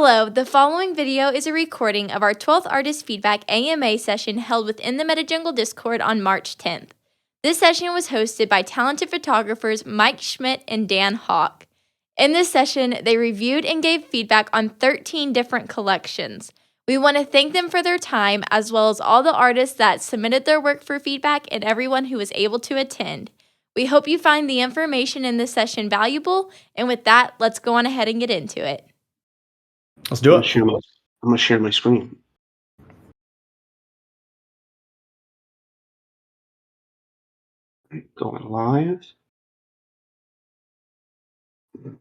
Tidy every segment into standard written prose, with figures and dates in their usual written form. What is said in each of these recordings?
Hello, the following video is a recording of our 12th Artist Feedback AMA session held within the MetaJungle Discord on March 10th. This session was hosted by talented photographers Mike Schmidt and Dan Hawk. In this session, they reviewed and gave feedback on 13 different collections. We want to thank them for their time, as well as all the artists that submitted their work for feedback and everyone who was able to attend. We hope you find the information in this session valuable, and with that, let's go on ahead and get into it. Let's do it. I'm going to share my screen. Going live. You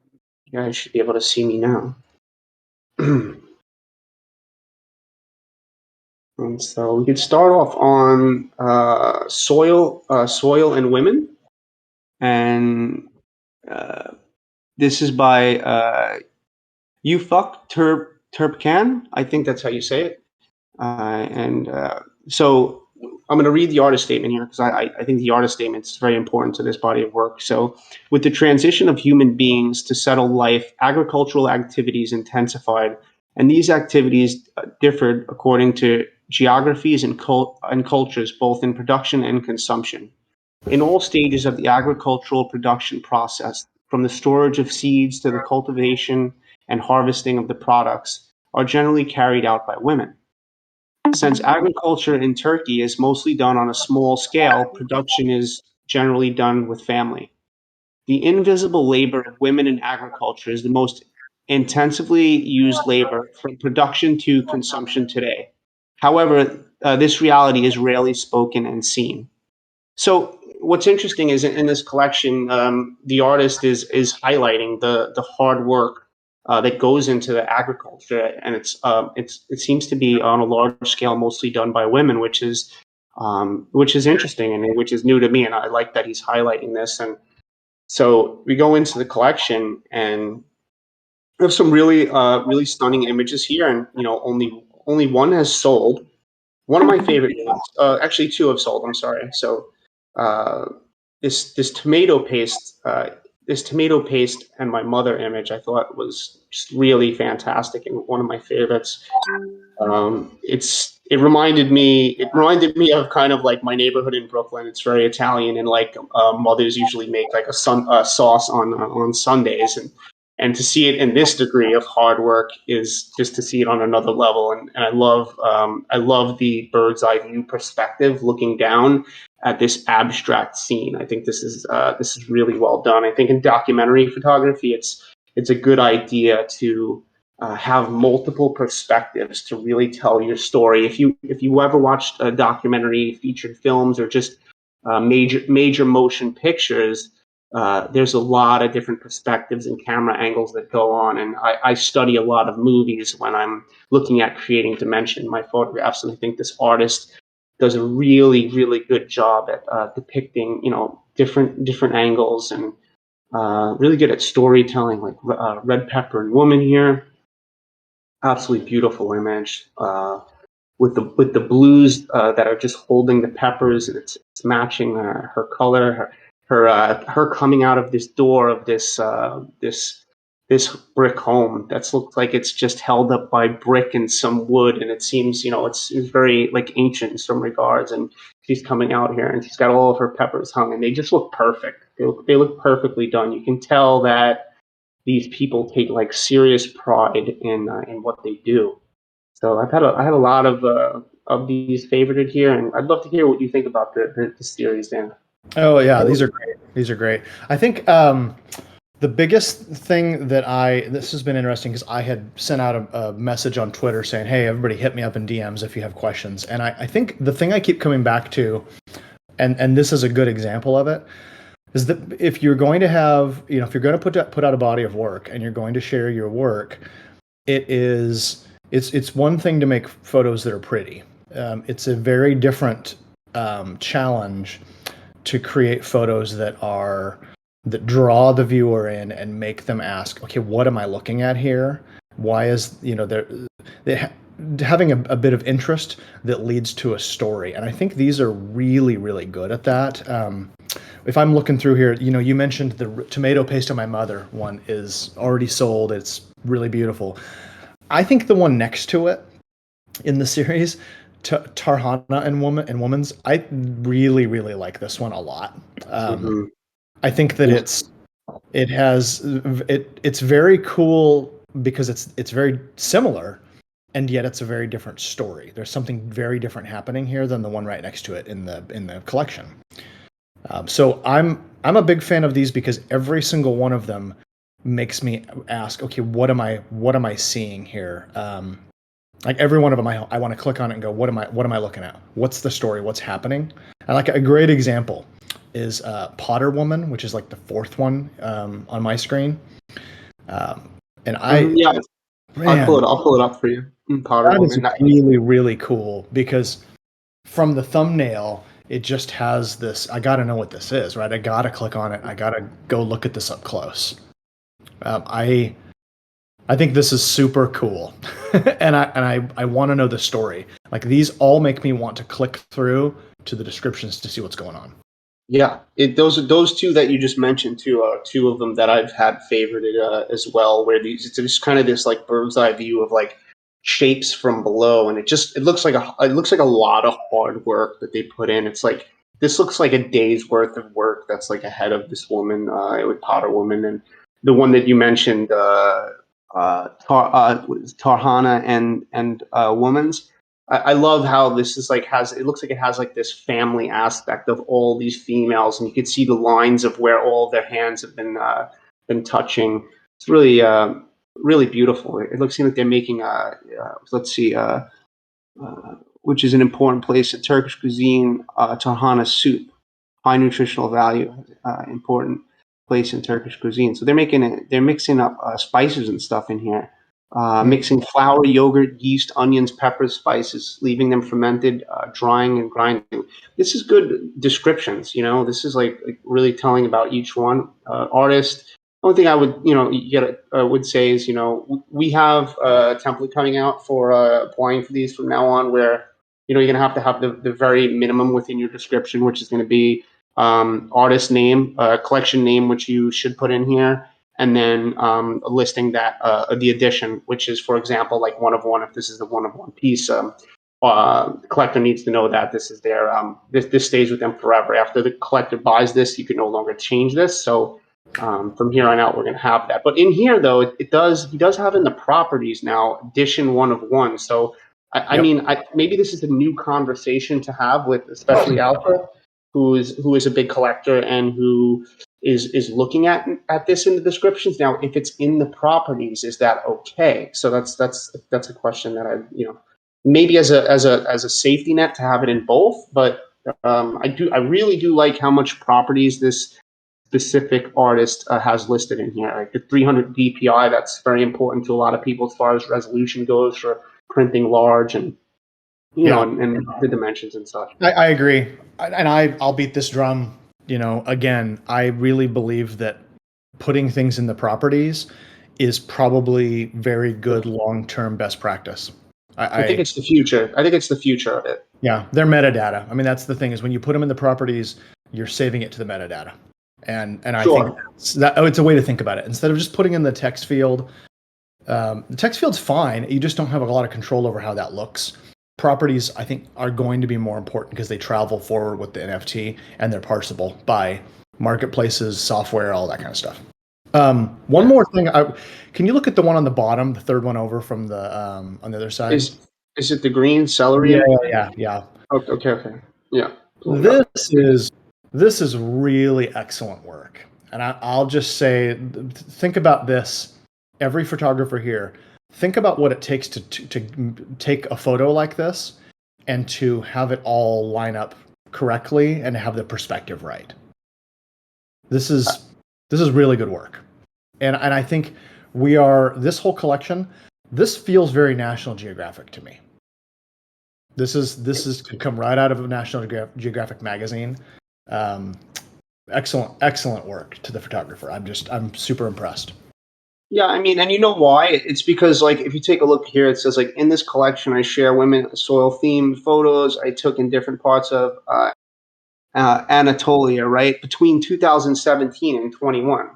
guys should be able to see me now. And so we could start off on soil and women, and this is by Ufuk Turpcan. I think that's how you say it. So I'm going to read the artist statement here because I think the artist statement is very important to this body of work. So, with the transition of human beings to settle life, agricultural activities intensified, and these activities differed according to geographies and cultures, both in production and consumption. In all stages of the agricultural production process, from the storage of seeds to the cultivation and harvesting of the products, are generally carried out by women. Since agriculture in Turkey is mostly done on a small scale, production is generally done with family. The invisible labor of women in agriculture is the most intensively used labor from production to consumption today. However, this reality is rarely spoken and seen. So what's interesting is in this collection, the artist is highlighting the hard work that goes into the agriculture, and it seems to be on a large scale, mostly done by women, which is interesting and which is new to me, and I like that he's highlighting this. And so we go into the collection, and we have some really stunning images here, and only one has sold. One of my favorite ones, actually two have sold. I'm sorry. So this tomato paste. This tomato paste and my mother image I thought was just really fantastic and one of my favorites. It reminded me of kind of like my neighborhood in Brooklyn. It's very Italian, and like mothers usually make like a sauce on Sundays, and to see it in this degree of hard work is just to see it on another level. And I love the bird's eye view perspective, looking down at this abstract scene. I think this is really well done. I think in documentary photography, it's a good idea to have multiple perspectives to really tell your story. If you ever watched a documentary, featured films, or just major motion pictures, there's a lot of different perspectives and camera angles that go on. And I study a lot of movies when I'm looking at creating dimension in my photographs, and I think this artist does a really, really good job at depicting, different angles, and really good at storytelling, like red pepper and woman here. Absolutely beautiful image with the blues that are just holding the peppers, and it's matching her color, her coming out of this door of this brick home that's looked like it's just held up by brick and some wood, and it seems it's very like ancient in some regards. And she's coming out here, and she's got all of her peppers hung, and they just look perfect. They look perfectly done. You can tell that these people take like serious pride in what they do. So I had a lot of these favorited here, and I'd love to hear what you think about the series, Dan. Oh yeah, these are great. I think the biggest thing this has been interesting because I had sent out a message on Twitter saying, hey, everybody hit me up in DMs if you have questions. And I think the thing I keep coming back to, and this is a good example of it, is that if you're going to have, if you're going to put out a body of work and you're going to share your work, it's one thing to make photos that are pretty. It's a very different challenge to create photos that draw the viewer in and make them ask, okay, what am I looking at here? Why is having a bit of interest that leads to a story? And I think these are really, really good at that. If I'm looking through here, you mentioned the tomato paste on my mother one is already sold. It's really beautiful. I think the one next to it in the series, Tarhana and Woman's, I really, really like this one a lot. I think that it's very cool because it's very similar, and yet it's a very different story. There's something very different happening here than the one right next to it in the collection. So I'm a big fan of these because every single one of them makes me ask, okay, what am I seeing here? Like every one of them, I want to click on it and go, what am I looking at? What's the story? What's happening? And like a great example is Potter Woman, which is like the fourth one on my screen. And I'll pull it up for you. Potter that is Woman. really, really cool because from the thumbnail, it just has this, I got to know what this is, right? I got to click on it. I got to go look at this up close. I think this is super cool. and I want to know the story. Like these all make me want to click through to the descriptions to see what's going on. Yeah, those two that you just mentioned too are two of them that I've had favorited as well. Where it's just kind of this like bird's eye view of like shapes from below, and it looks like a lot of hard work that they put in. It's like this looks like a day's worth of work that's like ahead of this woman with Potter Woman, and the one that you mentioned, Tarhana and Woman's. I love how this is like it looks like it has like this family aspect of all these females, and you can see the lines of where all of their hands have been touching. It's really really beautiful. It looks like they're making let's see, which is an important place in Turkish cuisine, Tarhana soup, high nutritional value, important place in Turkish cuisine. So they're mixing up spices and stuff in here. Mixing flour, yogurt, yeast, onions, peppers, spices, leaving them fermented, drying and grinding. This is good descriptions. This is like really telling about each one. Artist. One thing I would would say is we have a template coming out for applying for these from now on, where you're gonna have to have the very minimum within your description, which is going to be artist name, collection name, which you should put in here. And then listing that the edition, which is, for example, like one of one. If this is the one of one piece, the collector needs to know that this is their this stays with them forever. After the collector buys this, you can no longer change this. So from here on out, we're going to have that. But in here, though, he does have in the properties now edition one of one. So I mean, maybe this is a new conversation to have with, especially Alpha, who is a big collector and who is looking at this in the descriptions. Now, if it's in the properties, is that okay? So that's a question that I maybe as a safety net to have it in both. But I really do like how much properties this specific artist has listed in here. Like the 300 DPI, that's very important to a lot of people as far as resolution goes for printing large and and the dimensions and such. I agree, and I'll beat this drum. Again, I really believe that putting things in the properties is probably very good long-term best practice. I think it's the future. I think it's the future of it. Yeah, they're metadata. I mean, that's the thing, is when you put them in the properties, you're saving it to the metadata. And I think it's a way to think about it. Instead of just putting in the text field, the text field's fine. You just don't have a lot of control over how that looks. Properties, I think, are going to be more important because they travel forward with the NFT and they're parsable by marketplaces, software, all that kind of stuff. One more thing. Can you look at the one on the bottom, the third one over from the on the other side? Is it the green celery? Yeah. Okay. Yeah. This is really excellent work. And I'll just say, think about this. Every photographer here, think about what it takes to take a photo like this and to have it all line up correctly and have the perspective right. This is really good work. And I think this whole collection, this feels very National Geographic to me. This could come right out of a National Geographic magazine. Excellent work to the photographer. I'm super impressed. Yeah, I mean, and you know why? It's because, like, if you take a look here, it says, like, in this collection, I share women soil themed photos I took in different parts of Anatolia, right, between 2017 and 21.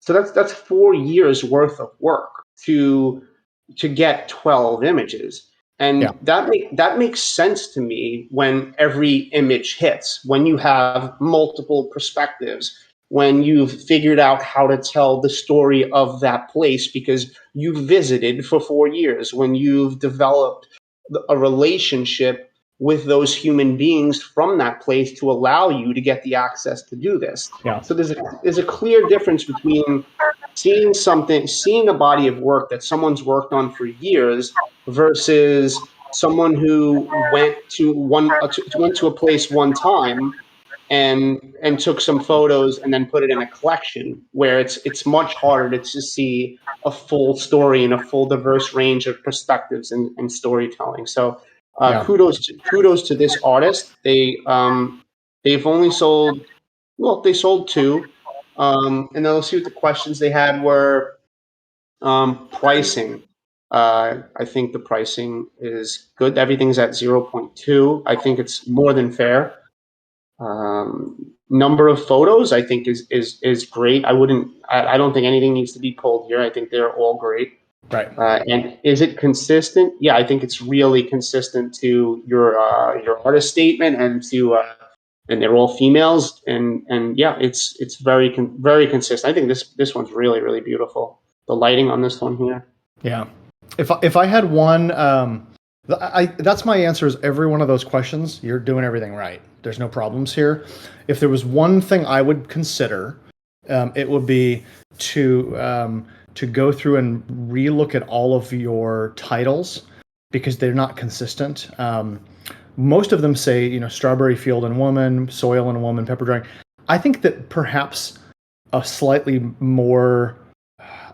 So that's 4 years worth of work to to get 12 images. And that makes sense to me when every image hits, when you have multiple perspectives, when you've figured out how to tell the story of that place because you've visited for 4 years, when you've developed a relationship with those human beings from that place to allow you to get the access to do this. Yeah. So there's a clear difference between seeing a body of work that someone's worked on for years versus someone who went to a place one time and took some photos and then put it in a collection, where it's much harder to see a full story and a full diverse range of perspectives and storytelling. So kudos to this artist. They've only sold, well, they sold two. And then let's see what the questions they had were. Pricing. I think the pricing is good. Everything's at 0.2. I think it's more than fair. Number of photos, I think is great. I don't think anything needs to be pulled here. I think they're all great. Right. And is it consistent? Yeah, I think it's really consistent to your artist statement and they're all females, and yeah, it's very consistent. I think this one's really, really beautiful. The lighting on this one here. Yeah. If I had one, that's my answer is every one of those questions. You're doing everything right. There's no problems here. If there was one thing I would consider, it would be to go through and relook at all of your titles because they're not consistent. Most of them say, strawberry field and woman, soil and woman, pepper drying. I think that perhaps a slightly more,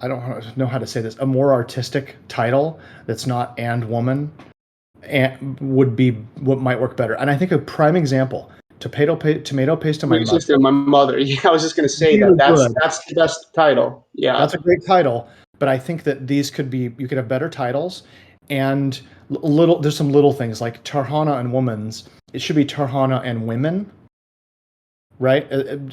I don't know how to say this, a more artistic title that's not and woman would be what might work better. And I think a prime example, tomato paste to my mother. My mother. Yeah, I was just going to say that's the best title. Yeah, that's a great title. But I think that these you could have better titles, and there's some little things like Tarhana and woman's. It should be Tarhana and women, right?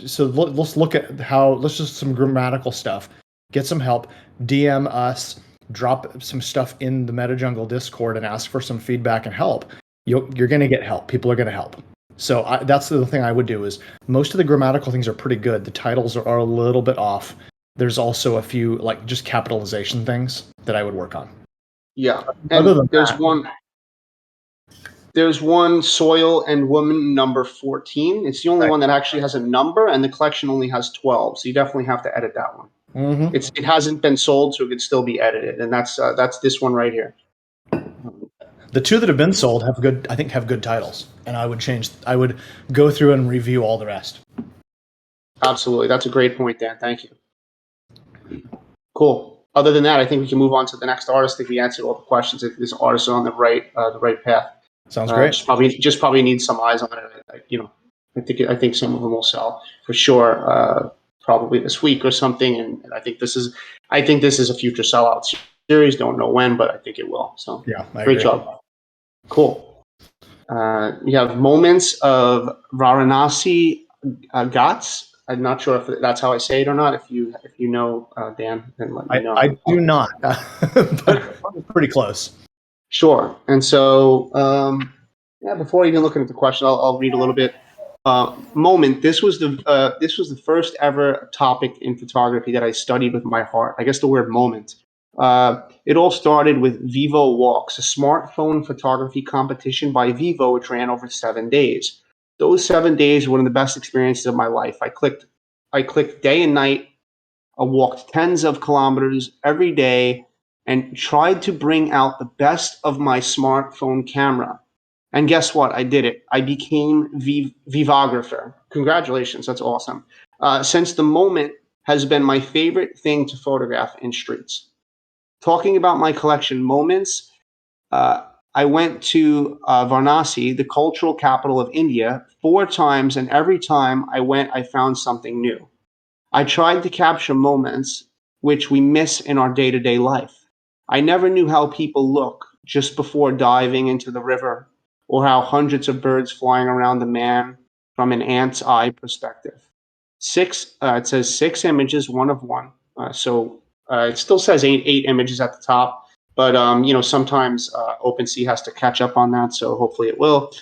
So let's look at let's just some grammatical stuff. Get some help. DM us. Drop some stuff in the MetaJungle Discord and ask for some feedback and help. You're going to get help. People are going to help. So that's the thing I would do is most of the grammatical things are pretty good. The titles are a little bit off. There's also a few like just capitalization things that I would work on. Yeah. And there's one soil and woman number 14. It's the only one that actually has a number, and the collection only has 12. So you definitely have to edit that one. Mm-hmm. It hasn't been sold, so it could still be edited, and that's this one right here. The two that have been sold have good titles, and I would go through and review all the rest. Absolutely, that's a great point, Dan. Thank you. Cool. Other than that, I think we can move on to the next artist. I think we answered all the questions. I think this artist is on the right path. Sounds great. Just probably need some eyes on it. I think some of them will sell for sure. Probably this week or something, and I think this is a future sellout series. Don't know when, but I think it will. So yeah, great job. Cool. We have moments of Varanasi Ghats. I'm not sure if that's how I say it or not. If you know, Dan, then let me know. I do not, but pretty close. Sure. And so, before even looking at the question, I'll read a little bit. Moment. This was the first ever topic in photography that I studied with my heart. I guess the word moment. It all started with Vivo Walks, a smartphone photography competition by Vivo, which ran over 7 days. Those 7 days were one of the best experiences of my life. I clicked day and night. I walked tens of kilometers every day and tried to bring out the best of my smartphone camera. And guess what? I did it. I became Vivographer. Congratulations. That's awesome. Since the moment has been my favorite thing to photograph in streets. Talking about my collection moments, I went to Varanasi, the cultural capital of India, 4 times, and every time I went, I found something new. I tried to capture moments which we miss in our day-to-day life. I never knew how people look just before diving into the river, or how hundreds of birds flying around the man from an ant's eye perspective. It says 6 images, 1 of 1. So it still says eight images at the top. but sometimes OpenSea has to catch up on that, so hopefully it will.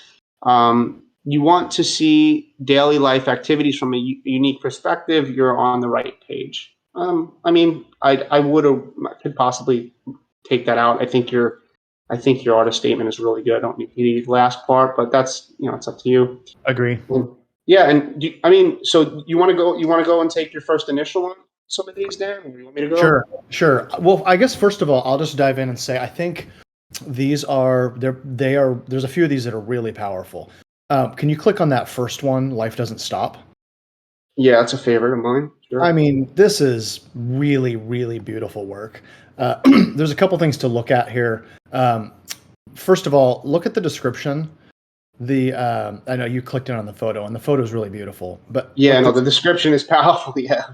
You want to see daily life activities from a unique perspective, you're on the right page. I mean, I could possibly take that out. I think your artist statement is really good. I don't need the last part, but that's it's up to you. Agree. Yeah, and so you want to go and take your first initial on some of these, Dan? Or you want me to go? Sure. Well, I guess first of all, I'll just dive in and say I think these are there's a few of these that are really powerful. Can you click on that first one? Life doesn't stop. Yeah, it's a favorite of mine. Sure. I mean, this is really, really beautiful work. There's a couple things to look at here. First of all, look at the description. I know you clicked in on the photo, and the photo is really beautiful. But yeah, no, the description is powerful. Yeah.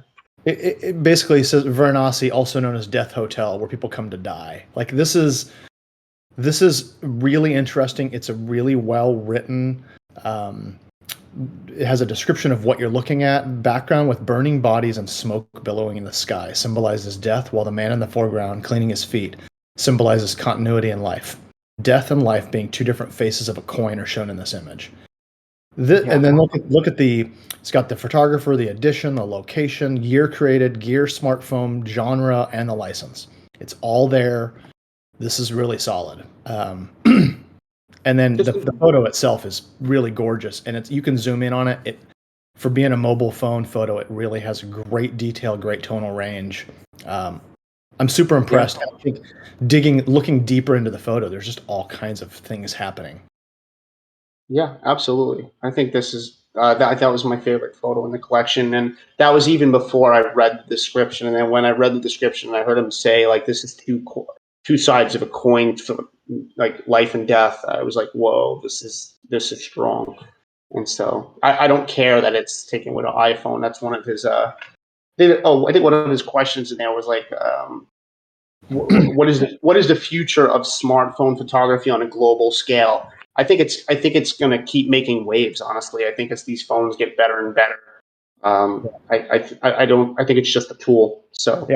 It basically says Varanasi, also known as Death Hotel, where people come to die. Like this is really interesting. It's a really well written. It has a description of what you're looking at. Background with burning bodies and smoke billowing in the sky symbolizes death, while the man in the foreground cleaning his feet symbolizes continuity in life. Death and life being two different faces of a coin are shown in this image. And then look at it's got the photographer, the edition, the location, year created, gear, smartphone, genre, and the license. It's all there. This is really solid. And then the photo itself is really gorgeous, and you can zoom in on it. For being a mobile phone photo, it really has great detail, great tonal range. I'm super impressed. Yeah. I think looking deeper into the photo, there's just all kinds of things happening. Yeah, absolutely. I think this is that was my favorite photo in the collection, and that was even before I read the description. And then when I read the description, I heard him say like, "This is two sides of a coin, like life and death." I was like, "Whoa, this is strong." And so I don't care that it's taken with an iPhone. That's one of his. I think one of his questions in there was like, what is the future of smartphone photography on a global scale? I think it's going to keep making waves. Honestly, I think as these phones get better and better, I think it's just a tool. So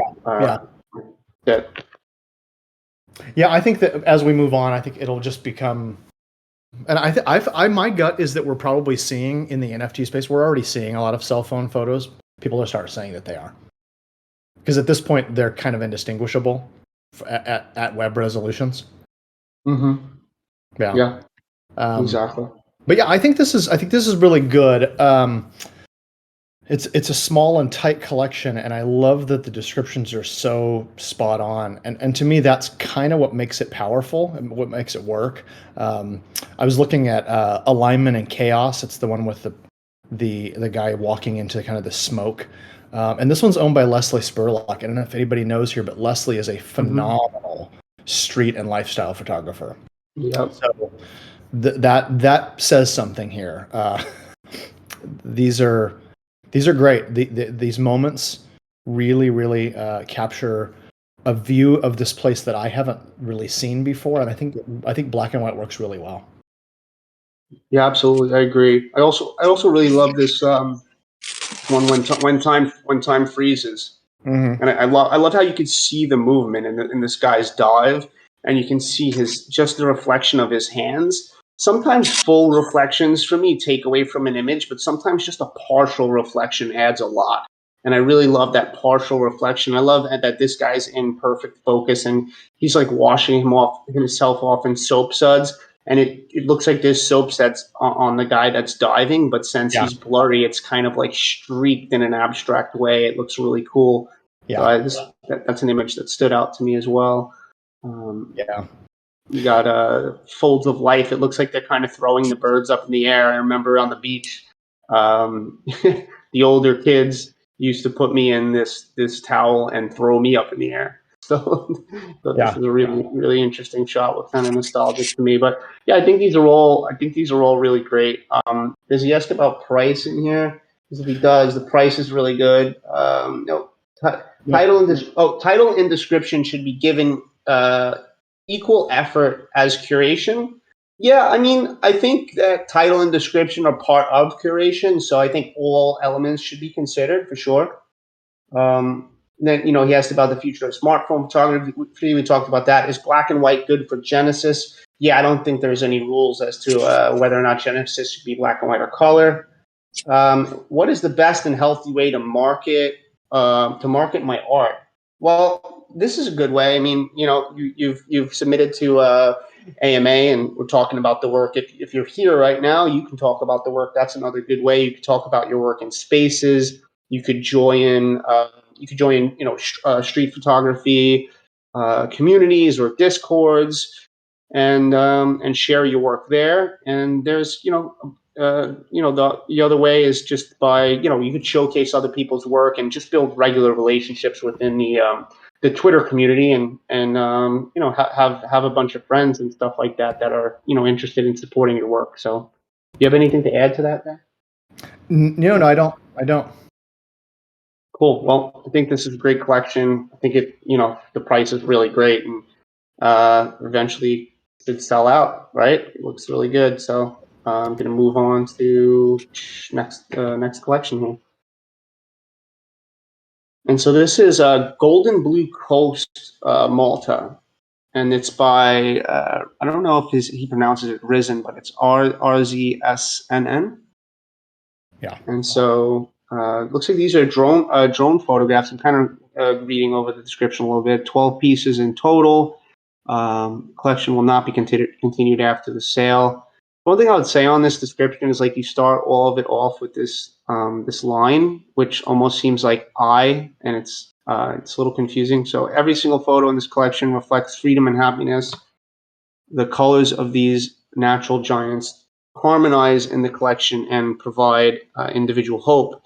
yeah, I think that as we move on, I think it'll just become. And my gut is that we're probably seeing in the NFT space, we're already seeing a lot of cell phone photos. People are starting saying that they are, because at this point they're kind of indistinguishable at web resolutions. Mm-hmm. Yeah. Exactly. But yeah, I think this is really good. It's a small and tight collection, and I love that the descriptions are so spot on. And to me, that's kind of what makes it powerful and what makes it work. I was looking at Alignment and Chaos. It's the one with the guy walking into kind of the smoke. And this one's owned by Leslie Spurlock. I don't know if anybody knows here, but Leslie is a phenomenal street and lifestyle photographer. Yep. So that says something here. These are great. These moments really, really capture a view of this place that I haven't really seen before, and I think black and white works really well. Yeah, absolutely. I agree. I also really love this one when time freezes, Mm-hmm. and I love how you can see the movement in this guy's dive, and you can see just the reflection of his hands. Sometimes full reflections for me take away from an image, but sometimes just a partial reflection adds a lot. And I really love that partial reflection. I love that this guy's in perfect focus, and he's like washing himself off in soap suds. And it looks like there's soap suds on the guy that's diving, but since he's blurry, it's kind of like streaked in an abstract way. It looks really cool. Yeah. So that's an image that stood out to me as well. You got folds of life. It looks like they're kind of throwing the birds up in the air. I remember on the beach, the older kids used to put me in this towel and throw me up in the air. So this is a really, really interesting shot. What kind of nostalgic to me, but yeah, I think these are all really great. Does he ask about price in here? Because if he does, the price is really good. No, title and description should be given equal effort as curation. Yeah, I mean, I think that title and description are part of curation, so I think all elements should be considered for sure. And then, he asked about the future of smartphone photography. We talked about that. Is black and white good for Genesis? Yeah, I don't think there's any rules as to whether or not Genesis should be black and white or color. What is the best and healthy way to market my art? Well, this is a good way. I mean, you've submitted to AMA, and we're talking about the work. If you're here right now, you can talk about the work. That's another good way. You can talk about your work in spaces. You could join. Street photography communities or discords, and share your work there. And there's the other way is just by you could showcase other people's work and just build regular relationships within the Twitter community, and have a bunch of friends and stuff like that are interested in supporting your work. So, do you have anything to add to that, Ben? No, I don't. Cool. Well, I think this is a great collection. I think the price is really great, and eventually should sell out, right? It looks really good. So I'm going to move on to next collection here. And so this is Golden Blue Coast, Malta, and it's by I don't know if he pronounces it Risen, but it's RZSNN. Yeah. And so it looks like these are drone photographs. I'm kind of reading over the description a little bit. 12 pieces in total. Collection will not be continued after the sale. One thing I would say on this description is you start all of it off with this line, which almost seems like and it's a little confusing. So every single photo in this collection reflects freedom and happiness. The colors of these natural giants harmonize in the collection and provide individual hope.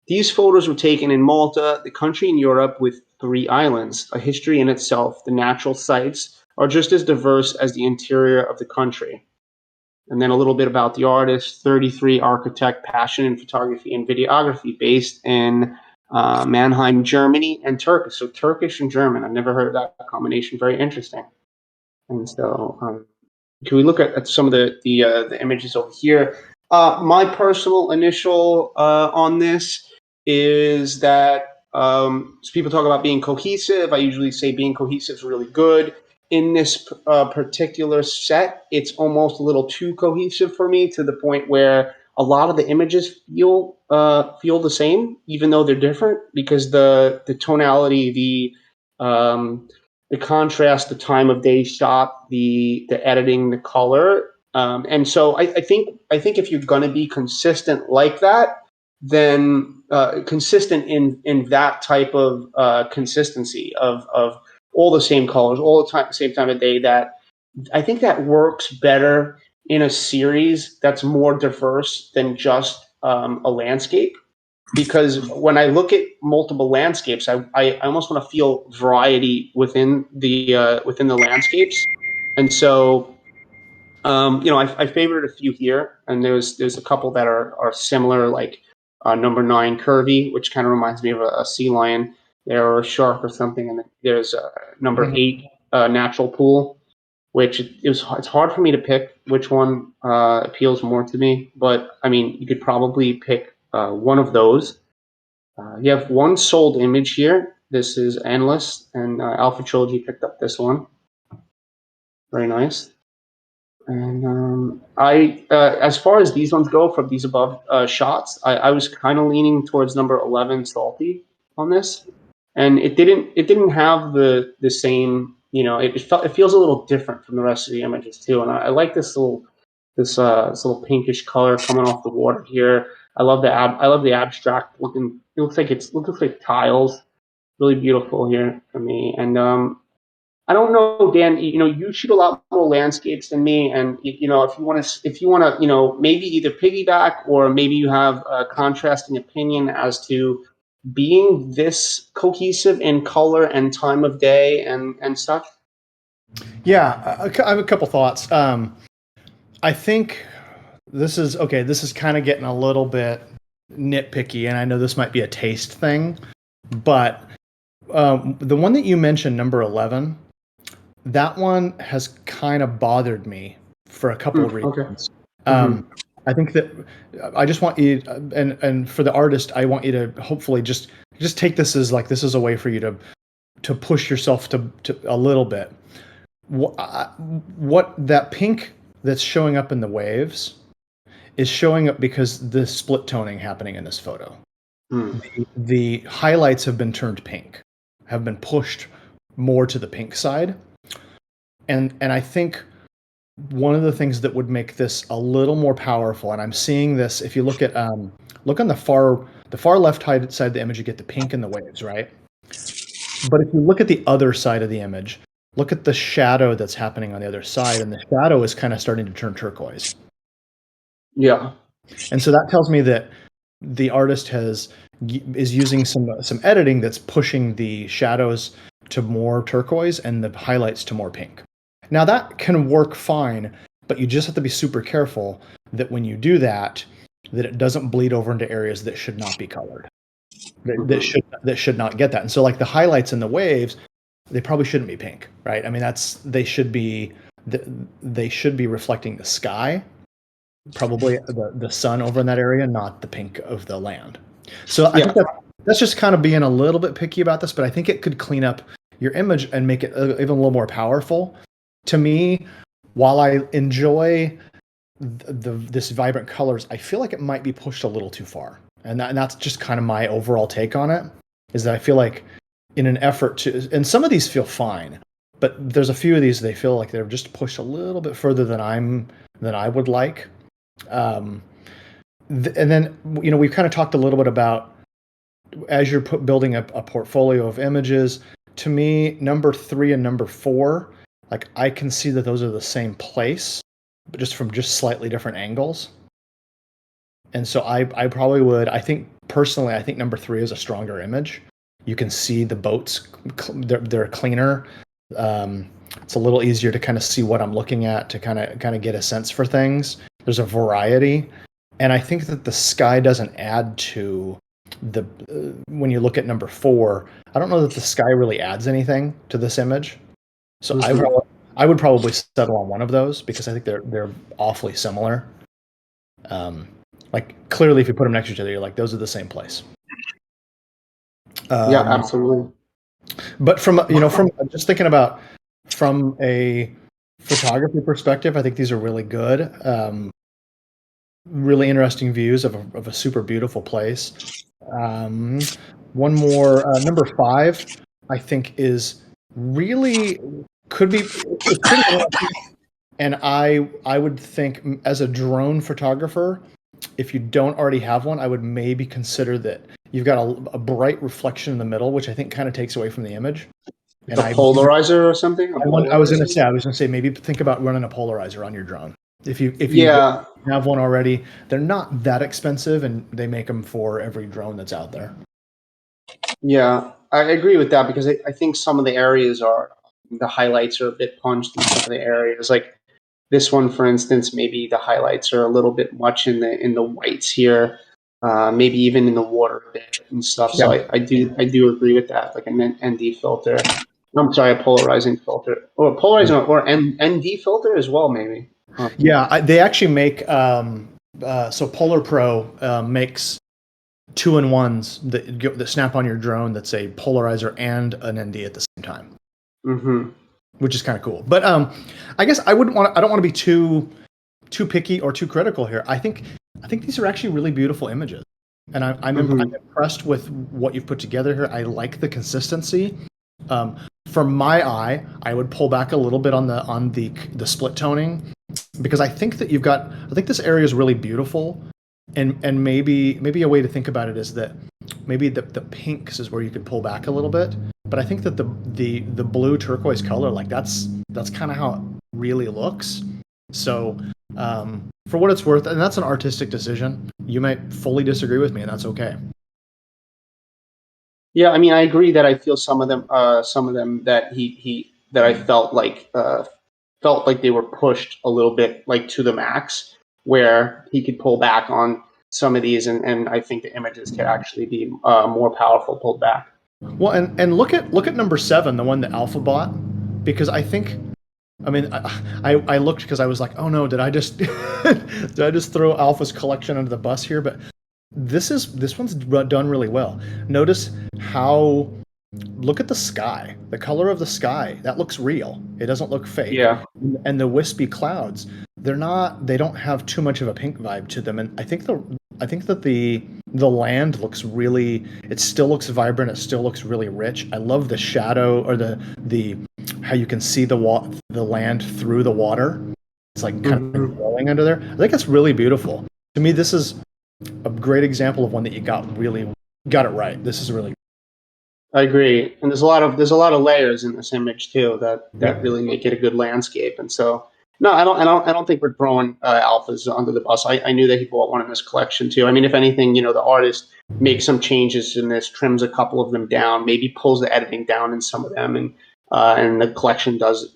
These photos were taken in Malta, the country in Europe with 3 islands, a history in itself. The natural sites are just as diverse as the interior of the country. And then a little bit about the artist, 33 architect, passion in photography and videography, based in Mannheim, Germany, and Turkish. So Turkish and German. I've never heard of that combination. Very interesting. And so can we look at some of the images over here? My personal initial on this is that so people talk about being cohesive. I usually say being cohesive is really good. In this particular set, it's almost a little too cohesive for me, to the point where a lot of the images feel the same, even though they're different, because the tonality, the contrast, the time of day shot, the editing, the color, and so I think if you're going to be consistent like that, then consistent in that type of consistency of all the same colors, all the time, same time of day, that I think that works better in a series that's more diverse than just a landscape. Because when I look at multiple landscapes, I almost want to feel variety within the landscapes, and so I favored a few here, and there's a couple that are similar, like number 9 Curvy, which kind of reminds me of a sea lion there, or a shark or something, and there's number 8 Natural Pool, which it's hard for me to pick which one appeals more to me, but I mean, you could probably pick one of those. You have one sold image here. This is Endless, and Alpha Trilogy picked up this one. Very nice. And as far as these ones go, from these above shots, I was kind of leaning towards number 11 Salty on this, and it didn't have the same, it feels a little different from the rest of the images too, and I like this little pinkish color coming off the water here. I love the abstract looking. It looks like tiles. Really beautiful here for me, and I don't know, Dan. You shoot a lot more landscapes than me, and if you want to, maybe either piggyback, or maybe you have a contrasting opinion as to being this cohesive in color and time of day and such. Yeah, I have a couple thoughts. I think this is okay. This is kind of getting a little bit nitpicky, and I know this might be a taste thing, but the one that you mentioned, number 11. That one has kind of bothered me for a couple of reasons. Okay. I think that I just want you, and for the artist, I want you to hopefully just just take this as like, this is a way for you to push yourself to a little bit. What that pink that's showing up in the waves is showing up because the split toning happening in this photo. The highlights have been turned pink, have been pushed more to the pink side. And I think one of the things that would make this a little more powerful, and I'm seeing this, if you look at look on the far left side of the image, you get the pink in the waves, right? But if you look at the other side of the image, look at the shadow that's happening on the other side, and the shadow is kind of starting to turn turquoise. Yeah. And so that tells me that the artist is using some editing that's pushing the shadows to more turquoise and the highlights to more pink. Now that can work fine, but you just have to be super careful that when you do that, that it doesn't bleed over into areas that should not be colored. That should not get that. And so like the highlights in the waves, they probably shouldn't be pink, right? I mean, they should be reflecting the sky, probably the sun over in that area, not the pink of the land. So I think that's just kind of being a little bit picky about this, but I think it could clean up your image and make it even a little more powerful. To me, while I enjoy this vibrant colors, I feel like it might be pushed a little too far. And that's just kind of my overall take on it, is that I feel like in an effort to, and some of these feel fine, but there's a few of these, they feel like they're just pushed a little bit further than I would like. And then, we've kind of talked a little bit about, as you're building a portfolio of images, to me, number 3 and number 4, like I can see that those are the same place, but just from slightly different angles. And so I probably would, I think number 3 is a stronger image. You can see the boats, they're cleaner. It's a little easier to kind of see what I'm looking at, to kind of get a sense for things. There's a variety. And I think that the sky doesn't add to when you look at number 4, I don't know that the sky really adds anything to this image. So I would probably settle on one of those, because I think they're awfully similar. Like clearly, if you put them next to each other, you're like, those are the same place. Yeah, absolutely. But from just thinking about from a photography perspective, I think these are really good. Really interesting views of a super beautiful place. One more, number 5, I think is really could be it's pretty interesting. And I would think, as a drone photographer, if you don't already have one, I would maybe consider that you've got a bright reflection in the middle, which I think kind of takes away from the image. And a polarizer or something? I was going to say maybe think about running a polarizer on your drone. If you have one already, they're not that expensive, and they make them for every drone that's out there. Yeah, I agree with that, because I think some of the areas the highlights are a bit punched in some of the areas. Like this one, for instance, maybe the highlights are a little bit much in the whites here, maybe even in the water a bit and stuff. So I do agree with that, like an ND filter. I'm sorry, a polarizing filter, or a polarizing or ND filter as well, maybe. Yeah, they actually make so Polar Pro makes 2-in-1s that snap on your drone. That's a polarizer and an ND at the same time, which is kind of cool. But I guess I don't want to be too picky or too critical here. I think these are actually really beautiful images, and I'm impressed with what you've put together here. I like the consistency. From my eye, I would pull back a little bit on the split toning, because I think that I think this area is really beautiful, and maybe a way to think about it is that maybe the pinks is where you could pull back a little bit, but I think that the blue turquoise color, like that's kind of how it really looks. So for what it's worth, and that's an artistic decision, you might fully disagree with me, and that's okay. Yeah, I mean, I agree that I feel some of them that that I felt like they were pushed a little bit, like to the max, where he could pull back on some of these, and I think the images could actually be more powerful pulled back. Well, and look at number 7, the one that Alpha bought, because I think, I mean, I looked because I was like, oh no, did I just throw Alpha's collection under the bus here? But this one's done really well. Notice how look at the sky, the color of the sky. That looks real. It doesn't look fake. Yeah. And the wispy clouds, they don't have too much of a pink vibe to them. And I think that the land looks really, it still looks vibrant. It still looks really rich. I love the shadow or the how you can see the land through the water. It's like kind of glowing under there. I think it's really beautiful. To me, this is a great example of one that you got it right. This is really. I agree, and there's a lot of layers in this image too that really make it a good landscape. And so, no, I don't think we're throwing alphas under the bus. I knew that he bought one in this collection too. I mean, if anything, the artist makes some changes in this, trims a couple of them down, maybe pulls the editing down in some of them, and the collection does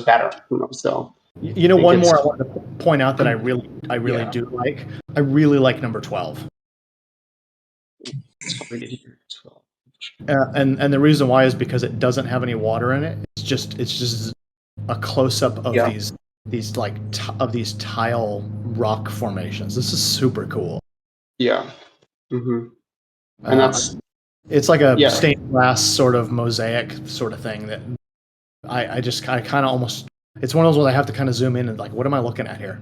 better. Who knows though? One more I want to point out that I really do like. I really like number 12. And the reason why is because it doesn't have any water in it. It's just a close up of these tile rock formations. This is super cool. Yeah. Mm-hmm. And it's like a stained glass sort of mosaic sort of thing that I kind of almost, it's one of those where I have to kind of zoom in and like, what am I looking at here?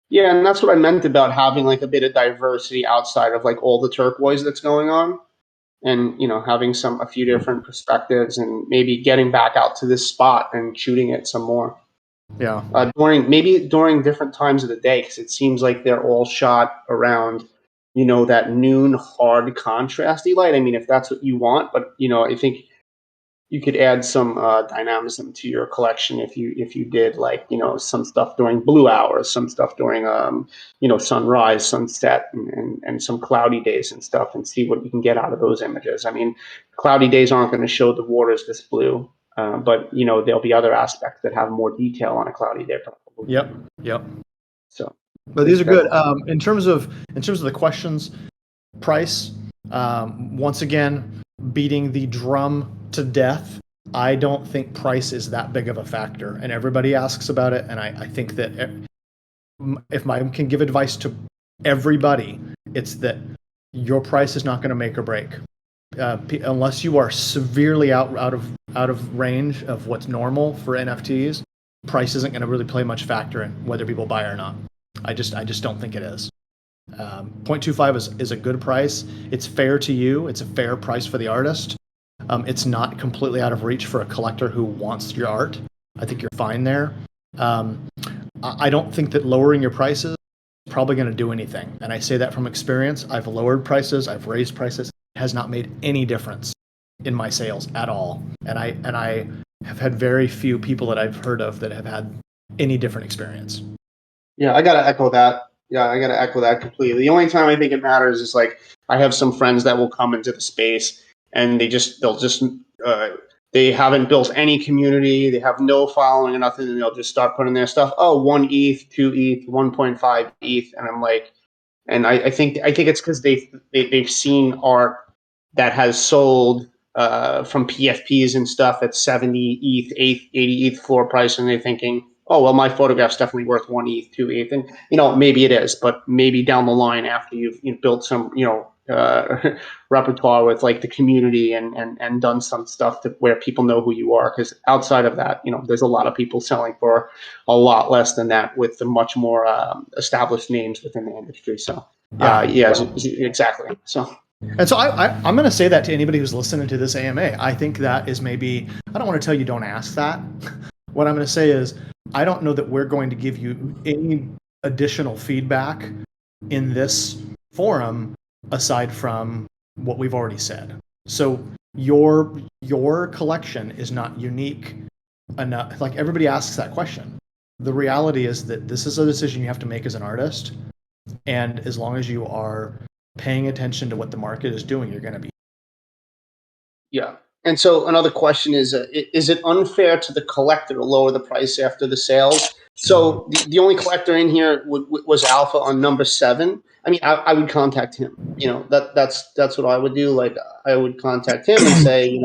Yeah, and that's what I meant about having like a bit of diversity outside of like all the turquoise that's going on. And having a few different perspectives, and maybe getting back out to this spot and shooting it some more. Yeah. During different times of the day, because it seems like they're all shot around, that noon hard contrasty light. I mean, if that's what you want, but I think you could add some dynamism to your collection if you did like some stuff during blue hours, some stuff during sunrise, sunset, and some cloudy days and stuff, and see what you can get out of those images. I mean, cloudy days aren't going to show the waters this blue, but there'll be other aspects that have more detail on a cloudy day. Probably. Yep. So, but these are good. In terms of the questions, price. Once again, beating the drum to death. I don't think price is that big of a factor, and everybody asks about it. And I think that if I can give advice to everybody, it's that your price is not going to make or break, unless you are severely out of range of what's normal for NFTs. Price isn't going to really play much factor in whether people buy or not. I just don't think it is. 0.25 is a good price. It's fair to you. It's a fair price for the artist. It's not completely out of reach for a collector who wants your art. I think you're fine there. I don't think that lowering your prices is probably going to do anything. And I say that from experience. I've lowered prices. I've raised prices. It has not made any difference in my sales at all. And I have had very few people that I've heard of that have had any different experience. Yeah, I got to echo that. Yeah, I got to echo that completely. The only time I think it matters is like I have some friends that will come into the space and they haven't built any community. They have no following or nothing, and they'll just start putting their stuff. Oh, 1 ETH, 2 ETH, 1.5 ETH, and I'm like, and I think it's because they've seen art that has sold from PFPs and stuff at 70 ETH, 80 ETH floor price, and they're thinking, oh, well, my photograph's definitely worth 1 ETH, 2 ETH. And, maybe it is, but maybe down the line after you've built some, repertoire with like the community and done some stuff where people know who you are. Because outside of that, there's a lot of people selling for a lot less than that with the much more established names within the industry. So, exactly. So. And so I'm going to say that to anybody who's listening to this AMA. I think that is maybe, I don't want to tell you don't ask that. What I'm going to say is, I don't know that we're going to give you any additional feedback in this forum aside from what we've already said. So your collection is not unique enough. Like everybody asks that question. The reality is that this is a decision you have to make as an artist. And as long as you are paying attention to what the market is doing, you're going to be. Yeah. And so another question is it unfair to the collector to lower the price after the sales? So the only collector in here was Alpha on number 7. I mean, I would contact him. That's what I would do. Like I would contact him and say,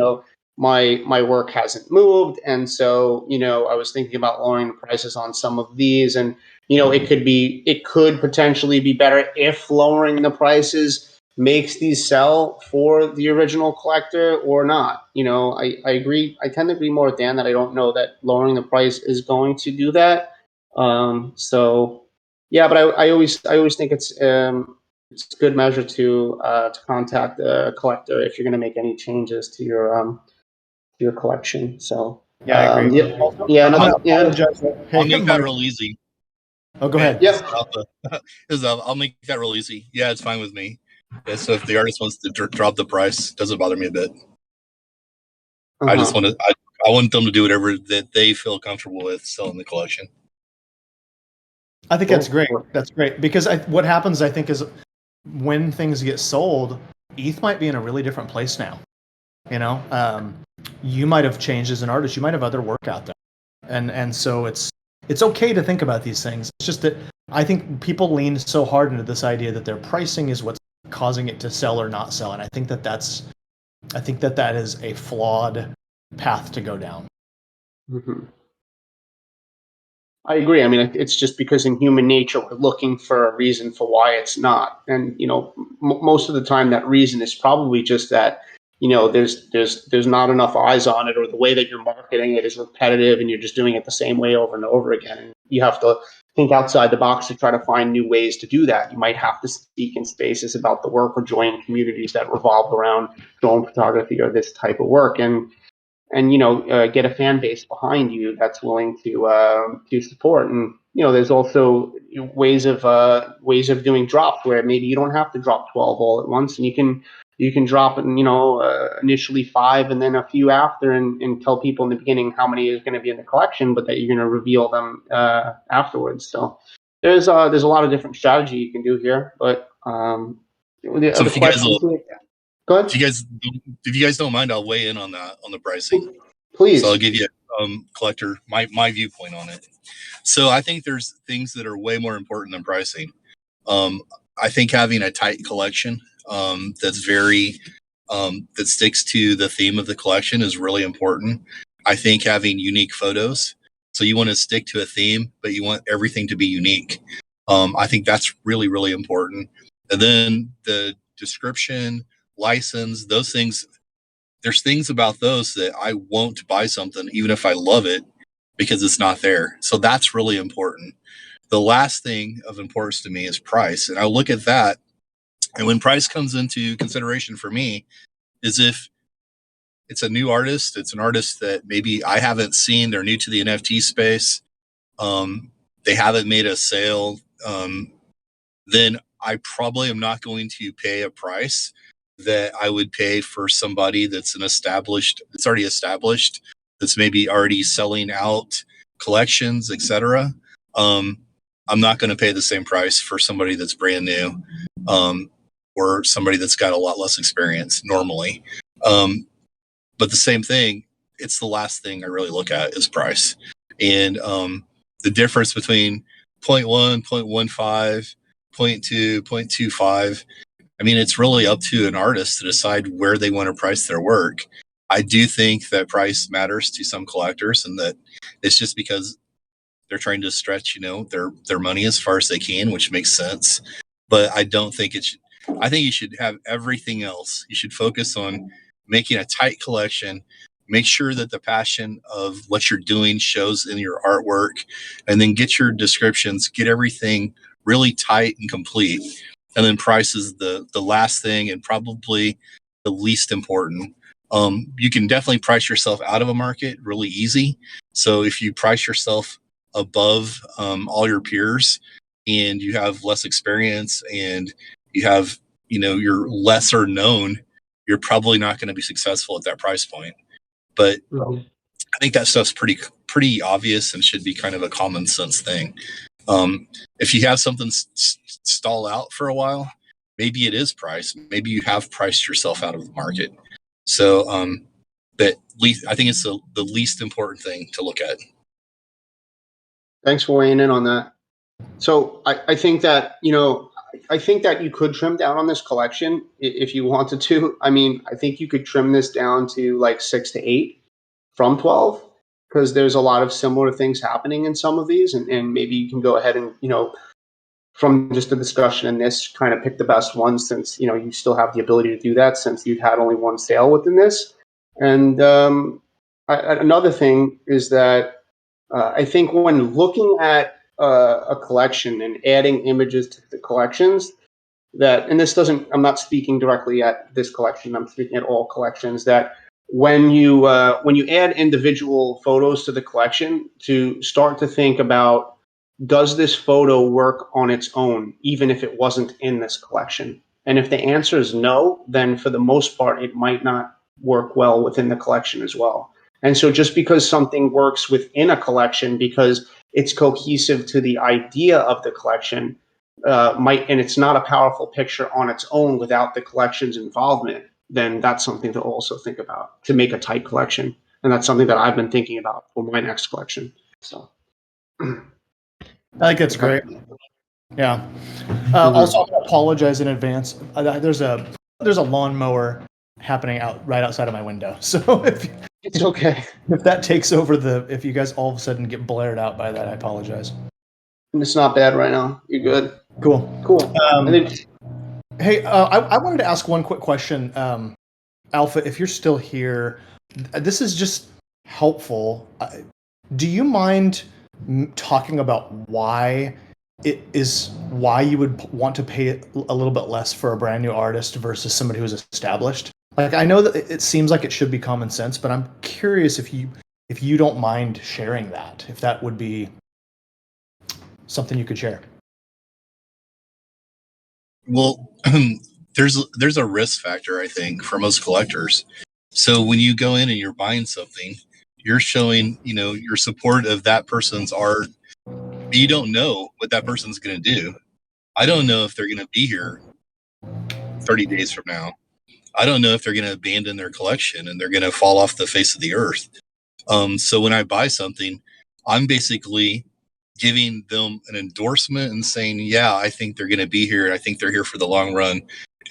my work hasn't moved, and so I was thinking about lowering the prices on some of these, and it could potentially be better if lowering the prices makes these sell for the original collector or not. I agree. I tend to agree more with Dan that I don't know that lowering the price is going to do that. So yeah, but I always think it's a good measure to contact a collector if you're going to make any changes to your collection. So Yeah, I agree. yeah, Also, yeah, I'm gonna yeah. apologize. I'll Hey, make that Mark. real easy. Oh, go ahead. Yeah. I'll make that real easy. Yeah, it's fine with me. Yeah, so if the artist wants to drop the price, it doesn't bother me a bit. I just want to. I want them to do whatever that they feel comfortable with selling the collection. I think that's great. That's great because what happens, I think, is when things get sold, ETH might be in a really different place now. You might have changed as an artist. You might have other work out there, and so it's okay to think about these things. It's just that I think people lean so hard into this idea that their pricing is what's causing it to sell or not sell, and I think that is a flawed path to go down. Mm-hmm. I agree. I mean, it's just because in human nature we're looking for a reason for why it's not, and most of the time that reason is probably just that there's not enough eyes on it, or the way that you're marketing it is repetitive, and you're just doing it the same way over and over again. And you have to think outside the box to try to find new ways to do that. You might have to speak in spaces about the work or join communities that revolve around drone photography or this type of work, and get a fan base behind you that's willing to support. And there's also ways of doing drops where maybe you don't have to drop 12 all at once, and you can drop initially 5 and then a few after, and tell people in the beginning how many is going to be in the collection, but that you're going to reveal them afterwards. So there's a lot of different strategy you can do here, but so if you guys go ahead. If you guys don't mind, I'll weigh in on the pricing. Please. So I'll give you collector my viewpoint on it. So I think there's things that are way more important than pricing. I think having a tight collection that's very that sticks to the theme of the collection is really important. I think having unique photos. So you want to stick to a theme, but you want everything to be unique. I think that's really, really important. And then the description, license, those things, there's things about those that I won't buy something even if I love it because it's not there. So that's really important. The last thing of importance to me is price. And I look at that. And when price comes into consideration for me is if it's a new artist, it's an artist that maybe I haven't seen, they're new to the NFT space, they haven't made a sale, then I probably am not going to pay a price that I would pay for somebody that's already established, that's maybe already selling out collections, etc. I'm not going to pay the same price for somebody that's brand new, or somebody that's got a lot less experience normally. But the same thing, it's the last thing I really look at is price. And the difference between 0.1, 0.15, 0.2, 0.25, I mean, it's really up to an artist to decide where they want to price their work. I do think that price matters to some collectors, and that it's just because they're trying to stretch, their money as far as they can, which makes sense. But I don't think it should. I think you should have everything else. You should focus on making a tight collection. Make sure that the passion of what you're doing shows in your artwork, and then get your descriptions, get everything really tight and complete. And then price is the last thing and probably the least important. You can definitely price yourself out of a market really easy. So if you price yourself above all your peers and you have less experience and you have, you're lesser known, you're probably not going to be successful at that price point. But I think that stuff's pretty obvious and should be kind of a common sense thing. If you have something stall out for a while, maybe it is price. Maybe you have priced yourself out of the market. So, but I think it's the least important thing to look at. Thanks for weighing in on that. So I think that, I think that you could trim down on this collection if you wanted to. I mean, I think you could trim this down to like 6 to 8 from 12, because there's a lot of similar things happening in some of these, and maybe you can go ahead and, from just the discussion in this, kind of pick the best ones, since you still have the ability to do that, since you've had only one sale within this. And another thing is that I think when looking at a collection and adding images to the collections, and this doesn't, I'm not speaking directly at this collection, I'm speaking at all collections, that when you add individual photos to the collection, to start to think about, does this photo work on its own, even if it wasn't in this collection? And if the answer is no, then for the most part, it might not work well within the collection as well. And so just because something works within a collection because it's cohesive to the idea of the collection, and it's not a powerful picture on its own without the collection's involvement, then that's something to also think about to make a tight collection. And that's something that I've been thinking about for my next collection. So I think that's great. Yeah. Also, I apologize in advance. There's a lawnmower happening right outside of my window. So it's okay if that takes over if you guys all of a sudden get blared out by that, I apologize. It's not bad right now. You're good. Cool. Hey, I wanted to ask one quick question. Alpha, if you're still here, this is just helpful. Do you mind talking about why you would want to pay a little bit less for a brand new artist versus somebody who's established? Like, I know that it seems like it should be common sense, but I'm curious if you don't mind sharing that, if that would be something you could share. Well, there's a risk factor, I think, for most collectors. So when you go in and you're buying something, you're showing, your support of that person's art. But you don't know what that person's going to do. I don't know if they're going to be here 30 days from now. I don't know if they're going to abandon their collection and they're going to fall off the face of the earth. So when I buy something, I'm basically giving them an endorsement and saying, yeah, I think they're going to be here. I think they're here for the long run.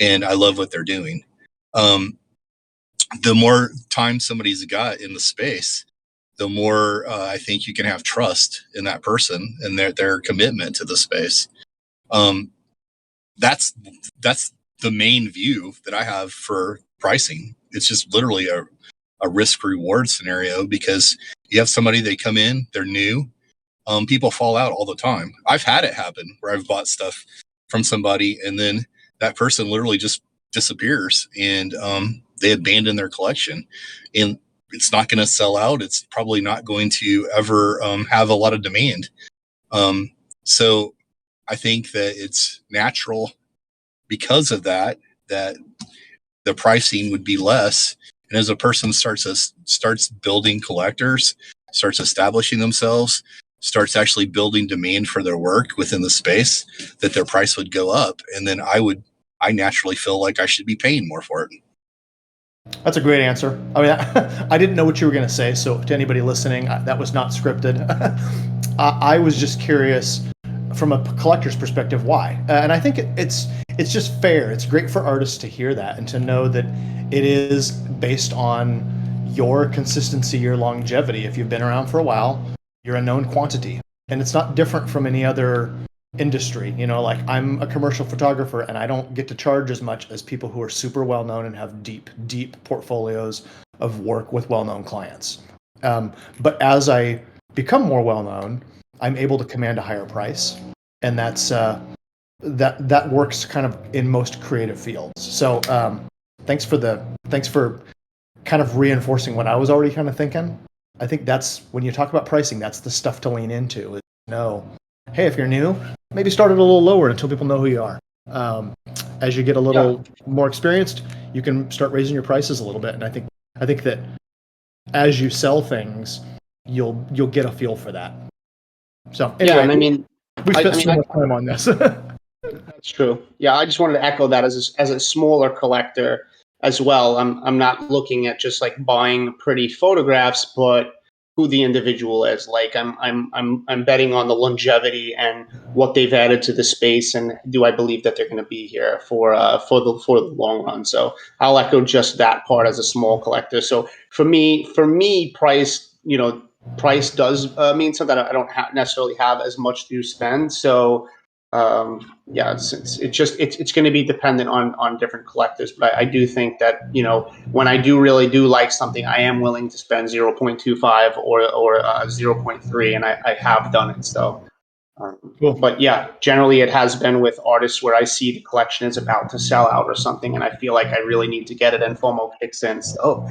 And I love what they're doing. The more time somebody's got in the space, the more I think you can have trust in that person and their commitment to the space. That's the main view that I have for pricing. It's just literally a risk reward scenario, because you have somebody, they come in, they're new. People fall out all the time. I've had it happen where I've bought stuff from somebody and then that person literally just disappears and they abandon their collection, and it's not going to sell out. It's probably not going to ever have a lot of demand. So I think that it's natural because of that the pricing would be less. And as a person starts building collectors, starts establishing themselves, starts actually building demand for their work within the space, that their price would go up. And then I naturally feel like I should be paying more for it. That's a great answer. I mean, I didn't know what you were going to say. So to anybody listening, that was not scripted. I was just curious from a collector's perspective, why? And I think it's just fair. It's great for artists to hear that and to know that it is based on your consistency, your longevity. If you've been around for a while, you're a known quantity. And it's not different from any other industry. Like, I'm a commercial photographer and I don't get to charge as much as people who are super well known and have deep portfolios of work with well-known clients. But as I become more well-known, I'm able to command a higher price. And that's that works kind of in most creative fields. So thanks for kind of reinforcing what I was already kind of thinking. I think that's, when you talk about pricing, that's the stuff to lean into. Is hey, if you're new, maybe start it a little lower until people know who you are. As you get a little more experienced, you can start raising your prices a little bit. And I think that as you sell things, you'll get a feel for that. So anyway, and I mean, we spent so much time on this. That's true. Yeah, I just wanted to echo that as a smaller collector as well. I'm not looking at just like buying pretty photographs, but who the individual is. Like I'm betting on the longevity and what they've added to the space, and do I believe that they're going to be here for the long run. So I'll echo just that part as a small collector. So for me, price does mean something. I don't necessarily have as much to spend. So yeah, it's going to be dependent on different collectors. But I do think that, when I really do like something, I am willing to spend 0.25 or 0.3, and I have done it. So, Cool. but yeah, generally it has been with artists where I see the collection is about to sell out or something, and I feel like I really need to get it, and FOMO kicks in. So,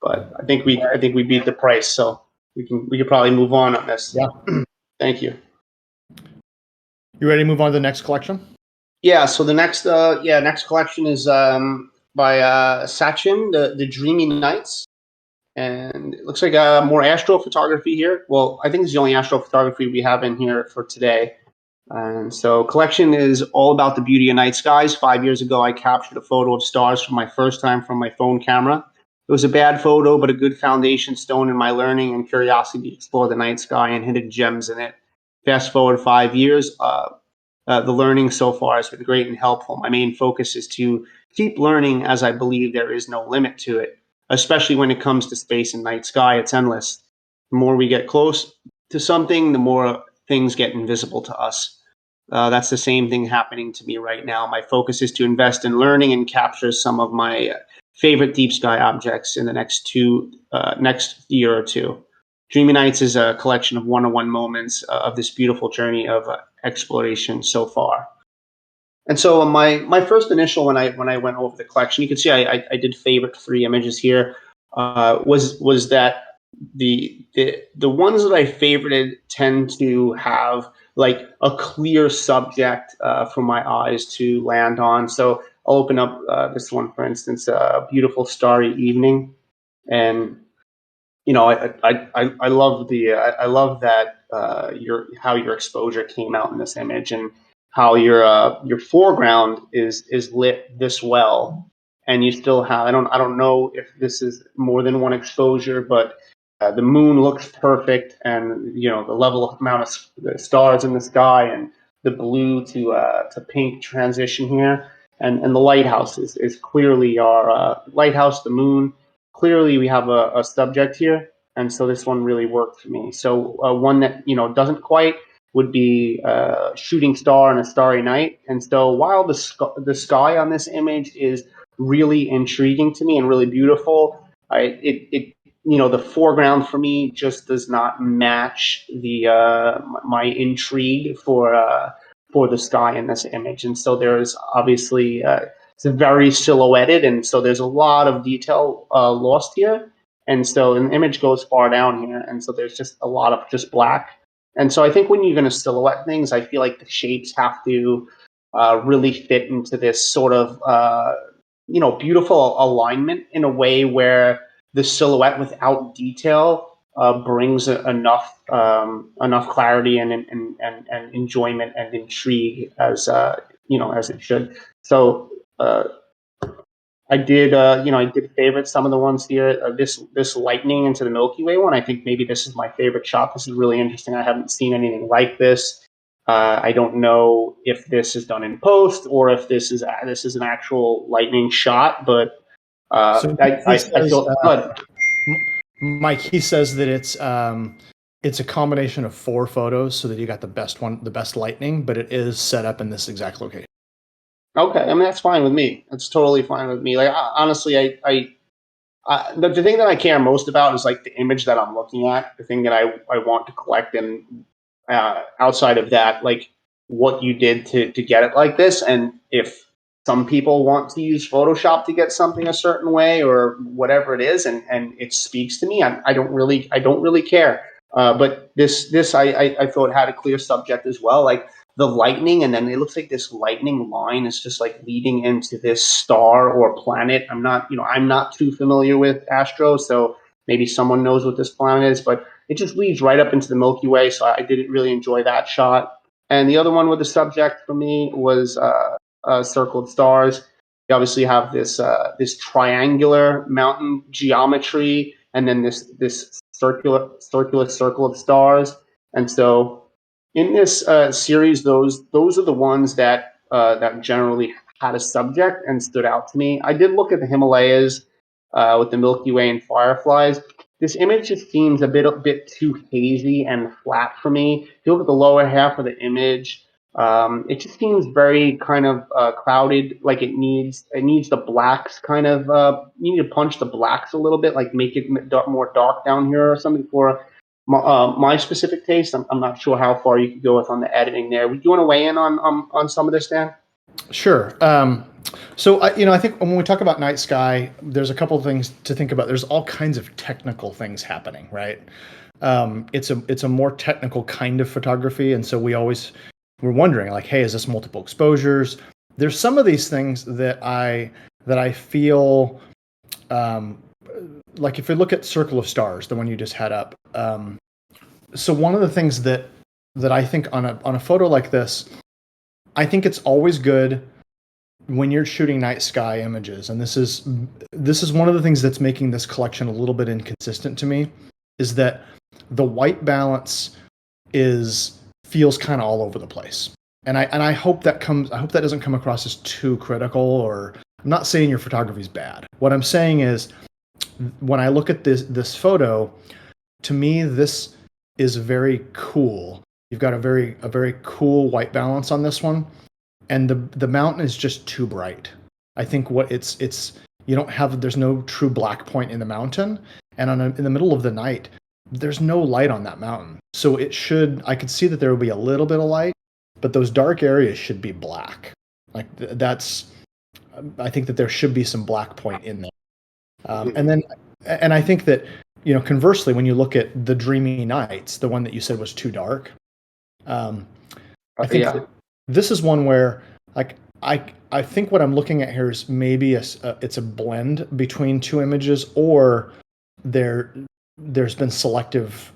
but I think we beat the price, so we could probably move on this. Yeah. Thank you. You ready to move on to the next collection? Yeah. So the next collection is by Sachin, the Dreamy Nights, and it looks like more astrophotography here. Well, I think it's the only astrophotography we have in here for today. And so collection is all about the beauty of night skies. 5 years ago, I captured a photo of stars for my first time from my phone camera. It was a bad photo, but a good foundation stone in my learning and curiosity to explore the night sky and hidden gems in it. Fast forward 5 years, the learning so far has been great and helpful. My main focus is to keep learning, as I believe there is no limit to it, especially when it comes to space and night sky. It's endless. The more we get close to something, the more things get invisible to us. That's the same thing happening to me right now. My focus is to invest in learning and capture some of my favorite deep sky objects in the next year or two. Dreamy Nights is a collection of one-on-one moments of this beautiful journey of exploration so far. And so my first initial when I went over the collection, you can see I did favorite 3 images here. Was that the ones that I favorited tend to have like a clear subject for my eyes to land on. So I'll open up this one, for instance, a beautiful starry evening, and I love I love that how your exposure came out in this image, and how your foreground is lit this well, and you still have, I don't know if this is more than one exposure, but the moon looks perfect, and the level amount of the stars in the sky, and the blue to pink transition here, and the lighthouse is clearly our lighthouse, the moon. Clearly we have a subject here, and so this one really worked for me. So one that doesn't quite would be shooting star on a starry night. And so while the sky on this image is really intriguing to me and really beautiful, the foreground for me just does not match my intrigue for the sky in this image. And so there's obviously it's very silhouetted, and so there's a lot of detail lost here. And so an image goes far down here, and so there's just a lot of just black. And so I think when you're going to silhouette things, I feel like the shapes have to really fit into this sort of beautiful alignment in a way where the silhouette without detail brings enough clarity and enjoyment and intrigue as as it should. So I did favorite some of the ones here. This lightning into the Milky Way one, I think maybe this is my favorite shot. This is really interesting. I haven't seen anything like this. I don't know if this is done in post or if this is an actual lightning shot, but I feel good. Mike, he says that it's a combination of 4 photos, so that you got the best lightning, but it is set up in this exact location. Okay, I mean that's fine with me. That's totally fine with me. Like honestly, the thing that I care most about is like the image that I'm looking at, the thing that I want to collect, and outside of that, like what you did to get it like this, and if some people want to use Photoshop to get something a certain way or whatever it is, and it speaks to me, I don't really care. But this I thought had a clear subject as well, like the lightning, and then it looks like this lightning line is just like leading into this star or planet. I'm not too familiar with astro, so maybe someone knows what this planet is, but it just leads right up into the Milky Way. So I didn't really enjoy that shot. And the other one with the subject for me was circled stars. You obviously have this triangular mountain geometry, and then this circular circle of stars. And so in this series, those are the ones that that generally had a subject and stood out to me. I did look at the Himalayas with the Milky Way and fireflies. This image just seems a bit too hazy and flat for me. If you look at the lower half of the image, it just seems very kind of clouded. Like it needs the blacks kind of. You need to punch the blacks a little bit, like make it more dark down here or something for my specific taste. I'm not sure how far you could go with on the editing there. Would you want to weigh in on some of this, Dan? Sure. So I think when we talk about night sky, there's a couple of things to think about. There's all kinds of technical things happening, right? It's a more technical kind of photography, and so we're wondering, like, hey, is this multiple exposures? There's some of these things that I feel like if you look at Circle of Stars, the one you just had up. So one of the things that I think on a photo like this, I think it's always good when you're shooting night sky images, and this is one of the things that's making this collection a little bit inconsistent to me, is that the white balance feels kind of all over the place. And I hope that doesn't come across as too critical, or I'm not saying your photography is bad. What I'm saying is, when I look at this photo, to me this is very cool. You've got a very cool white balance on this one, and the mountain is just too bright. I think there's no true black point in the mountain, and in the middle of the night, there's no light on that mountain. So I could see that there would be a little bit of light, but those dark areas should be black. Like I think that there should be some black point in there. And I think that, conversely, when you look at the Dreamy Nights, the one that you said was too dark, I think that this is one where, like, I think what I'm looking at here is maybe it's a blend between two images, or there's been selective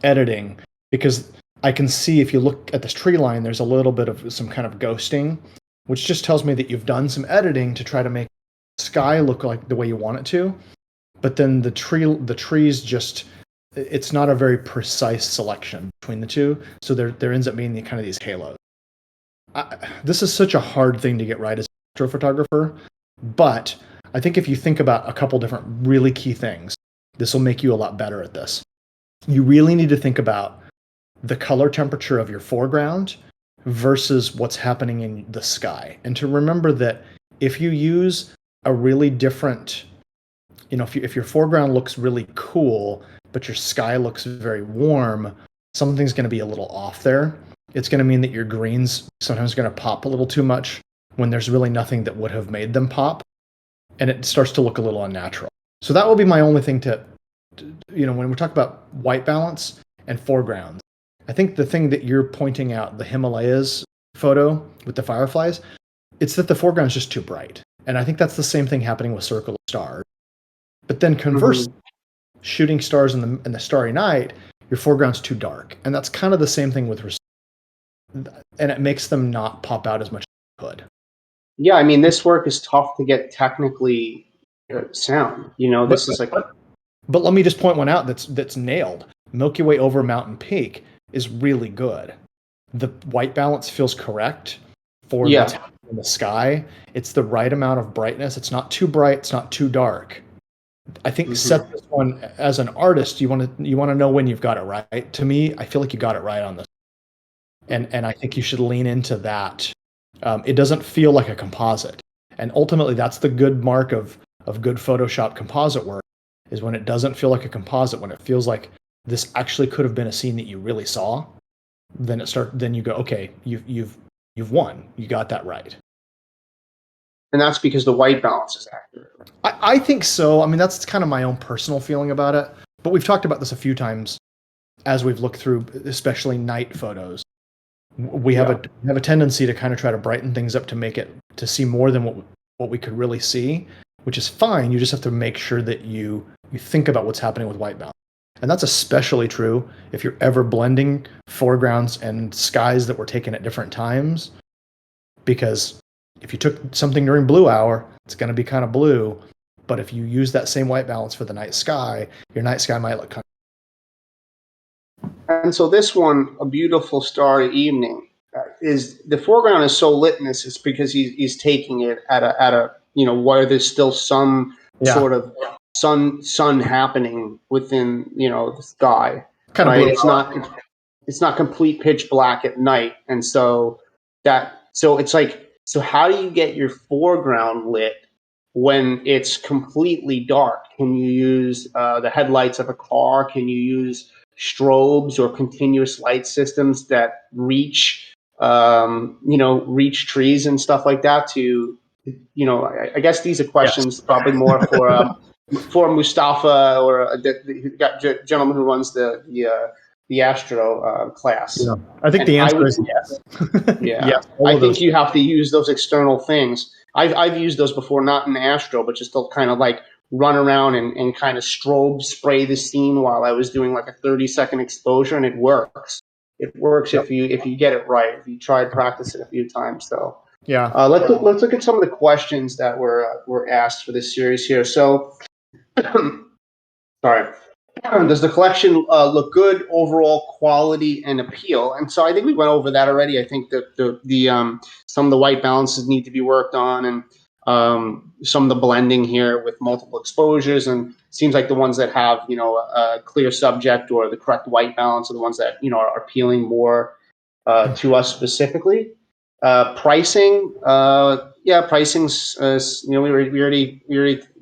editing, because I can see, if you look at this tree line, there's a little bit of some kind of ghosting, which just tells me that you've done some editing to try to make the sky look like the way you want it to. But then the trees just, it's not a very precise selection between the two. So there ends up being kind of these halos. This is such a hard thing to get right as an astrophotographer, but I think if you think about a couple different really key things, this will make you a lot better at this. You really need to think about the color temperature of your foreground versus what's happening in the sky. And to remember that if you use a really different, if your foreground looks really cool, but your sky looks very warm, something's going to be a little off there. It's going to mean that your greens sometimes going to pop a little too much when there's really nothing that would have made them pop, and it starts to look a little unnatural. So that will be my only thing when we talk about white balance and foregrounds. I think the thing that you're pointing out, the Himalayas photo with the fireflies, it's that the foreground is just too bright. And I think that's the same thing happening with Circle of Stars. But then conversely, shooting stars in the starry night, your foreground's too dark. And that's kind of the same thing with, and it makes them not pop out as much as they could. Yeah, I mean, this work is tough to get technically sound. This is like. But let me just point one out that's nailed. Milky Way over Mountain Peak is really good. The white balance feels correct for what's happening in the sky. It's the right amount of brightness. It's not too bright. It's not too dark. I think set this one as an artist. You want to know when you've got it right. To me, I feel like you got it right on this, and I think you should lean into that. It doesn't feel like a composite, and ultimately, that's the good mark of good Photoshop composite work, is when it doesn't feel like a composite. When it feels like this actually could have been a scene that you really saw, then you go, okay, you've won. You got that right. And that's because the white balance is accurate. I think so. I mean, that's kind of my own personal feeling about it. But we've talked about this a few times as we've looked through, especially night photos. We have a tendency to kind of try to brighten things up to make it to see more than what we could really see, which is fine. You just have to make sure that you think about what's happening with white balance. And that's especially true if you're ever blending foregrounds and skies that were taken at different times. Because if you took something during blue hour, it's going to be kind of blue. But if you use that same white balance for the night sky, your night sky might look kind And so this one, A Beautiful Starry Evening, is the foreground is so lit in this. It's because he's taking it at a where there's still some sort of sun happening within the sky. kind of right? blue. It's not complete pitch black at night, and so it's like, so how do you get your foreground lit when it's completely dark? Can you use the headlights of a car? Can you use strobes or continuous light systems that reach trees and stuff like that? I guess these are questions probably more for Mustafa or the gentleman who runs the Astro class. Yeah. I think the answer is yes. Yeah, yes, I think you have to use those external things. I've used those before, not in Astro, but just to kind of like run around and kind of strobe spray the scene while I was doing like a 30-second exposure, and it works. It works if you get it right. If you try to practice it a few times, though. Yeah. Let's look at some of the questions that were asked for this series here. So, sorry. Does the collection look good overall quality and appeal? And so I think we went over that already. I think that the some of the white balances need to be worked on, and some of the blending here with multiple exposures. And it seems like the ones that have a clear subject or the correct white balance are the ones that are appealing more to us specifically. Pricing, pricing's we already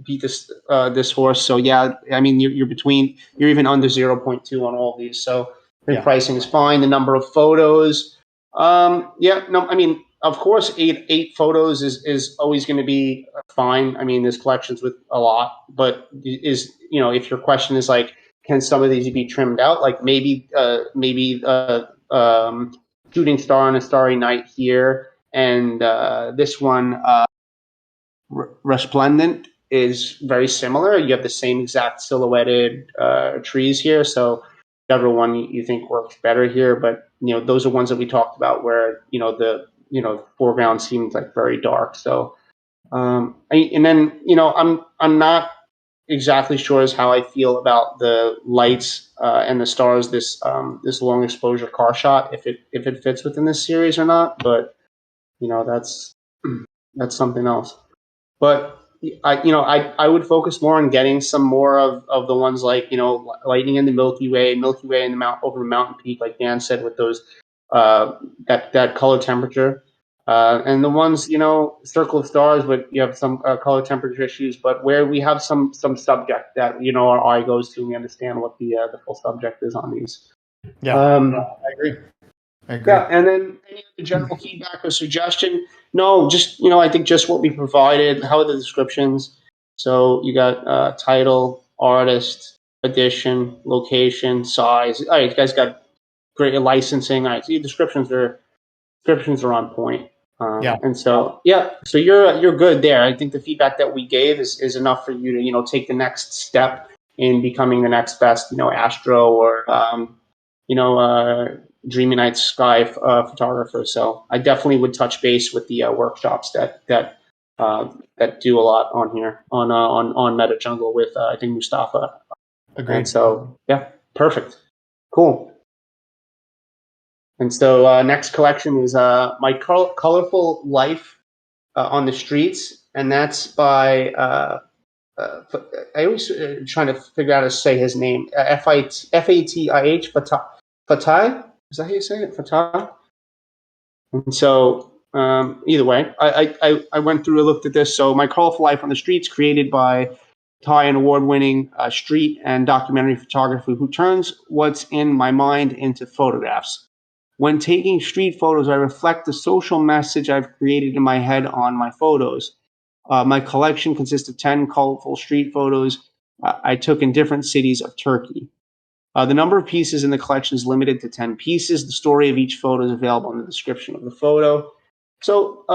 beat this horse. So yeah, I mean you're even under 0.2 on all of these. So I think pricing is fine. The number of photos, I mean of course eight photos is always going to be fine. I mean there's collections with a lot, but if your question is like, can some of these be trimmed out? Like maybe Shooting Star on a Starry Night here, and this one, Resplendent, is very similar. You have the same exact silhouetted trees here, so whichever one you think works better here. But those are ones that we talked about where the foreground seems like very dark. So I'm not exactly sure as how I feel about the lights and the stars this long exposure car shot, if it fits within this series or not, but that's something else. But I would focus more on getting some more of the ones like lightning in the Milky Way in the over mountain peak, like Dan said, with those that color temperature. And the ones, circle of stars, but you have some color temperature issues, but where we have some subject that, our eye goes to, and we understand what the full subject is on these. Yeah, I agree. Yeah, and then any other general feedback or suggestion? No, just, I think just what we provided. How are the descriptions? So you got title, artist, edition, location, size. All right, you guys got great licensing. All right, so your descriptions are on point. And so so you're good there. I think the feedback that we gave is enough for you to take the next step in becoming the next best Astro or Dreamy Night Sky photographer. So I definitely would touch base with the workshops that do a lot on here on MetaJungle with I think Mustafa. Agreed. And so perfect, cool. And so next collection is My Colorful Life on the Streets, and that's by I always trying to figure out how to say his name. Fatih. Fatih, is that how you say it? Fatih. And so either way, I went through and looked at this. So My Colorful Life on the Streets, created by Thai, an award-winning street and documentary photographer who turns what's in my mind into photographs. When taking street photos, I reflect the social message I've created in my head on my photos. My collection consists of 10 colorful street photos I took in different cities of Turkey. The number of pieces in the collection is limited to 10 pieces. The story of each photo is available in the description of the photo. So,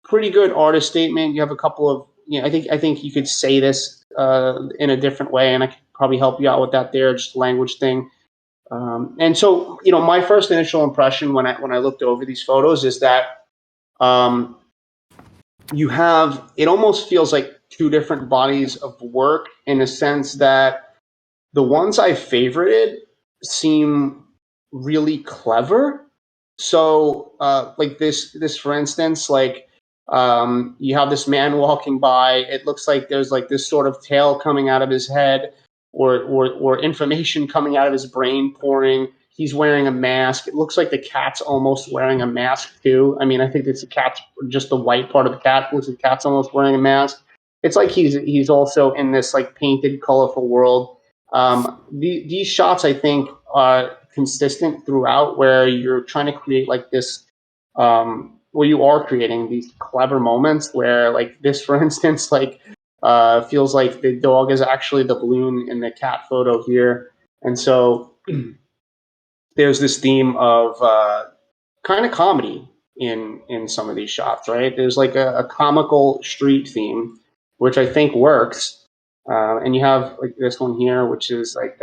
pretty good artist statement. You have a couple of, I think you could say this in a different way, and I could probably help you out with that there, just a language thing. And so, my first initial impression when I looked over these photos is that it almost feels like two different bodies of work in a sense that the ones I favorited seem really clever. So, like this, for instance, like you have this man walking by. It looks like there's like this sort of tail coming out of his head, or information coming out of his brain pouring. He's wearing a mask. It looks like the cat's almost wearing a mask too. I mean, I think it's the cat's, just the white part of the cat. It looks like the cat's almost wearing a mask. It's like he's also in this like painted, colorful world. These shots, I think, are consistent throughout, where you're trying to create like this, where you are creating these clever moments where, like this, for instance, like feels like the dog is actually the balloon in the cat photo here. And so there's this theme of kind of comedy in some of these shots, right? There's like a comical street theme, which I think works. And you have like this one here, which is like,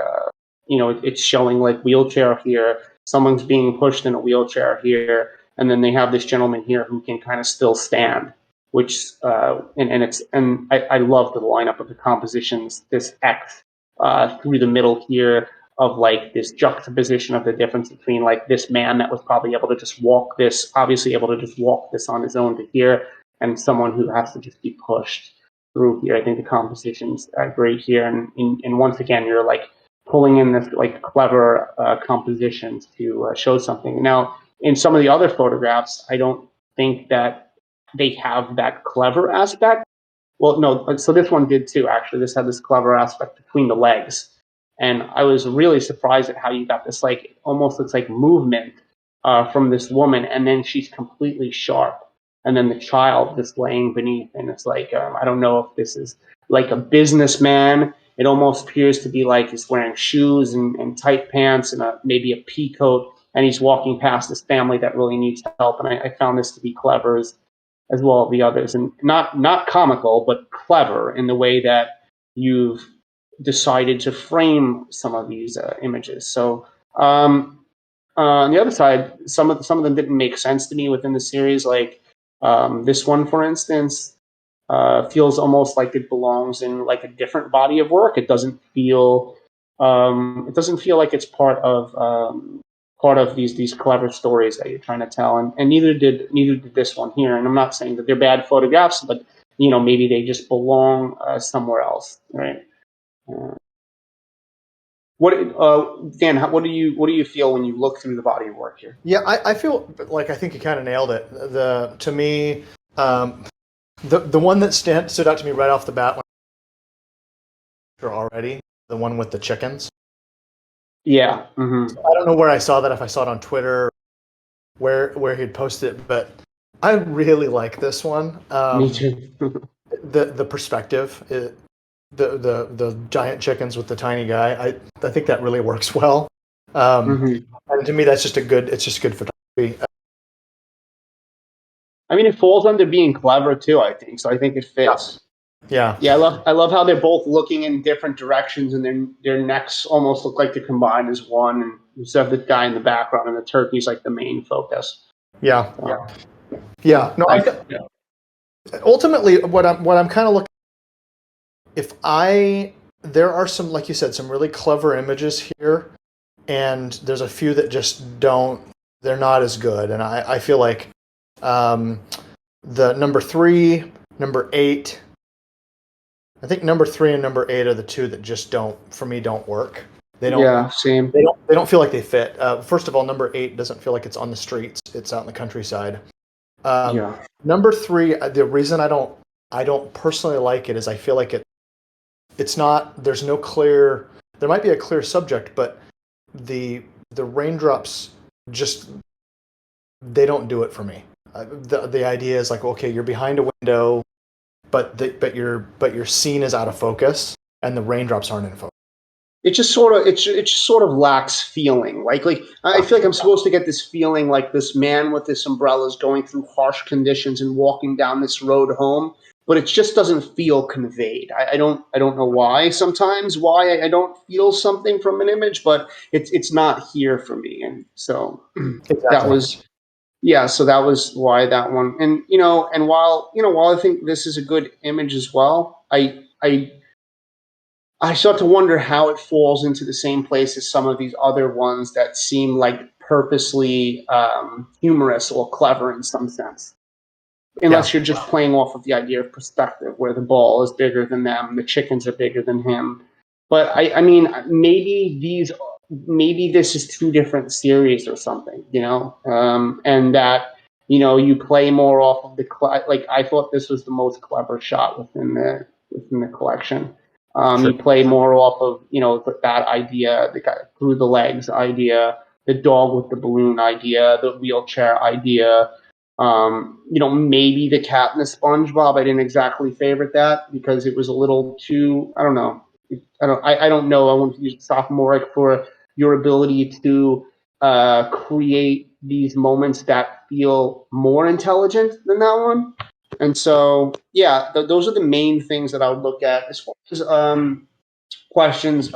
it's showing like wheelchair here. Someone's being pushed in a wheelchair here. And then they have this gentleman here who can kind of still stand, which, and I love the lineup of the compositions, this X through the middle here, of like this juxtaposition of the difference between like this man that was probably able to just walk this, obviously able to just walk this on his own to here, and someone who has to just be pushed through here. I think the composition's great here, and once again, you're like pulling in this like clever compositions to show something. Now, in some of the other photographs, I don't think that they have that clever aspect. Well, no, so this one did too, actually. This had this clever aspect between the legs. And I was really surprised at how you got this, like, almost looks like movement from this woman, and then she's completely sharp. And then the child just laying beneath, and it's like, I don't know if this is like a businessman. It almost appears to be like he's wearing shoes and tight pants and maybe a pea coat, and he's walking past this family that really needs help. And I found this to be clever as well as the others, and not comical, but clever in the way that you've decided to frame some of these images. So on the other side, some of them didn't make sense to me within the series. Like this one, for instance, feels almost like it belongs in like a different body of work. It doesn't feel like it's part of these clever stories that you're trying to tell, and neither did this one here. And I'm not saying that they're bad photographs, but maybe they just belong somewhere else, right? Dan, what do you feel when you look through the body of work here? Yeah, I feel like I think you kind of nailed it. To me, the one that stood out to me right off the bat already, the one with the chickens. Yeah. Mm-hmm. So I don't know where I saw that, if I saw it on Twitter, where he'd posted it, but I really like this one. Me too. the perspective. The giant chickens with the tiny guy. I think that really works well. And to me, it's just good photography. I mean, it falls under being clever too, I think. So I think it fits. Yeah. I love how they're both looking in different directions, and their necks almost look like they're combined as one. And you just have the guy in the background, and the turkey's like the main focus. Yeah. Yeah. No, ultimately, what I'm kind of looking. There are some, like you said, some really clever images here, and there's a few that just they're not as good. And I feel like the number 3, number 8, I think number 3 and number 8 are the two that just don't work. They don't. Yeah, same. They don't feel like they fit. First of all, number 8 doesn't feel like it's on the streets. It's out in the countryside. Number 3, the reason I don't personally like it is I feel like it's not. There's no clear. There might be a clear subject, but the raindrops just they don't do it for me. The idea is like, okay, you're behind a window, but your scene is out of focus, and the raindrops aren't in focus. It just sort of lacks feeling. Like I feel like I'm supposed to get this feeling like this man with this umbrella is going through harsh conditions and walking down this road home, but it just doesn't feel conveyed. I don't know why. Sometimes why I don't feel something from an image, but it's not here for me. And so exactly. Yeah, so that was why that one. And while I think this is a good image as well, I start to wonder how it falls into the same place as some of these other ones that seem like purposely humorous or clever in some sense. Unless you're just playing off of the idea of perspective, where the ball is bigger than them, the chickens are bigger than him. But I mean, maybe this is two different series or something, and that you play more off of the like. I thought this was the most clever shot within the collection. You play more off of that idea, the guy through the legs idea, the dog with the balloon idea, the wheelchair idea. Maybe the cat and the SpongeBob. I didn't exactly favorite that because it was a little too. I don't know. I don't know. I want to use sophomoric for your ability to create these moments that feel more intelligent than that one. And so, yeah, those are the main things that I would look at as far as questions,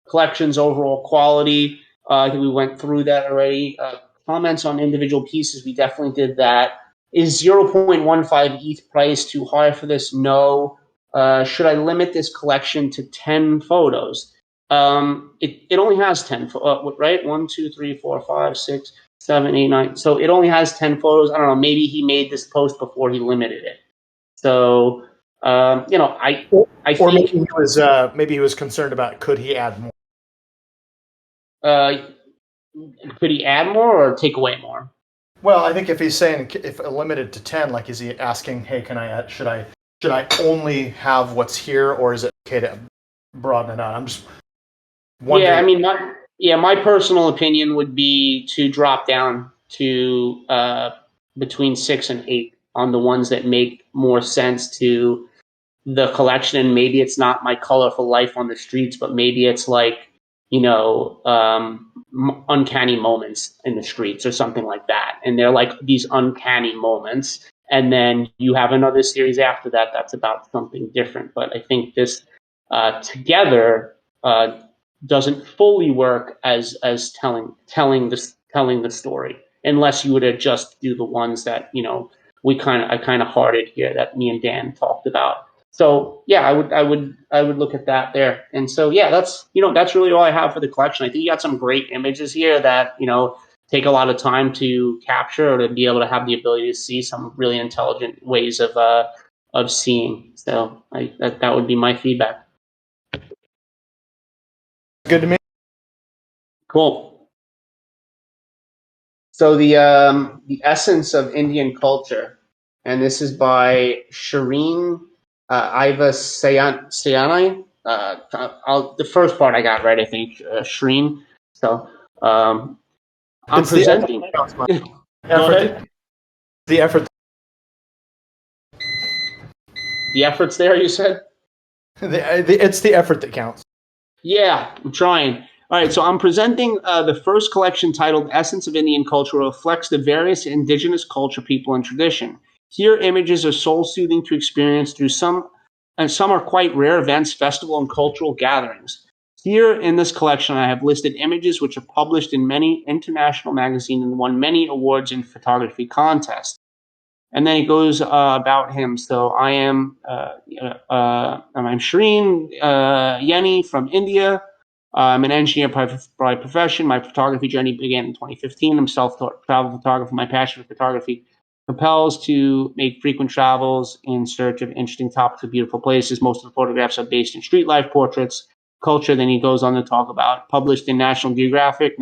collections, overall quality. I think we went through that already. Comments on individual pieces, we definitely did that. Is 0.15 ETH price too high for this? No. Should I limit this collection to 10 photos? It only has 10, right? 1, 2, 3, 4, 5, 6, 7, 8, 9. So it only has 10 photos. I don't know. Maybe he made this post before he limited it. So, I Or think maybe he was concerned about could he add more. could he add more or take away more? Well, I think if he's saying if limited to 10, like is he asking, hey, can I add, should I only have what's here, or is it okay to broaden it out? I'm just wondering. Yeah, I mean, my personal opinion would be to drop down to between 6 and 8 on the ones that make more sense to the collection. And maybe it's not my colorful life on the streets, but maybe it's like uncanny moments in the streets or something like that. And they're like these uncanny moments. And then you have another series after that that's about something different. But I think this together doesn't fully work as telling the story, unless you were to just do the ones that I kind of hearted here that me and Dan talked about. So yeah, I would look at that there. And so yeah, that's really all I have for the collection. I think you got some great images here that take a lot of time to capture, or to be able to have the ability to see some really intelligent ways of seeing. So that would be my feedback. Good to me. Cool. So the essence of Indian culture, and this is by Shireen Iva Sayani. The first part I got right, I think, Shireen. So I'm It's presenting. The effort. The effort's there, you said? It's the effort that counts. Yeah, I'm trying. All right, so I'm presenting the first collection titled Essence of Indian Culture, reflects the various indigenous culture, people, and tradition. Here, images are soul-soothing to experience through some are quite rare events, festival, and cultural gatherings. Here in this collection, I have listed images which are published in many international magazines and won many awards in photography contests. And then it goes about him. So I'm Shireen Yeni from India. I'm an engineer by profession. My photography journey began in 2015. I'm self-taught travel photographer. My passion for photography compels to make frequent travels in search of interesting topics of beautiful places. Most of the photographs are based in street life, portraits, culture. Then he goes on to talk about published in National Geographic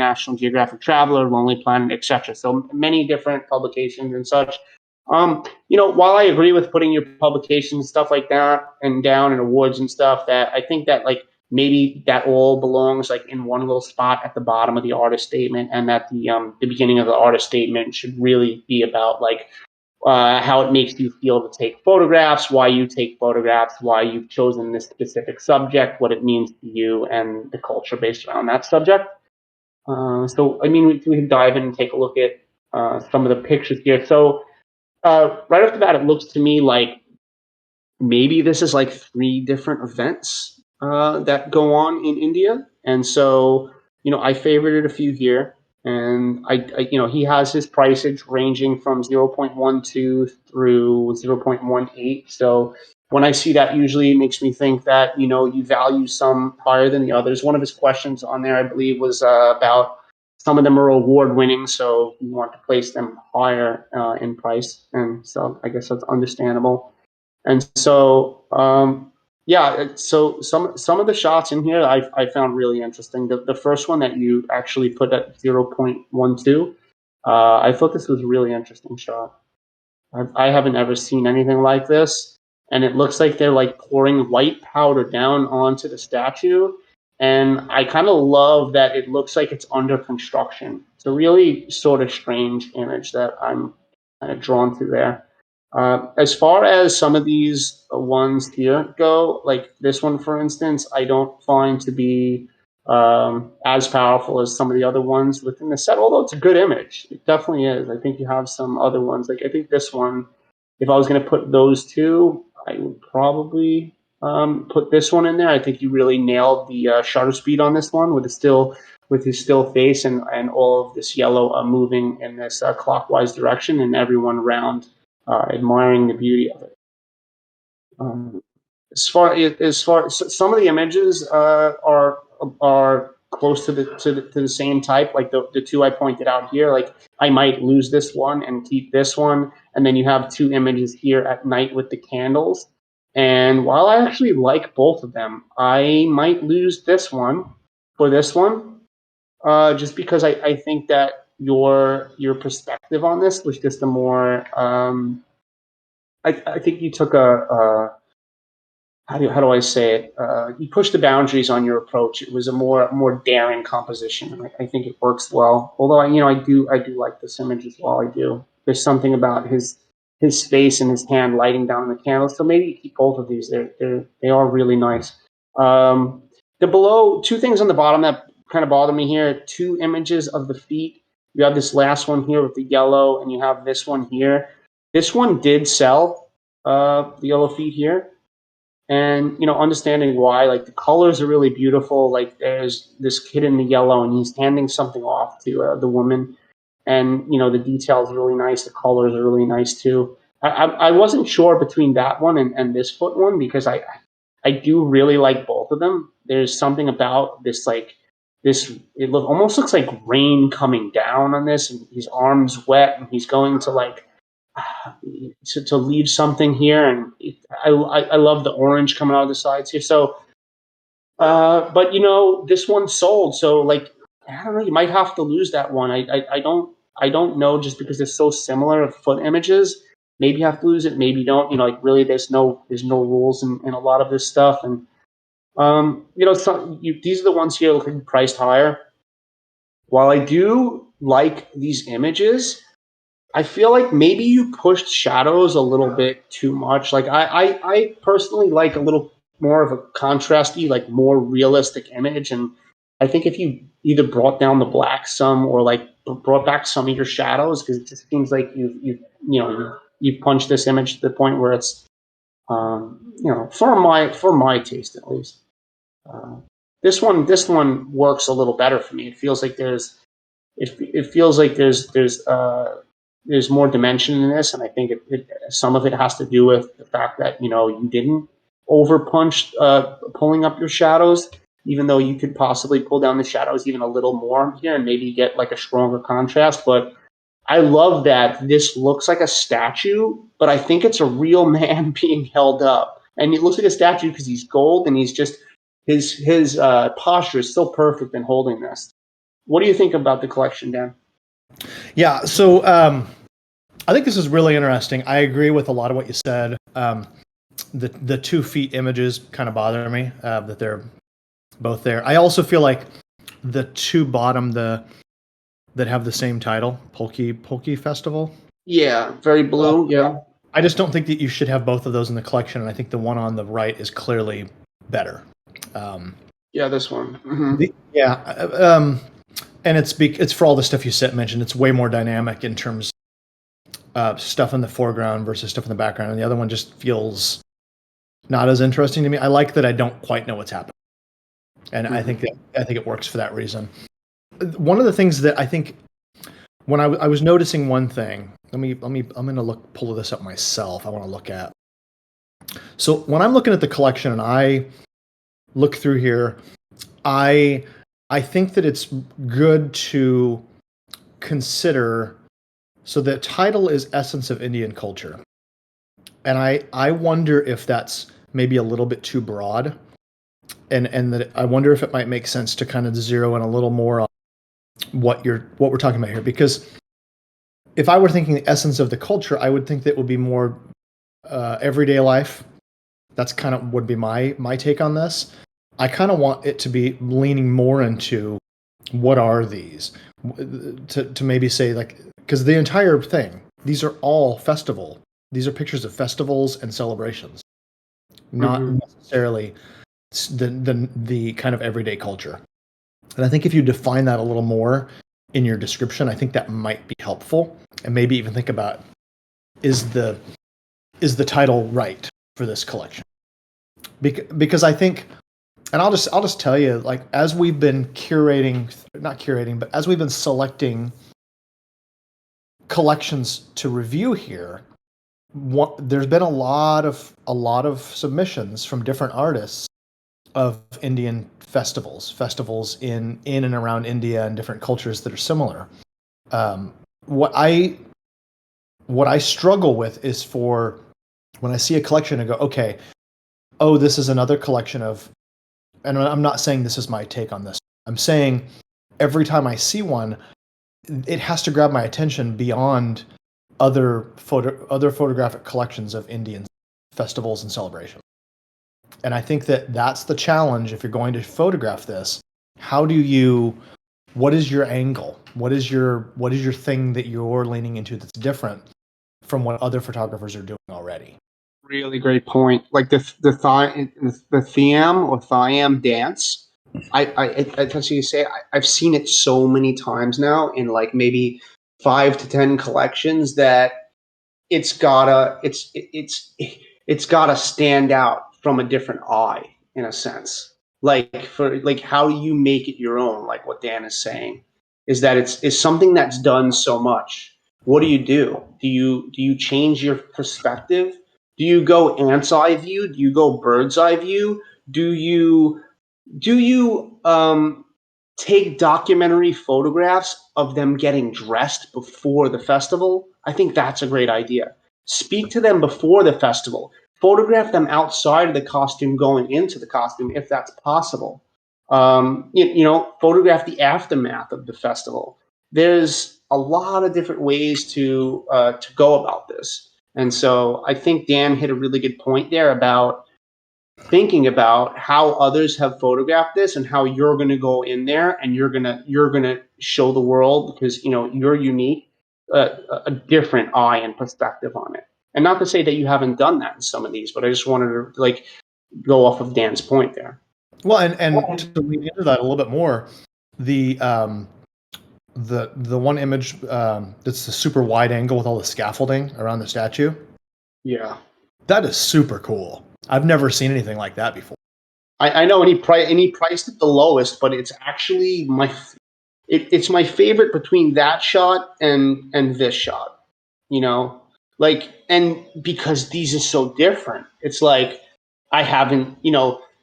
Traveler, Lonely Planet, etc. So many different publications and such. While I agree with putting your publications, stuff like that, and down and awards and stuff, that I think that maybe that all belongs in one little spot at the bottom of the artist statement, and that the beginning of the artist statement should really be about how it makes you feel to take photographs, why you take photographs, why you've chosen this specific subject, what it means to you, and the culture based around that subject. So I mean, we can dive in and take a look at some of the pictures here. So right off the bat, it looks to me like maybe this is 3 different events that go on in India. And so, I favorited a few here. And he has his prices ranging from 0.12 through 0.18. So when I see that, usually it makes me think that, you value some higher than the others. One of his questions on there, I believe, was about some of them are award winning, so you want to place them higher in price. And so I guess that's understandable. And so, so some of the shots in here I found really interesting. The first one that you actually put at 0.12, I thought this was a really interesting shot. I haven't ever seen anything like this, and it looks like they're like pouring white powder down onto the statue. And I kind of love that it looks like it's under construction. It's a really sort of strange image that I'm kind of drawn to there. As far as some of these ones here go, like this one, for instance, I don't find to be as powerful as some of the other ones within the set, although it's a good image. It definitely is. I think you have some other ones. Like I think this one, if I was going to put those two, I would probably put this one in there. I think you really nailed the shutter speed on this one with his still face and all of this yellow moving in this clockwise direction and everyone around admiring the beauty of it. As far some of the images are close to the same type, like the two I pointed out here. Like I might lose this one and keep this one, and then you have two images here at night with the candles. And while I actually like both of them, I might lose this one for this one, just because I think that your perspective on this was just a more I think you took a how do I say it? You pushed the boundaries on your approach. It was a more daring composition. I think it works well. Although I do like this image as well. I do. There's something about his face and his hand lighting down the candles. So maybe keep both of these. They are really nice. The below two things on the bottom that kind of bother me here. Two images of the feet. You have this last one here with the yellow, and you have this one here. This one did sell, the yellow feet here. And, understanding why, like the colors are really beautiful. Like there's this kid in the yellow and he's handing something off to the woman. And, the details are really nice. The colors are really nice too. I wasn't sure between that one and this foot one because I do really like both of them. There's something about this, like almost looks like rain coming down on this, and his arm's wet and he's going to like, to leave something here, and I love the orange coming out of the sides here. So, but this one sold, so like I don't know, you might have to lose that one. I don't know, just because they're so similar of foot images. Maybe you have to lose it, maybe you don't. Like really, there's no rules in a lot of this stuff, and these are the ones here looking priced higher. While I do like these images, I feel like maybe you pushed shadows a little bit too much. Like I personally like a little more of a contrasty, like more realistic image. And I think if you either brought down the black some or like brought back some of your shadows, because it just seems like you've punched this image to the point where it's for my taste at least. This one works a little better for me. It feels like there's there's more dimension in this, and I think some of it has to do with the fact that you didn't over punch pulling up your shadows, even though you could possibly pull down the shadows even a little more here and maybe get like a stronger contrast. But I love that this looks like a statue, but I think it's a real man being held up, and it looks like a statue because he's gold and he's just his posture is still perfect in holding this. What do you think about the collection, Dan? Yeah, so I think this is really interesting. I agree with a lot of what you said. The 2 feet images kind of bother me, that they're both there. I also feel like the two bottom, that have the same title, Polki Festival. Yeah, very blue. Yeah. I just don't think that you should have both of those in the collection, and I think the one on the right is clearly better. Yeah, this one. Mm-hmm. And it's for all the stuff you mentioned. It's way more dynamic in terms of stuff in the foreground versus stuff in the background, and the other one just feels not as interesting to me. I like that I don't quite know what's happening, and I think it works for that reason. one of the things that I think when I was noticing one thing, I'm gonna pull this up myself. I want to look at. So when I'm looking at the collection and I look through here, I think that it's good to consider. So the title is Essence of Indian Culture, and I wonder if that's maybe a little bit too broad, and that I wonder if it might make sense to kind of zero in a little more on what we're talking about here. Because if I were thinking the essence of the culture, I would think that would be more everyday life. That's kind of would be my take on this. I kind of want it to be leaning more into what are these, to maybe say, like, because the entire thing, these are all festival. These are pictures of festivals and celebrations, not necessarily the kind of everyday culture. And I think if you define that a little more in your description, I think that might be helpful. And maybe even think about, is the title right for this collection? Because I think, and I'll just tell you, like, as we've been not curating, but as we've been selecting collections to review here, there's been a lot of submissions from different artists of Indian festivals in and around India and different cultures that are similar. What I struggle with is for when I see a collection and go, okay, oh, this is another collection of, and I'm not saying this is my take on this. I'm saying every time I see one, it has to grab my attention beyond other photographic collections of Indian festivals and celebrations. And I think that that's the challenge if you're going to photograph this. What is your angle? What is your thing that you're leaning into that's different from what other photographers are doing already? Really great point. Like the Thiam or Thiam dance. That's what you say. I've seen it so many times now in like maybe 5 to 10 collections that it's gotta stand out from a different eye in a sense. Like how do you make it your own? Like what Dan is saying is that it's something that's done so much. What do? Do you change your perspective? Do you go ant's eye view? Do you go bird's eye view? Do you take documentary photographs of them getting dressed before the festival? I think that's a great idea. Speak to them before the festival. Photograph them outside of the costume going into the costume if that's possible. Photograph the aftermath of the festival. There's a lot of different ways to go about this. And so I think Dan hit a really good point there about thinking about how others have photographed this and how you're going to go in there and you're going to show the world, because you're unique, a different eye and perspective on it. And not to say that you haven't done that in some of these, but I just wanted to go off of Dan's point there. Well, and to lean into that a little bit more, the one image that's the super wide angle with all the scaffolding around the statue. Yeah, that is super cool. I've never seen anything like that before. I know, and he priced it the lowest, but it's actually it's my favorite between that shot and this shot. And because these are so different, it's like I haven't,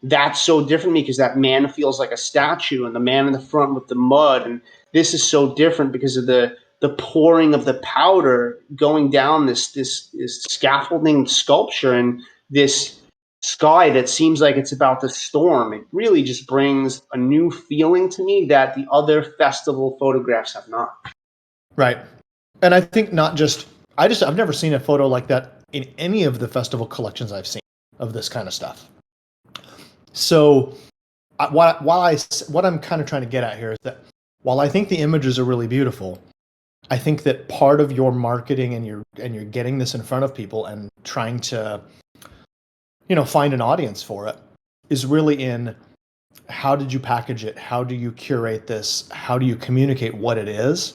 that's so different because that man feels like a statue, and the man in the front with the mud, and this is so different because of the pouring of the powder going down this scaffolding sculpture and this sky that seems like it's about to storm. It really just brings a new feeling to me that the other festival photographs have not. Right. And I think I've never seen a photo like that in any of the festival collections I've seen of this kind of stuff. So what I'm kind of trying to get at here is that while I think the images are really beautiful, I think that part of your marketing and you're getting this in front of people and trying to find an audience for it is really in how did you package it? How do you curate this? How do you communicate what it is?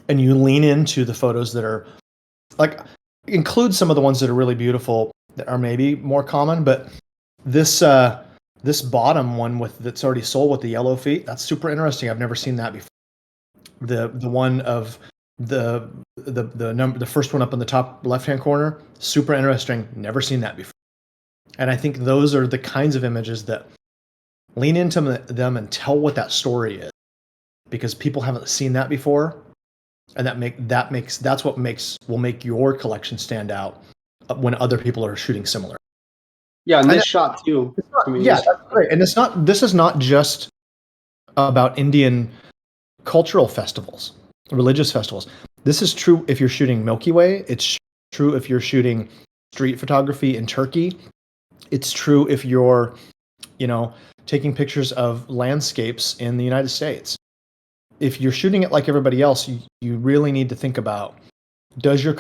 And you lean into the photos that are include some of the ones that are really beautiful that are maybe more common, but this This bottom one that's already sold with the yellow feet, that's super interesting. I've never seen that before. The one of the first one up in the top left-hand corner, super interesting. Never seen that before. And I think those are the kinds of images that lean into them and tell what that story is, because people haven't seen that before, and that's what will make your collection stand out when other people are shooting similar. Yeah, and this shot too. That's great. And this is not just about Indian cultural festivals, religious festivals. This is true if you're shooting Milky Way. It's true if you're shooting street photography in Turkey. It's true if you're, taking pictures of landscapes in the United States. If you're shooting it like everybody else, you really need to think about, does your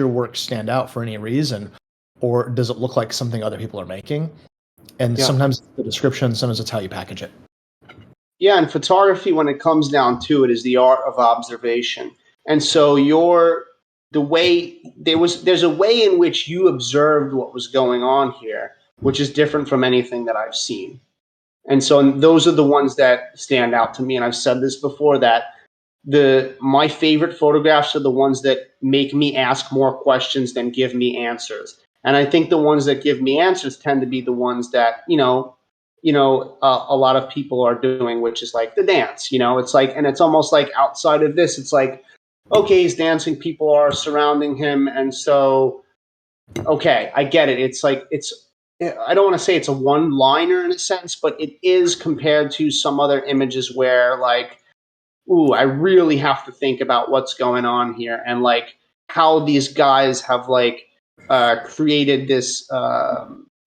work stand out for any reason, or does it look like something other people are making? And sometimes it's the description, sometimes it's how you package it. Yeah, and photography, when it comes down to it, is the art of observation. And so there's a way in which you observed what was going on here, which is different from anything that I've seen. And so those are the ones that stand out to me. And I've said this before, that my favorite photographs are the ones that make me ask more questions than give me answers. And I think the ones that give me answers tend to be the ones that, a lot of people are doing, which is like the dance, it's like, and it's almost like outside of this, it's like, okay, he's dancing, people are surrounding him. And so, okay, I get it. It's like, I don't want to say it's a one-liner in a sense, but it is compared to some other images where like, ooh, I really have to think about what's going on here, and like how these guys have like created this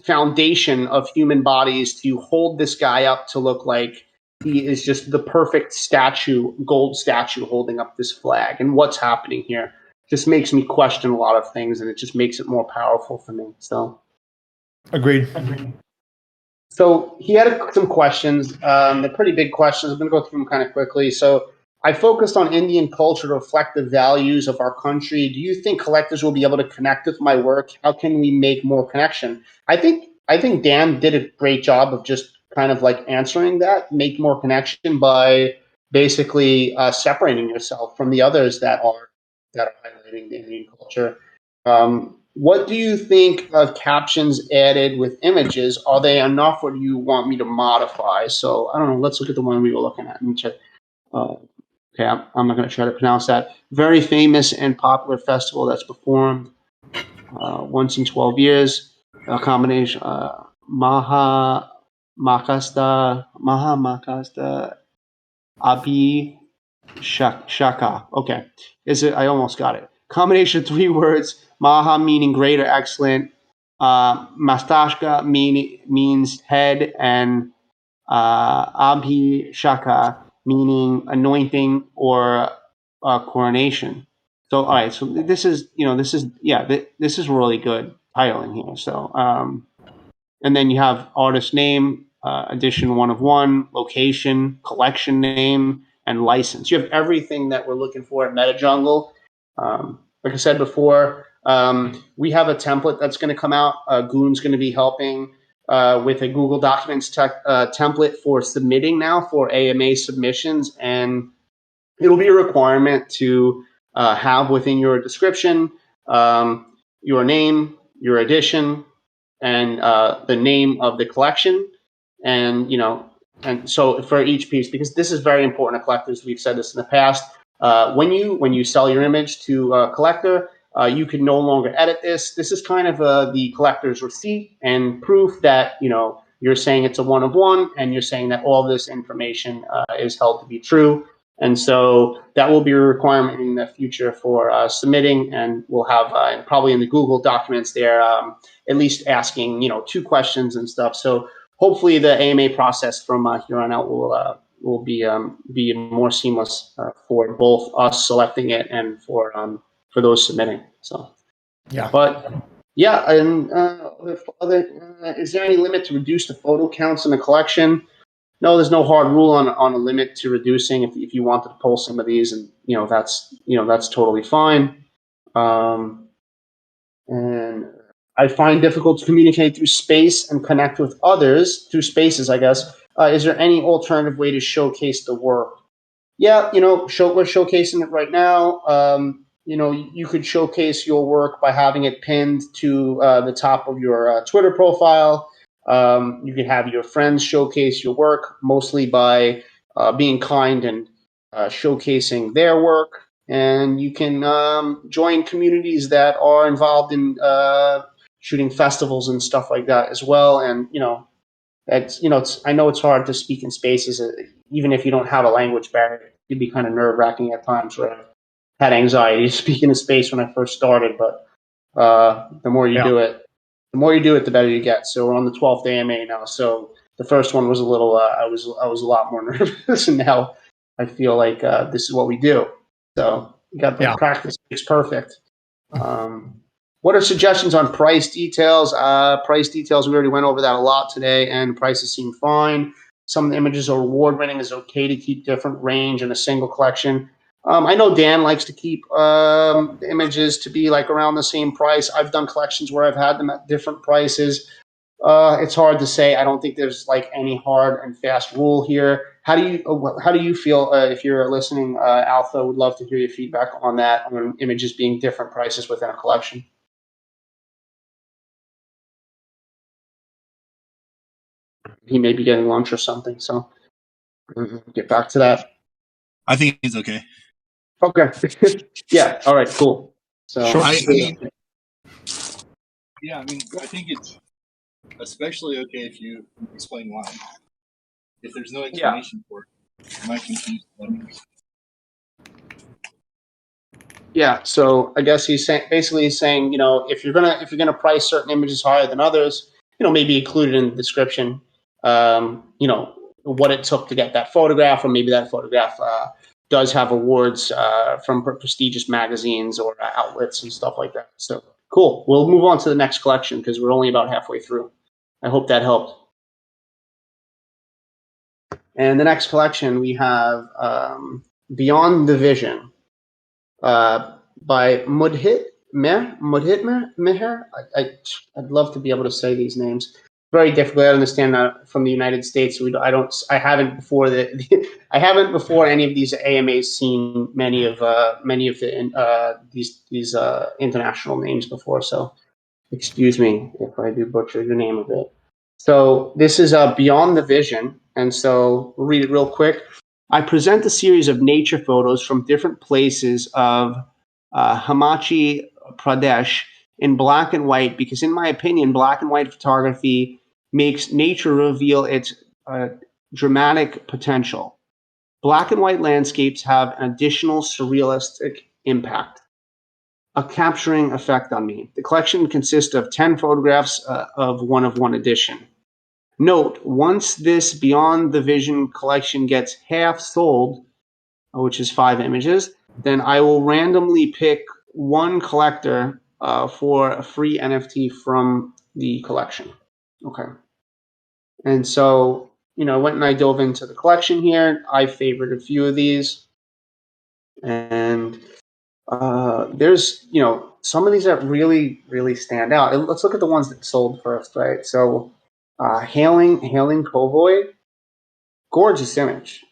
foundation of human bodies to hold this guy up to look like he is just the perfect gold statue holding up this flag. And what's happening here just makes me question a lot of things, and it just makes it more powerful for me. So, Agreed. So he had some questions. They're pretty big questions. I'm going to go through them kind of quickly. So I focused on Indian culture to reflect the values of our country. Do you think collectors will be able to connect with my work? How can we make more connection? I think Dan did a great job of just kind of like answering that, make more connection by basically separating yourself from the others that are highlighting the Indian culture. What do you think of captions added with images? Are they enough, or do you want me to modify? So I don't know. Let's look at the one we were looking at and check. Okay, I'm not going to try to pronounce that. Very famous and popular festival that's performed once in 12 years. A combination Maha Makasta Abi Shaka. Okay, I almost got it. Combination of 3 words. Maha meaning great or excellent. Mastashka means head, and Abhishaka meaning anointing or coronation. So, all right. So this is really good titling here. So, and then you have artist name, edition 1 of 1, location, collection name, and license. You have everything that we're looking for at MetaJungle. Like I said before, we have a template that's going to come out. Goon's going to be helping with a Google Documents template for submitting now for AMA submissions, and it'll be a requirement to have within your description your name, your edition, and the name of the collection, and and so for each piece, because this is very important to collectors. We've said this in the past. When you sell your image to a collector, you can no longer edit this. This is kind of the collector's receipt and proof that you're saying it's a 1 of 1, and you're saying that all this information is held to be true. And so that will be a requirement in the future for submitting, and we'll have probably in the Google documents there at least asking 2 questions and stuff. So hopefully the AMA process from here on out will be more seamless for both us selecting it and for those submitting. So yeah, but yeah, and is there any limit to reduce the photo counts in the collection? No, there's no hard rule on a limit to reducing. If you wanted to pull some of these, and that's totally fine. And I find difficult to communicate through space and connect with others through spaces, I guess. Is there any alternative way to showcase the work? Yeah, we're showcasing it right now. You could showcase your work by having it pinned to the top of your Twitter profile. You could have your friends showcase your work, mostly by being kind and showcasing their work. And you can join communities that are involved in shooting festivals and stuff like that as well. And I know it's hard to speak in spaces, even if you don't have a language barrier. It'd be kind of nerve wracking at times. Where I had anxiety speaking in space when I first started, but the more you do it, the better you get. So we're on the 12th AMA now. So the first one was a little, I was a lot more nervous, and now I feel like this is what we do. So you got to practice. It's perfect. What are suggestions on price details? Price details, we already went over that a lot today, and prices seem fine. Some of the images are award winning. Is okay to keep different range in a single collection. I know Dan likes to keep the images to be like around the same price. I've done collections where I've had them at different prices. It's hard to say. I don't think there's like any hard and fast rule here. How do you feel if you're listening, Alpha? Would love to hear your feedback on that, on images being different prices within a collection. He may be getting lunch or something, so get back to that. I think it's okay. Okay. Yeah. All right. Cool. So. Sure. I think it's especially okay if you explain why. If there's no explanation for it, you might confuse others. Yeah. So I guess he's saying, if you're gonna price certain images higher than others, maybe include it in the description. What it took to get that photograph, or maybe that photograph does have awards from prestigious magazines or outlets and stuff like that. So cool. We'll move on to the next collection because we're only about halfway through. I hope that helped. And the next collection we have Beyond the Vision by Mudhit Meher. I'd love to be able to say these names. Very difficult. I understand that from the United States. I haven't before any of these AMAs seen many of these international names before. So excuse me if I do butcher your name a bit. So this is Beyond the Vision, and so we'll read it real quick. I present a series of nature photos from different places of Himachal Pradesh in black and white because, in my opinion, black and white photography makes nature reveal its dramatic potential. Black and white landscapes have an additional surrealistic impact, a capturing effect on me. The collection consists of 10 photographs of one edition. Note, once this Beyond the Vision collection gets half sold, which is 5 images, then I will randomly pick one collector for a free NFT from the collection. Okay. And so, when I dove into the collection here, I favored a few of these. And there's, some of these that really, really stand out. Let's look at the ones that sold first, right? So, Hailing Kovoy, gorgeous image,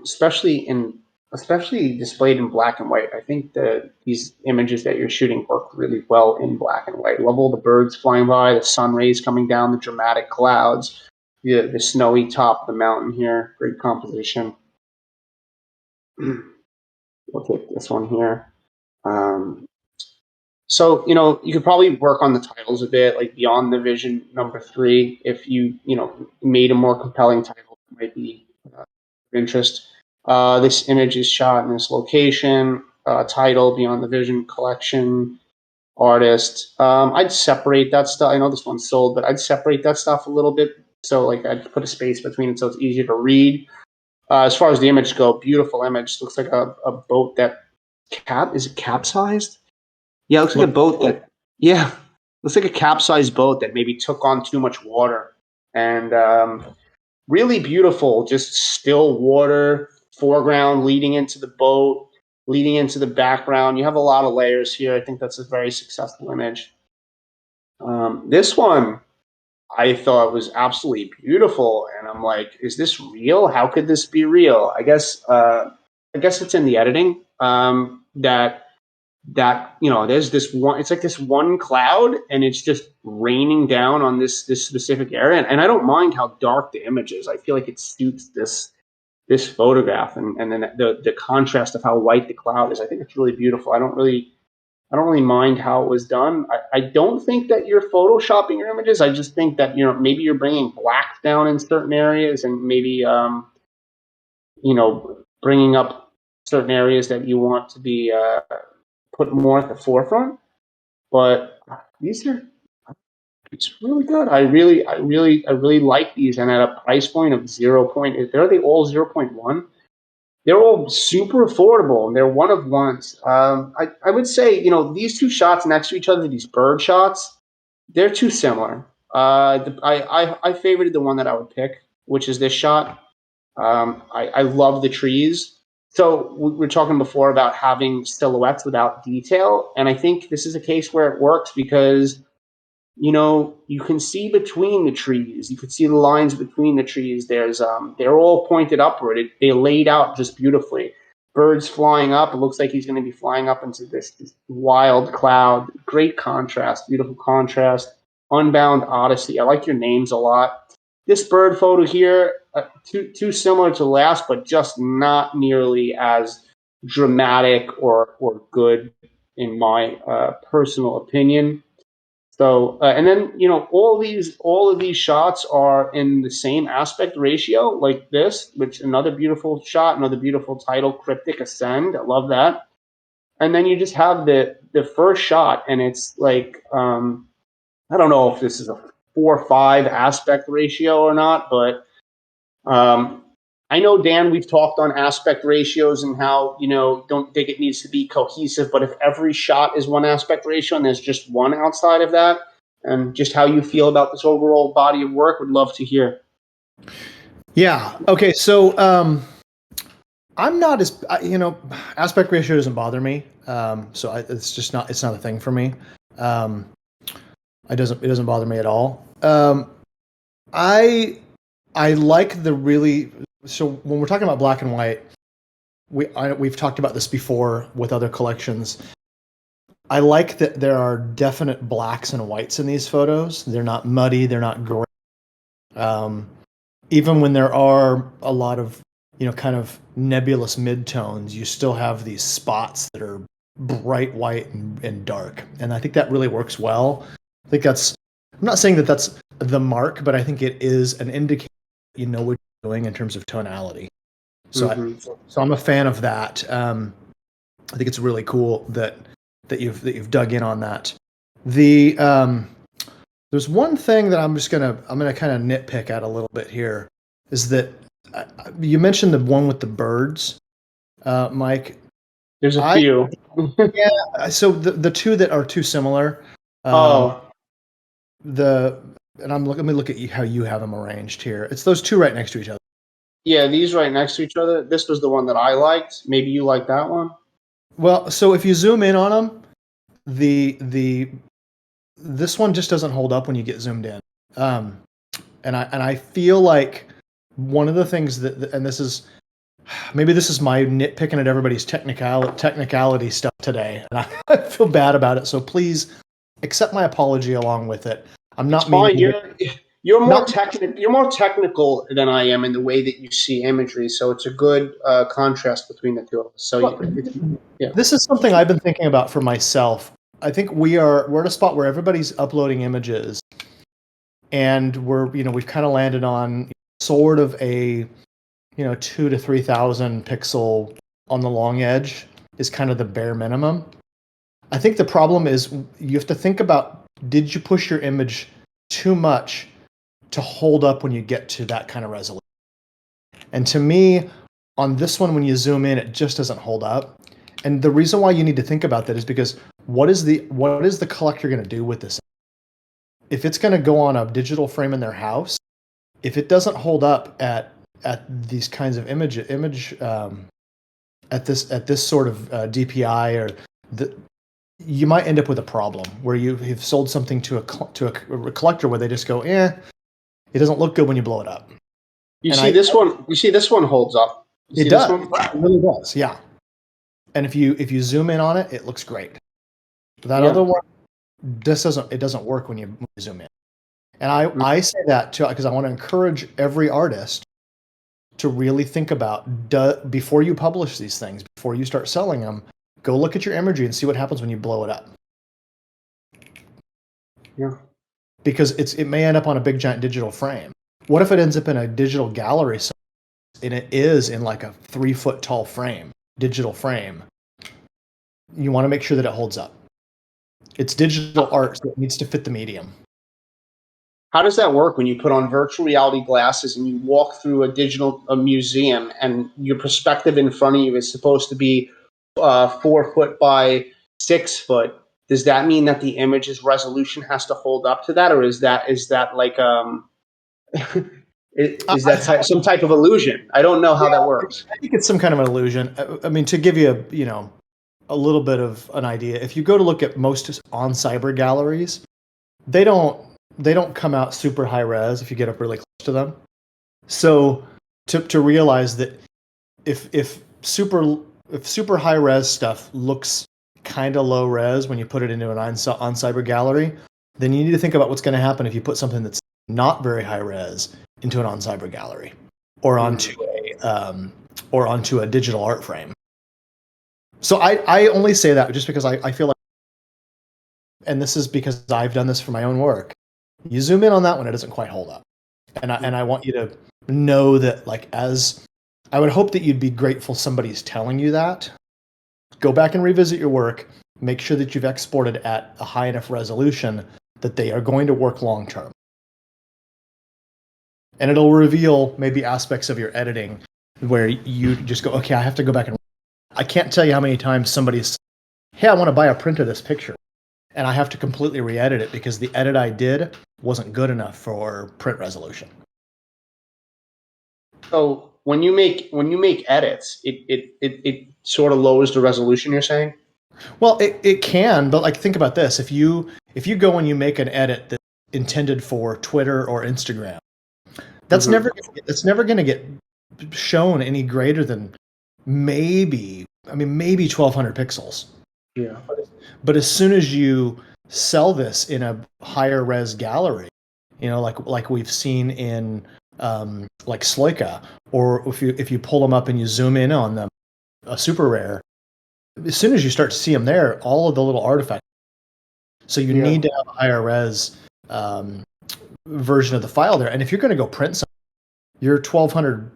especially displayed in black and white. I think that these images that you're shooting work really well in black and white. Love all the birds flying by, the sun rays coming down, the dramatic clouds, the snowy top of the mountain here. Great composition. We'll take this one here. So, you could probably work on the titles a bit, like Beyond the Vision #3. If you, made a more compelling title, it might be of interest. This image is shot in this location. Title, Beyond the Vision, collection, artist. I'd separate that stuff. I know this one's sold, but I'd separate that stuff a little bit. So, like, I'd put a space between it so it's easier to read. As far as the image go, beautiful image. Looks like a boat that is it capsized? Yeah, it looks like a boat that, looks like a capsized boat that maybe took on too much water. And really beautiful, just still water, foreground leading into the boat, leading into the background. You have a lot of layers here. I think that's a very successful image. This one I thought was absolutely beautiful, and I'm like, is this real? How could this be real? I guess it's in the editing. That there's this one. It's like this one cloud, and it's just raining down on this specific area. And I don't mind how dark the image is. I feel like it suits this photograph, and then the contrast of how white the cloud is. I think it's really beautiful. I don't really mind how it was done. I don't think that you're photoshopping your images. I just think that maybe you're bringing blacks down in certain areas, and maybe bringing up certain areas that you want to be put more at the forefront. But these are it's really good. I really like these, and at a price point of 0. Are they all 0.1? They're all super affordable, and they're one of ones. I would say, these two shots next to each other, these bird shots, they're too similar. I favorited the one that I would pick, which is this shot. I love the trees. So we were talking before about having silhouettes without detail, and I think this is a case where it works because you can see between the trees. You can see the lines between the trees. They're all pointed upward. They laid out just beautifully. Birds flying up. It looks like he's going to be flying up into this wild cloud. Great contrast, beautiful contrast. Unbound Odyssey. I like your names a lot. This bird photo here, too similar to the last, but just not nearly as dramatic or good in my personal opinion. So, and then all of these shots are in the same aspect ratio, like this, which another beautiful shot, another beautiful title, Cryptic Ascend. I love that. And then you just have the first shot, and it's like I don't know if this is a 4:5 aspect ratio or not, but I know, Dan, we've talked on aspect ratios and how, don't think it needs to be cohesive, but if every shot is one aspect ratio and there's just one outside of that, and just how you feel about this overall body of work, would love to hear. Yeah. Okay. So I'm not as aspect ratio doesn't bother me. It's not a thing for me. It doesn't bother me at all. I like the really. So when we're talking about black and white, we've talked about this before with other collections. I like that there are definite blacks and whites in these photos. They're not muddy. They're not gray. Even when there are a lot of, kind of nebulous midtones, you still have these spots that are bright white and dark. And I think that really works well. I think I'm not saying that that's the mark, but I think it is an indicator that you know what you're doing in terms of tonality. So, so I'm a fan of that. I think it's really cool that you've dug in on that. There's one thing that I'm gonna kind of nitpick at a little bit here, is that you mentioned the one with the birds, Mike. There's a few. Yeah. So the two that are too similar. Let me look at how you have them arranged here. It's those two right next to each other. Yeah, these right next to each other. This was the one that I liked. Maybe you like that one. Well, so if you zoom in on them, this one just doesn't hold up when you get zoomed in. And I feel like one of the things and this is my nitpicking at everybody's technicality stuff today, and I feel bad about it. So please accept my apology along with it. I'm not fine. You're more technical than I am in the way that you see imagery. So it's a good contrast between the two of us. So This is something I've been thinking about for myself. I think we're at a spot where everybody's uploading images, and we've kind of landed on sort of a 2,000 to 3,000 pixel on the long edge is kind of the bare minimum. I think the problem is you have to think about, did you push your image too much to hold up when you get to that kind of resolution? And to me, on this one, when you zoom in, it just doesn't hold up. And the reason why you need to think about that is because what is the collector going to do with this? If it's going to go on a digital frame in their house, if it doesn't hold up at these kinds of image at this sort of DPI, or you might end up with a problem where you've sold something to a collector where they just go, it doesn't look good when you blow it up. You see this one holds up. It does. It really does. Yeah. And if you zoom in on it, it looks great. That other one, it doesn't work when you zoom in. And I say that too because I want to encourage every artist to really think about before you publish these things, before you start selling them, go look at your imagery and see what happens when you blow it up. Yeah. Because it may end up on a big giant digital frame. What if it ends up in a digital gallery and it is in like a 3 foot tall frame, digital frame? You want to make sure that it holds up. It's digital art, so it needs to fit the medium. How does that work when you put on virtual reality glasses and you walk through a museum and your perspective in front of you is supposed to be 4 foot by 6 foot? Does that mean that the image's resolution has to hold up to that, or is that like is that some type of illusion? I don't know how that works. I think it's some kind of an illusion. I mean, to give you a little bit of an idea, if you go to look at most on cyber galleries, they don't come out super high res if you get up really close to them. So to realize that if super high res stuff looks kind of low res when you put it into an on cyber gallery, then you need to think about what's going to happen if you put something that's not very high res into an on cyber gallery or onto a digital art frame. So I only say that just because I feel like, and this is because I've done this for my own work. You zoom in on that one, it doesn't quite hold up. And I want you to know that, like, as I would hope that you'd be grateful somebody's telling you that. Go back and revisit your work. Make sure that you've exported at a high enough resolution that they are going to work long term. And it'll reveal maybe aspects of your editing where you just go, okay, I have to go back and I can't tell you how many times somebody's, hey, I want to buy a print of this picture. And I have to completely re-edit it because the edit I did wasn't good enough for print resolution. So when you make edits, it sort of lowers the resolution, you're saying? Well, it can, but like think about this. If you go and you make an edit that's intended for Twitter or Instagram, that's never going to get shown any greater than maybe 1,200 pixels. Yeah. But as soon as you sell this in a higher res gallery, like we've seen in like Sloika, or if you pull them up and you zoom in on them, a super rare, as soon as you start to see them there, all of the little artifacts. So you need to have a higher res version of the file there. And if you're going to go print something, your 1,200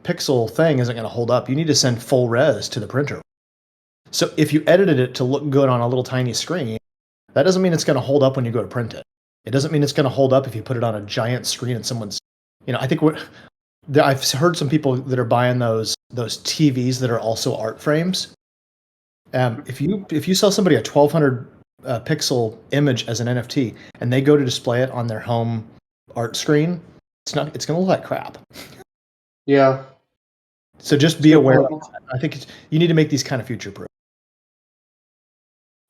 pixel thing isn't going to hold up. You need to send full res to the printer. So if you edited it to look good on a little tiny screen, that doesn't mean it's going to hold up when you go to print it. It doesn't mean it's going to hold up if you put it on a giant screen and someone's, I think I've heard some people that are buying those TVs that are also art frames. If you sell somebody a 1,200 pixel image as an NFT and they go to display it on their home art screen, it's going to look like crap. Yeah. So just be aware of that. I think you need to make these kind of future proof.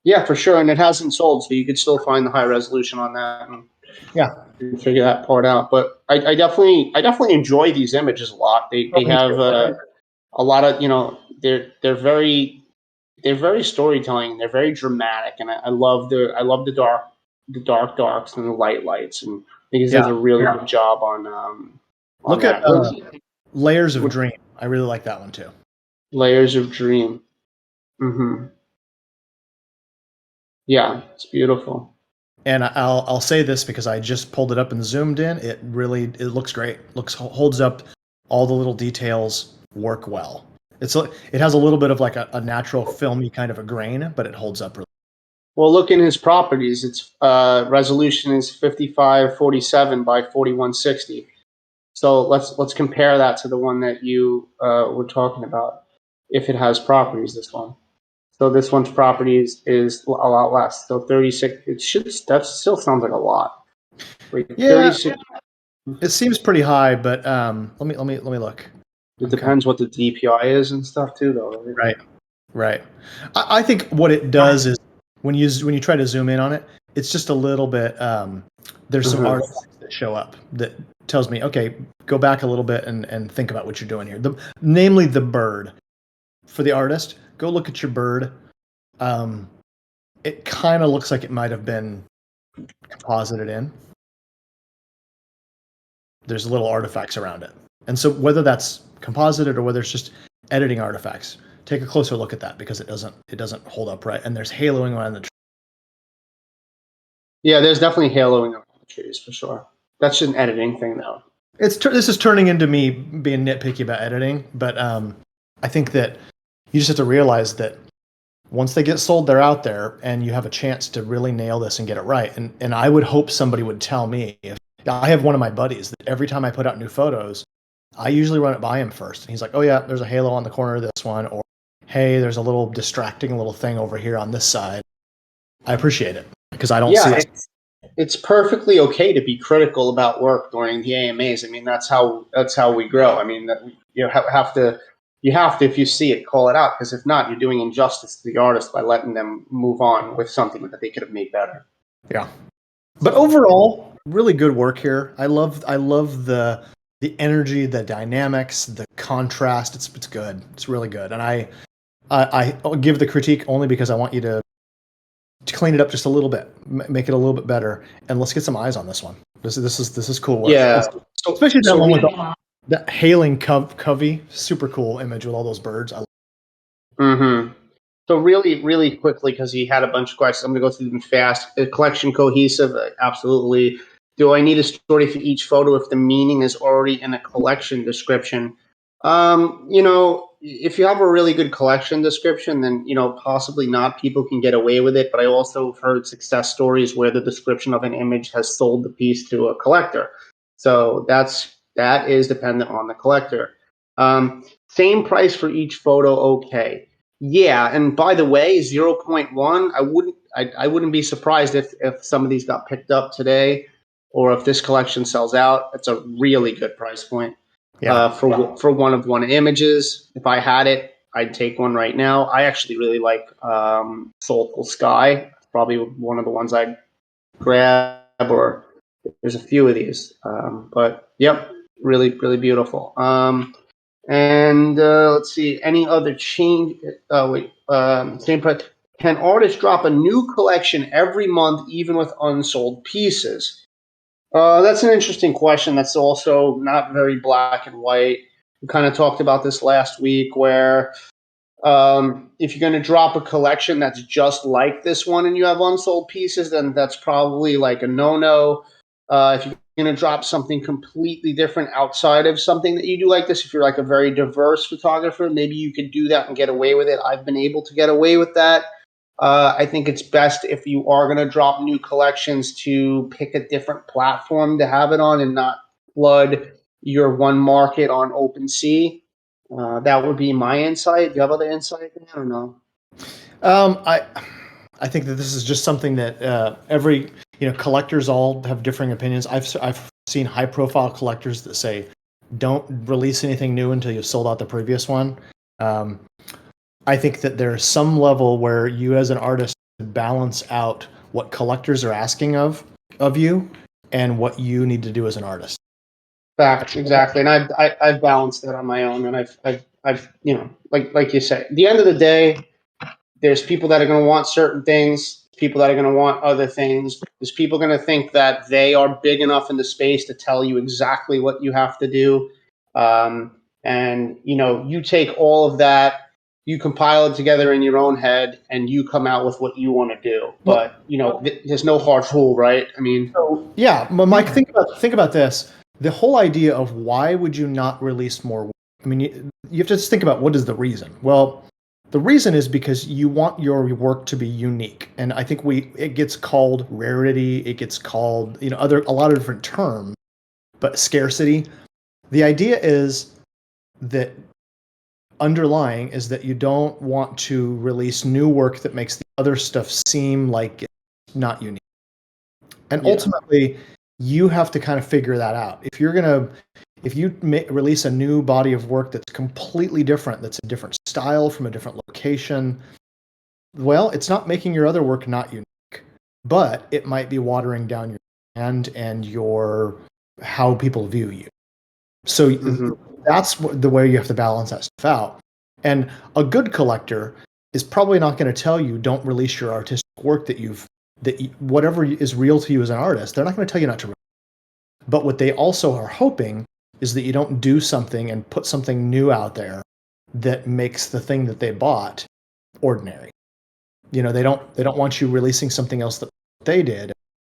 Yeah, for sure. And it hasn't sold, so you could still find the high resolution on that and figure that part out. But I definitely enjoy these images a lot. They have a lot of, they're very storytelling. They're very dramatic, and I love the darks and the lights, and I think he does a really good job on look that. at Layers of Dream. I really like that one too. Layers of Dream. Mm-hmm. Yeah, it's beautiful. And I'll say this because I just pulled it up and zoomed in. It looks great. Holds up. All the little details work well. It has a little bit of like a natural filmy kind of a grain, but it holds up really well. Look in his properties. Its resolution is 5547 by 4160. So let's compare that to the one that you were talking about. If it has properties, this one. So this one's properties is a lot less. So 36. That still sounds like a lot. Like 36. It seems pretty high, but let me look. It depends what the DPI is and stuff too, though. Right. I think what it does is when you try to zoom in on it, it's just a little bit. There's some artifacts that show up that tells me, okay, go back a little bit and think about what you're doing here. Namely the bird. For the artist, go look at your bird. It kind of looks like it might have been composited in. There's little artifacts around it. And so whether that's composited or whether it's just editing artifacts, take a closer look at that because it doesn't hold up right. And there's haloing around the tree. Yeah, there's definitely haloing around the trees for sure. That's just an editing thing though. This is turning into me being nitpicky about editing, but I think that you just have to realize that once they get sold, they're out there, and you have a chance to really nail this and get it right. And I would hope somebody would tell me. If I have one of my buddies that every time I put out new photos, I usually run it by him first. And he's like, oh yeah, there's a halo on the corner of this one, or hey, there's a little distracting little thing over here on this side. I appreciate it because I don't see it. It's perfectly okay to be critical about work during the AMAs. I mean, that's how we grow. I mean, you have to, if you see it, call it out, because if not, you're doing injustice to the artist by letting them move on with something that they could have made better. Yeah. But overall, really good work here. I love the energy, the dynamics, the contrast. It's good. It's really good. And I'll give the critique only because I want you to clean it up just a little bit, make it a little bit better, and let's get some eyes on this one. This is cool work. Yeah. Especially that one with the hailing covey. Super cool image with all those birds. Mm-hmm. So really, really quickly, because he had a bunch of questions, I'm going to go through them fast. Collection cohesive? Absolutely. Do I need a story for each photo if the meaning is already in a collection description? If you have a really good collection description, then, possibly not. People can get away with it. But I also have heard success stories where the description of an image has sold the piece to a collector. So that is dependent on the collector. Same price for each photo. Okay. Yeah, and by the way, 0.1, I wouldn't be surprised if some of these got picked up today, or if this collection sells out. It's a really good price point for one-of-one images. If I had it, I'd take one right now. I actually really like Soulful Sky. It's probably one of the ones I'd grab, or there's a few of these. But yep, really, really beautiful. And let's see, any other change? Same price. Can artists drop a new collection every month, even with unsold pieces? That's an interesting question. That's also not very black and white. We kind of talked about this last week, where if you're going to drop a collection that's just like this one and you have unsold pieces, then that's probably like a no-no. If you're going to drop something completely different outside of something that you do like this, if you're like a very diverse photographer, maybe you could do that and get away with it. I've been able to get away with that. I think it's best, if you are going to drop new collections, to pick a different platform to have it on and not flood your one market on OpenSea. That would be my insight. Do you have other insight? I don't know. I think that this is just something that every collectors all have differing opinions. I've seen high profile collectors that say don't release anything new until you've sold out the previous one. I think that there's some level where you as an artist balance out what collectors are asking of you and what you need to do as an artist. Fact, exactly. And I've balanced that on my own, and I've like you say, at the end of the day, there's people that are going to want certain things, people that are going to want other things. There's people going to think that they are big enough in the space to tell you exactly what you have to do. And you take all of that, you compile it together in your own head, and you come out with what you want to do. But there's no hard rule, right? I mean, yeah, Mike, think about this. The whole idea of why would you not release more? I mean, you have to just think about what is the reason. Well, the reason is because you want your work to be unique, and I think it gets called rarity. It gets called a lot of different terms, but scarcity. The idea is that underlying is that you don't want to release new work that makes the other stuff seem like it's not unique. And ultimately, you have to kind of figure that out. If you release a new body of work that's completely different, that's a different style from a different location, Well, it's not making your other work not unique, but it might be watering down your brand and your how people view you. So that's the way you have to balance that stuff out. And a good collector is probably not going to tell you don't release your artistic work whatever is real to you as an artist. They're not going to tell you not to. But what they also are hoping is that you don't do something and put something new out there that makes the thing that they bought ordinary. They don't want you releasing something else that they did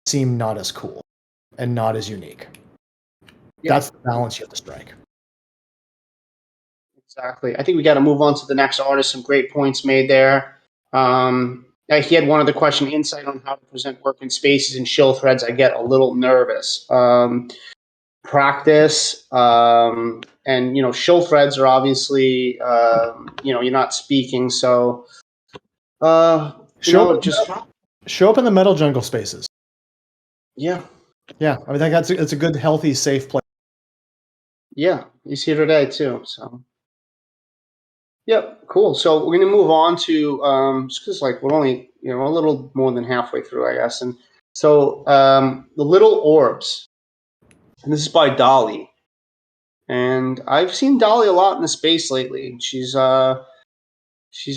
seem not as cool and not as unique. Yeah. That's the balance you have to strike. Exactly. I think we got to move on to the next artist. Some great points made there. He had one other question: insight on how to present work in spaces and shill threads. I get a little nervous. Practice, and shill threads are obviously you're not speaking, so show up in the MetaJungle spaces. Yeah. I mean, it's a good, healthy, safe place. Yeah, he's here today too. So, yep, cool. So we're gonna move on to just because we're only a little more than halfway through, I guess. And so the little orbs, and this is by Dolly. And I've seen Dolly a lot in the space lately. She's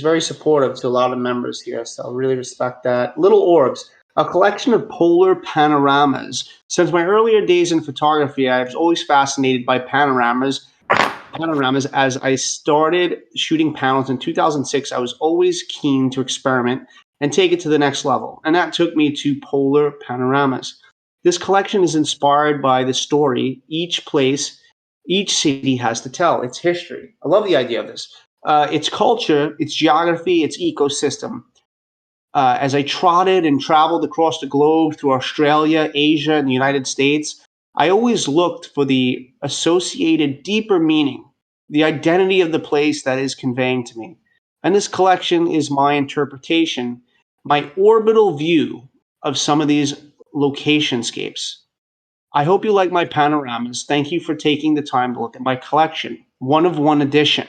very supportive to a lot of members here, so I really respect that. Little orbs, a collection of polar panoramas. Since my earlier days in photography, I was always fascinated by panoramas. As I started shooting panels in 2006, I was always keen to experiment and take it to the next level, and that took me to polar panoramas. This collection is inspired by the story each city has to tell, its history. I love the idea of this. Its culture, its geography, its ecosystem. As I trotted and traveled across the globe through Australia, Asia, and the United States, I always looked for the associated deeper meaning, the identity of the place that is conveying to me. And this collection is my interpretation, my orbital view of some of these locationscapes. I hope you like my panoramas. Thank you for taking the time to look at my collection, one of one edition,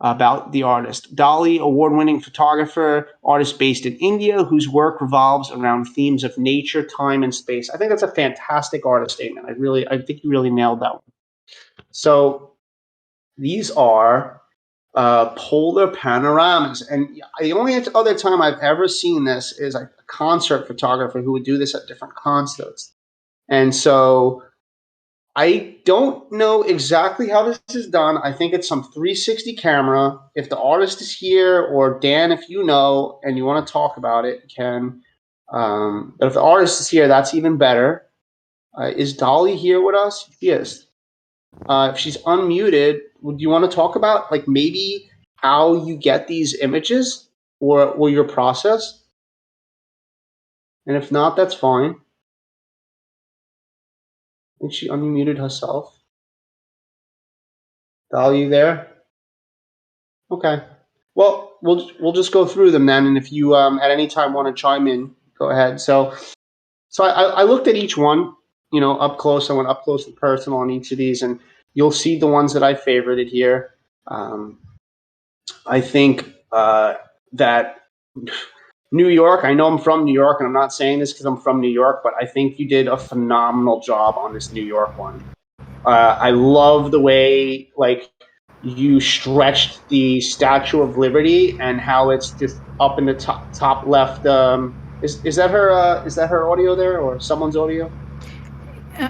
about the artist. Dolly, award-winning photographer, artist based in India, whose work revolves around themes of nature, time, and space. I think that's a fantastic artist statement. I think you really nailed that one. So these are polar panoramas. And the only other time I've ever seen this is a concert photographer who would do this at different concerts. And so I don't know exactly how this is done. I think it's some 360 camera. If the artist is here, or Dan, if you know and you want to talk about it, Ken. But if the artist is here, that's even better. Is Dolly here with us? She is. If she's unmuted, would you want to talk about maybe how you get these images or your process? And if not, that's fine. I think she unmuted herself. Dolly, you there? Okay. Well, we'll just go through them then, and if you at any time want to chime in, go ahead. So I looked at each one, up close. I went up close and personal on each of these, and you'll see the ones that I favorited here. I think that New York. I know I'm from New York, and I'm not saying this because I'm from New York, but I think you did a phenomenal job on this New York one. I love the way you stretched the Statue of Liberty and how it's just up in the top left. Is that her audio there, or someone's audio?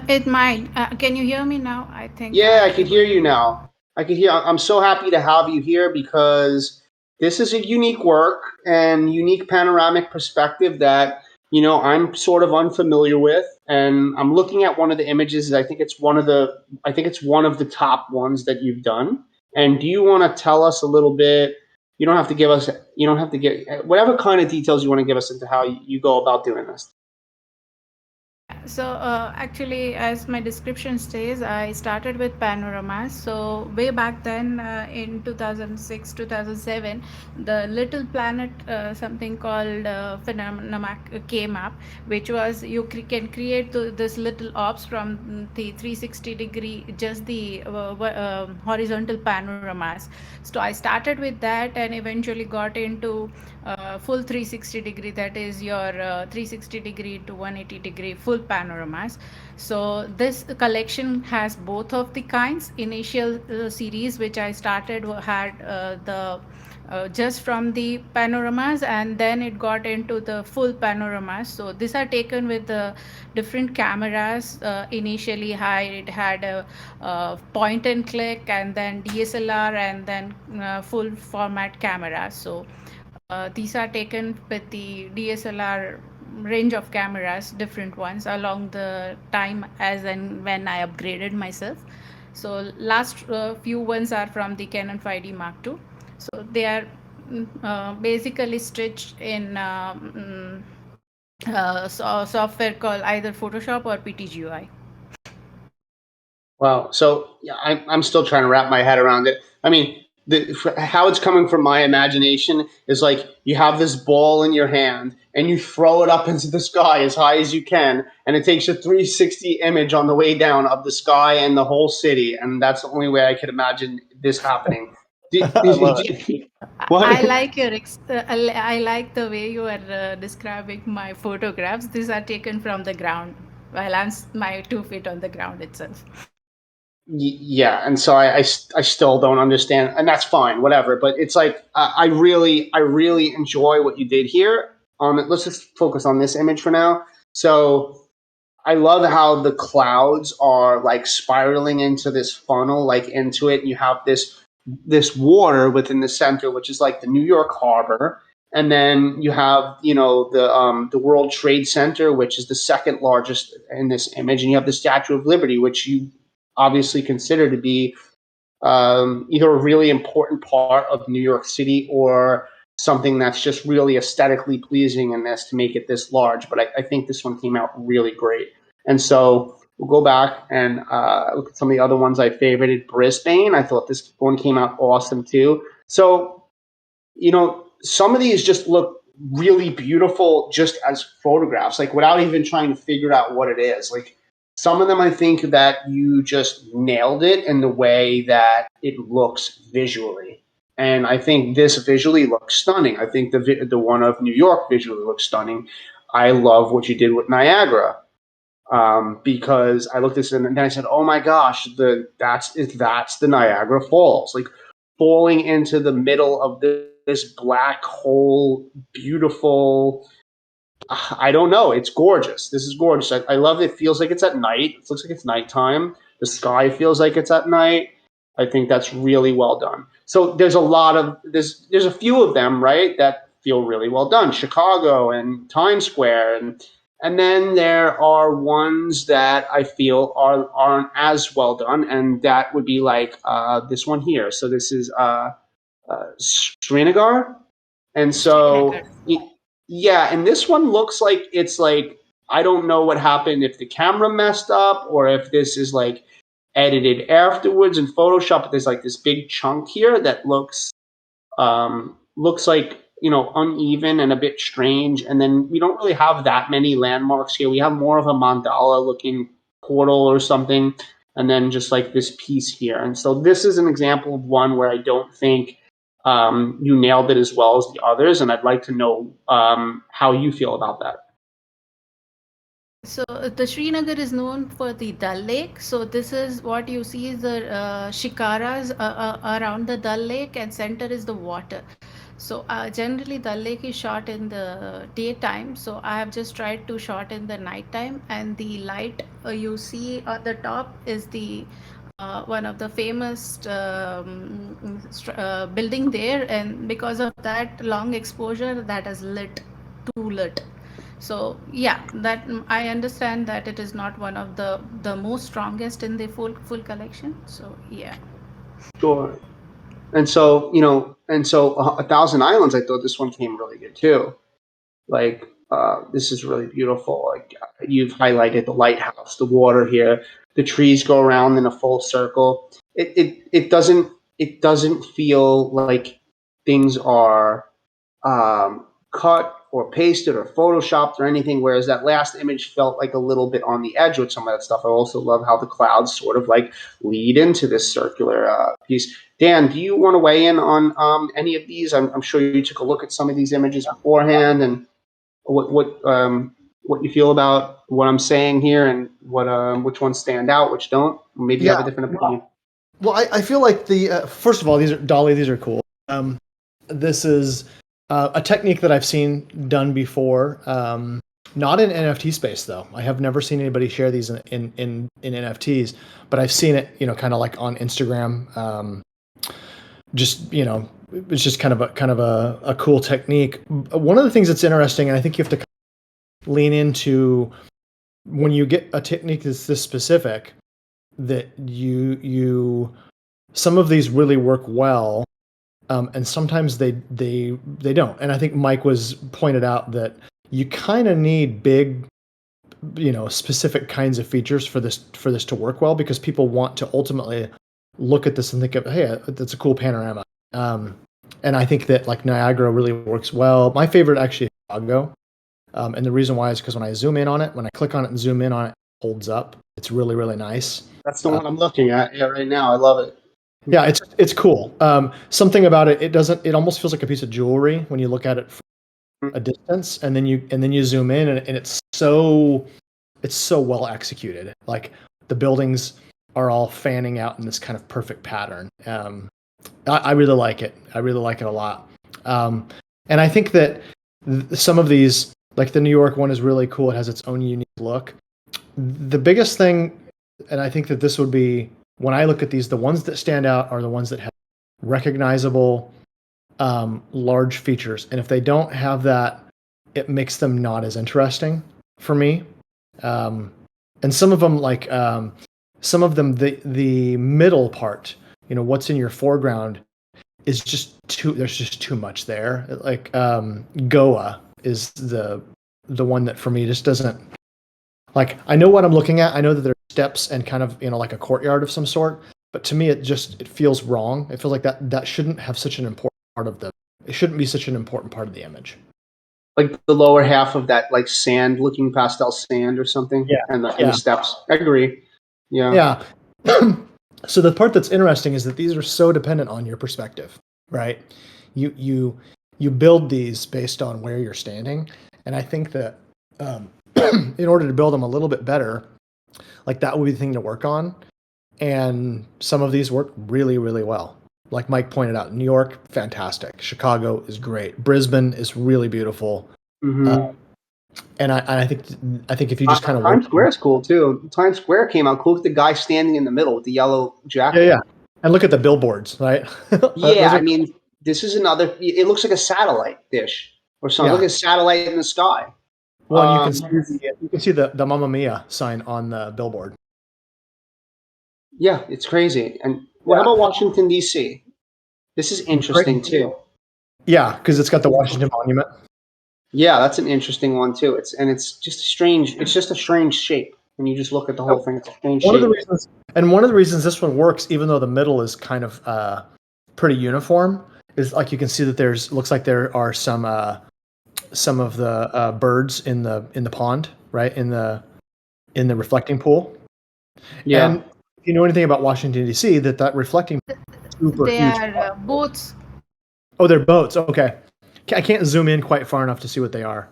It might. Can you hear me now? I think. Yeah, I can hear you now. I can hear. I'm so happy to have you here because this is a unique work and unique panoramic perspective that I'm sort of unfamiliar with, and I'm looking at one of the images. I think it's one of the top ones that you've done. And do you want to tell us a little bit? You don't have to get whatever kind of details you want to give us into how you go about doing this. So actually, as my description says, I started with panoramas. So way back then, in 2006, 2007, the little planet, something called phenomena came up, which was you can create this little orbs from the 360 degree, just the horizontal panoramas. So I started with that and eventually got into full 360 degree, that is your 360 degree to 180 degree full panoramas. So this collection has both of the kinds. Initial series which I started had the just from the panoramas, and then it got into the full panoramas. So these are taken with different cameras. Initially it had a point and click, and then DSLR, and then full format camera. So these are taken with the DSLR range of cameras, different ones along the time as and when I upgraded myself. So last few ones are from the Canon 5D Mark II. So they are basically stitched in software called either Photoshop or PTGui. Wow. So yeah, I'm still trying to wrap my head around it. I mean, how it's coming from my imagination is like you have this ball in your hand and you throw it up into the sky as high as you can, and it takes a 360 image on the way down of the sky and the whole city, and that's the only way I could imagine this happening. I love it. What? I like I like the way you are describing my photographs. These are taken from the ground while I'm my 2 feet on the ground itself. Yeah, and so I still don't understand, and that's fine, whatever. But it's like I really enjoy what you did here. Let's just focus on this image for now. So I love how the clouds are like spiraling into this funnel, like into it. And you have this water within the center, which is like the New York Harbor, and then you have the World Trade Center, which is the second largest in this image, and you have the Statue of Liberty, which you obviously consider to be either a really important part of New York City or something that's just really aesthetically pleasing in this to make it this large. But I think this one came out really great. And so we'll go back and look at some of the other ones I favorited. Brisbane, I thought this one came out awesome too. So, some of these just look really beautiful just as photographs, like without even trying to figure out what it is. Like some of them, I think that you just nailed it in the way that it looks visually. And I think this visually looks stunning. I think the one of New York visually looks stunning. I love what you did with Niagara, because I looked at this and then I said, "Oh my gosh, that's the Niagara Falls, like falling into the middle of this black hole, beautiful." I don't know. It's gorgeous. This is gorgeous. I love it. It feels like it's at night. It looks like it's nighttime. The sky feels like it's at night. I think that's really well done. So there's a few of them, right, that feel really well done. Chicago and Times Square, and then there are ones that I feel aren't as well done, and that would be like this one here. So this is Srinagar, and so. Yeah, and this one looks like it's like I don't know what happened, if the camera messed up or if this is like edited afterwards in Photoshop. But there's like this big chunk here that looks like uneven and a bit strange. And then we don't really have that many landmarks here. We have more of a mandala looking portal or something, and then just like this piece here. And so this is an example of one where I don't think you nailed it as well as the others, and I'd like to know how you feel about that. So the Srinagar is known for the Dal Lake. So this is what you see is the shikaras around the Dal Lake, and center is the water. So generally Dal Lake is shot in the daytime. So I have just tried to shot in the nighttime, and the light you see at the top is the one of the famous building there, and because of that long exposure, that is too lit. So yeah, that I understand that it is not one of the most strongest in the full collection. So yeah. Sure. And so A Thousand Islands, I thought this one came really good too. Like this is really beautiful. Like you've highlighted the lighthouse, the water here, the trees go around in a full circle. It doesn't feel like things are cut or pasted or photoshopped or anything. Whereas that last image felt like a little bit on the edge with some of that stuff. I also love how the clouds sort of like lead into this circular piece. Dan, do you want to weigh in on any of these? I'm sure you took a look at some of these images beforehand, and what you feel about what I'm saying here, and what which ones stand out, which don't. Maybe you have a different opinion. Well, I feel like the first of all, these are cool. This is a technique that I've seen done before. Not in NFT space though. I have never seen anybody share these in NFTs, but I've seen it, kind of like on Instagram. It's just kind of a cool technique. One of the things that's interesting, and I think you have to lean into when you get a technique that's this specific, that you some of these really work well, and sometimes they don't. And I think Mike was pointed out that you kind of need big, specific kinds of features for this to work well, because people want to ultimately look at this and think of, hey, that's a cool panorama. And I think that like Niagara really works well. My favorite actually is Chicago. And the reason why is because when I zoom in on it, when I click on it and zoom in on it, it holds up. It's really, really nice. That's the one I'm looking at right now. I love it. Yeah, it's cool. Something about it, it almost feels like a piece of jewelry when you look at it from a distance, and then you zoom in, and it's so well executed. Like the buildings are all fanning out in this kind of perfect pattern. I really like it. I really like it a lot. And I think that some of these, like the New York one, is really cool. It has its own unique look. The biggest thing, and I think that this would be, when I look at these, the ones that stand out are the ones that have recognizable large features. And if they don't have that, it makes them not as interesting for me. And some of them, the middle part, what's in your foreground is there's just too much there. Like Goa is the one that for me just doesn't, like, I know what I'm looking at. I know that there are steps and kind of, like a courtyard of some sort, but to me it feels wrong. It feels like that shouldn't have such an important part of it shouldn't be such an important part of the image. Like the lower half of that, like sand, looking pastel sand or something. Yeah. And the steps. I agree. Yeah. Yeah. So the part that's interesting is that these are so dependent on your perspective, right? You build these based on where you're standing, and I think that in order to build them a little bit better, like that would be the thing to work on. And some of these work really, really well. Like Mike pointed out, New York, fantastic. Chicago is great. Brisbane is really beautiful. Mm-hmm. And I think if you just kind of Times Square is cool too. Times Square came out cool with the guy standing in the middle with the yellow jacket. Yeah. And look at the billboards, right? Yeah, this is another. It looks like a satellite dish or something. Yeah. Look at a satellite in the sky. Well, you can see the Mamma Mia sign on the billboard. Yeah, it's crazy. And what about Washington D.C.? This is interesting too. Yeah, because it's got the Washington Monument. Yeah, that's an interesting one too. It's just strange. It's just a strange shape when you just look at the whole thing. It's a strange shape. One of the reasons this one works, even though the middle is kind of pretty uniform, is like you can see that looks like there are some of the birds in the pond, right, in the reflecting pool. Yeah. And if you know anything about Washington D.C., that reflecting pool is super They huge. are boats. Oh, they're boats. Okay. I can't zoom in quite far enough to see what they are.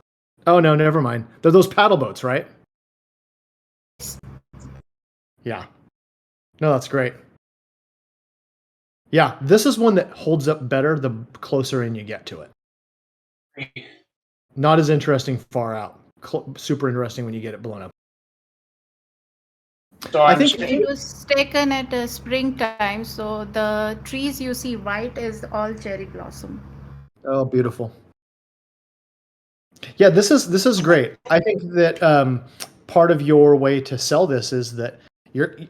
Oh, no, never mind. They're those paddle boats, right? Yeah. No, that's great. Yeah, this is one that holds up better the closer in you get to it. Not as interesting far out. Super interesting when you get it blown up. So I think It was taken at springtime, so the trees you see white is all cherry blossom. Oh, beautiful. Yeah, this is great. I think that part of your way to sell this is that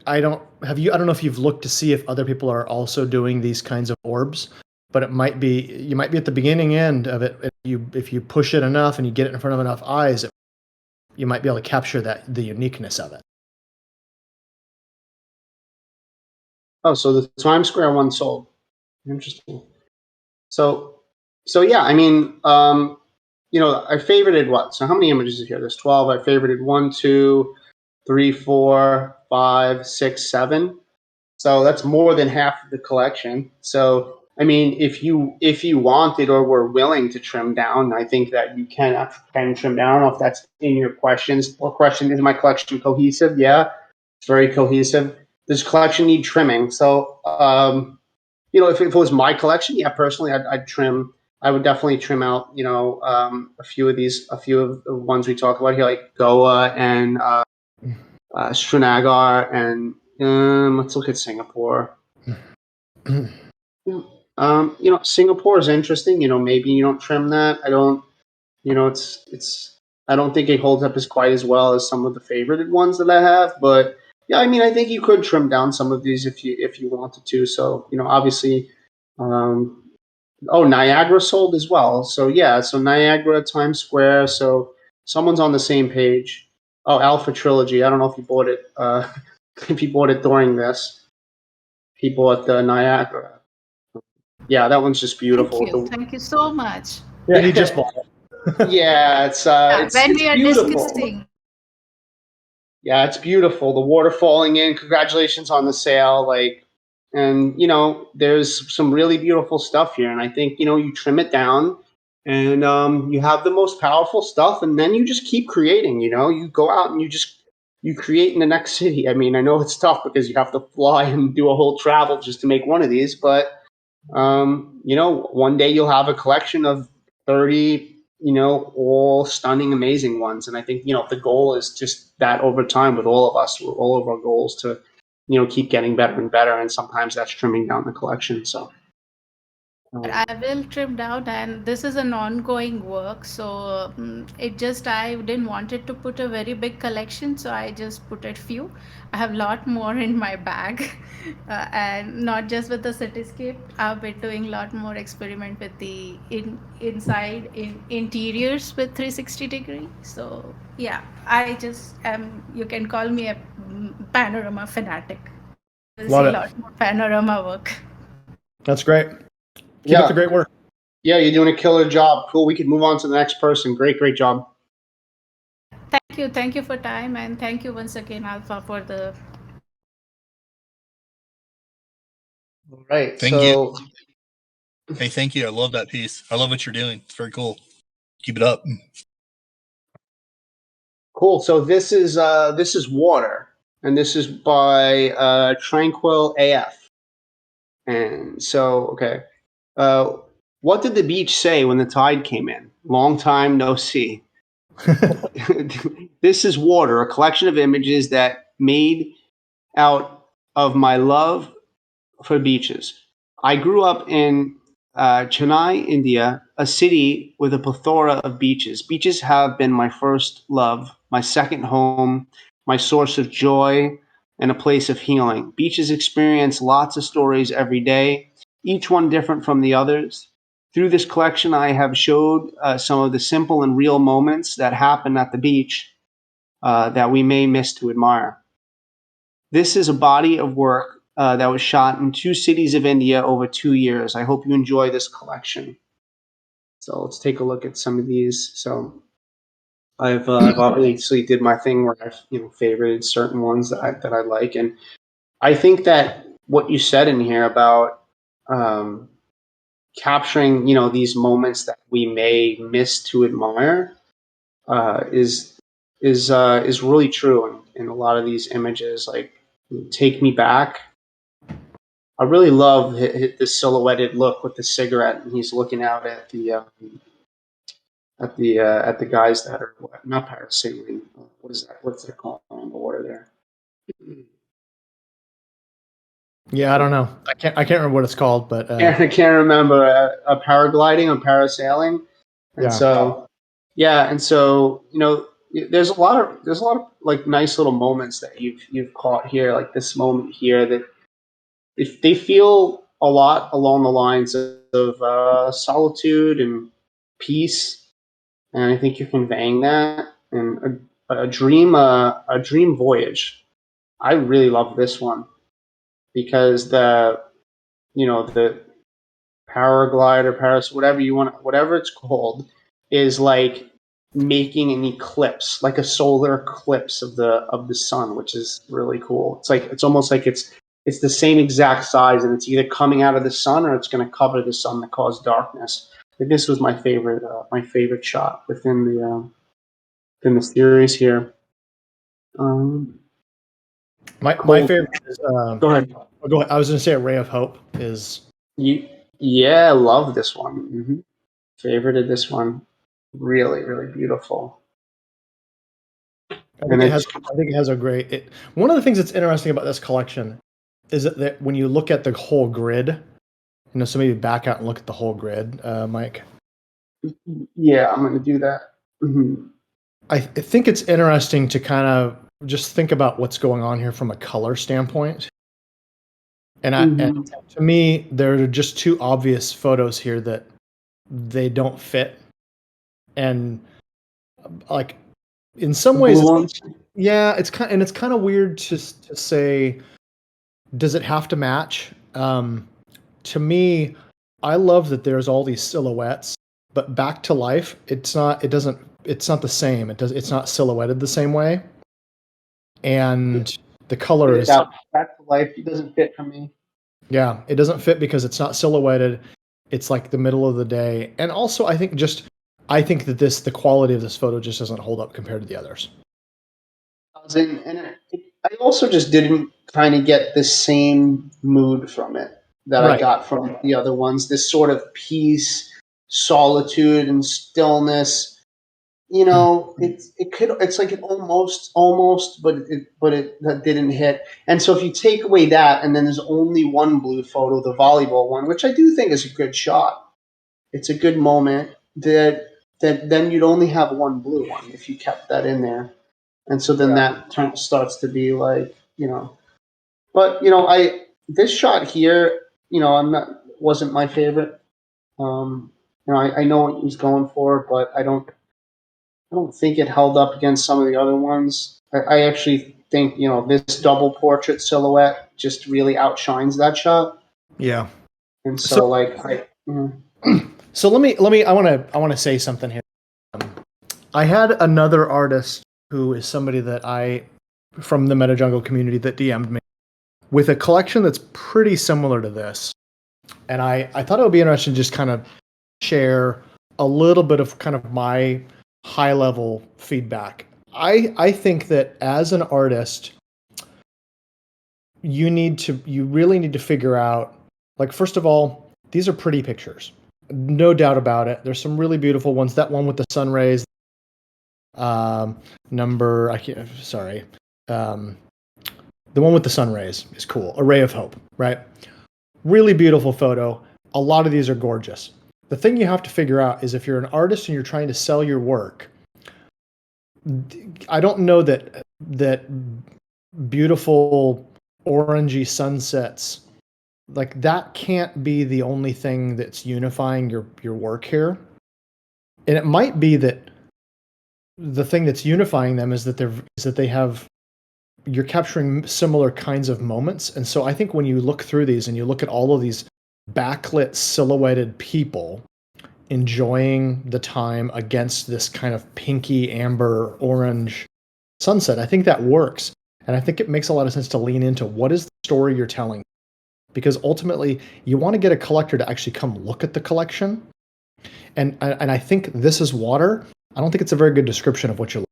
I don't know if you've looked to see if other people are also doing these kinds of orbs, but you might be at the beginning end of it. If you push it enough and you get it in front of enough eyes, you might be able to capture the uniqueness of it. Oh, so the Times Square one sold. Interesting. So yeah, I mean, I favorited what? So how many images are here? There's 12. I favorited 1, 2, 3, 4, 5, 6, 7. So that's more than half of the collection. So I mean, if you wanted or were willing to trim down, I think that you can trim down. I don't know if that's in your questions. Or question, is my collection cohesive? Yeah, it's very cohesive. Does collection need trimming? So if it was my collection, yeah, personally, I'd trim. I would definitely trim out, a few of the ones we talk about here, like Goa and Srinagar, and let's look at Singapore. Singapore is interesting. Maybe you don't trim that. I don't. I don't think it holds up as quite as well as some of the favorited ones that I have, but yeah, I mean, I think you could trim down some of these if you wanted to. So obviously, Niagara sold as well. So yeah, so Niagara, Times Square. So someone's on the same page. Oh, Alpha Trilogy. I don't know if you bought it. If you bought it during this, he bought the Niagara. Yeah, that one's just beautiful. Thank you so much. Yeah, he just bought it. Yeah, it's when we are beautiful. discussing. Yeah, it's beautiful. The water falling in. Congratulations on the sale. And there's some really beautiful stuff here. And I think you trim it down, and you have the most powerful stuff, and then you just keep creating. You go out and you create in the next city. I mean, I know it's tough because you have to fly and do a whole travel just to make one of these, but one day you'll have a collection of 30, all stunning, amazing ones. And I think, the goal is just that over time with all of us, all of our goals to, keep getting better and better. And sometimes that's trimming down the collection. So I will trim down, and this is an ongoing work. So I didn't want it to put a very big collection, so I just put it few. I have a lot more in my bag, and not just with the cityscape. I've been doing a lot more experiment with the interiors with 360 degree. So yeah, I just you can call me a panorama fanatic. You'll see a lot more panorama work. That's great. Keep up the great work. Yeah, you're doing a killer job. Cool. We could move on to the next person. Great job. Thank you for time, and thank you once again, Alpha, for the. All right. Thank you. Hey, thank you. I love that piece. I love what you're doing. It's very cool. Keep it up. Cool. So this is Water, and this is by Tranquil AF. And so, okay. What did the beach say when the tide came in? Long time no see. This is Water, a collection of images that made out of my love for beaches. I grew up in Chennai, India, a city with a plethora of beaches. Beaches have been my first love, my second home, my source of joy, and a place of healing. Beaches experience lots of stories every day, each one different from the others. Through this collection, I have showed some of the simple and real moments that happen at the beach that we may miss to admire. This is a body of work that was shot in 2 cities of India over 2 years. I hope you enjoy this collection. So let's take a look at some of these. So I've obviously did my thing where I've favorited certain ones that I like, and I think that what you said in here about capturing these moments that we may miss to admire is really true in a lot of these images. Like, Take Me Back. I really love the silhouetted look with the cigarette, and he's looking out at the guys that are not parasailing. What is that? What's that called on the water there? Yeah, I don't know. I can't remember what it's called, but I can't remember. A paragliding or parasailing, and so there's a lot of like nice little moments that you've caught here, like this moment here that they feel a lot along the lines of of solitude and peace, and I think you're conveying that. And a dream voyage. I really love this one because the paraglide or paras, whatever it's called, is like making an eclipse, like a solar eclipse of the sun, which is really cool. It's almost like it's the same exact size, and it's either coming out of the sun or it's going to cover the sun that cause darkness. I think this was my favorite shot within the series here. My Cool. favorite is Go ahead. go ahead. I was going to say a ray of hope is Yeah, I love this one. Favorited this one. Really, really beautiful. I think it has a great. One of the things that's interesting about this collection is that when you look at the whole grid, so maybe back out and look at the whole grid, Mike. Yeah, I'm going to do that. I think it's interesting to kind of just think about what's going on here from a color standpoint. And to me, there are just two obvious photos here that they don't fit. And like in some ways, it's kind of weird to say, does it have to match? To me, I love that there's all these silhouettes, but back to life, it's not the same. It's not silhouetted the same way. And the color is back to life. It doesn't fit for me. Yeah, it doesn't fit because it's not silhouetted. It's like the middle of the day. And also I think that the quality of this photo just doesn't hold up compared to the others. I also just didn't kind of get the same mood from it that I got from the other ones. This sort of peace, solitude, and stillness. It's like it almost, but that didn't hit. And so if you take away that, and then there's only one blue photo, the volleyball one, which I do think is a good shot. It's a good moment. That then you'd only have one blue one if you kept that in there. And so then that starts to be like, but this shot here, wasn't my favorite. I know what he's going for, but I don't think it held up against some of the other ones. I actually think, this double portrait silhouette just really outshines that shot. Yeah. And so So let me I want to say something here. I had another artist who is somebody that from the MetaJungle community that DM'd me with a collection that's pretty similar to this. And I thought it would be interesting to just kind of share a little bit of kind of my high level feedback. I think that as an artist, you really need to figure out, like, first of all, these are pretty pictures. No doubt about it. There's some really beautiful ones. That one with the sun rays, the one with the sun rays is cool. A ray of hope, right? Really beautiful photo. A lot of these are gorgeous. The thing you have to figure out is if you're an artist and you're trying to sell your work, I don't know that beautiful orangey sunsets, like that can't be the only thing that's unifying your work here. And it might be that the thing that's unifying them is that you're capturing similar kinds of moments. And so I think when you look through these and you look at all of these backlit silhouetted people enjoying the time against this kind of pinky amber orange sunset, I think that works. And I think it makes a lot of sense to lean into what is the story you're telling, because ultimately you want to get a collector to actually come look at the collection. And I think This Is Water, I don't think it's a very good description of what you're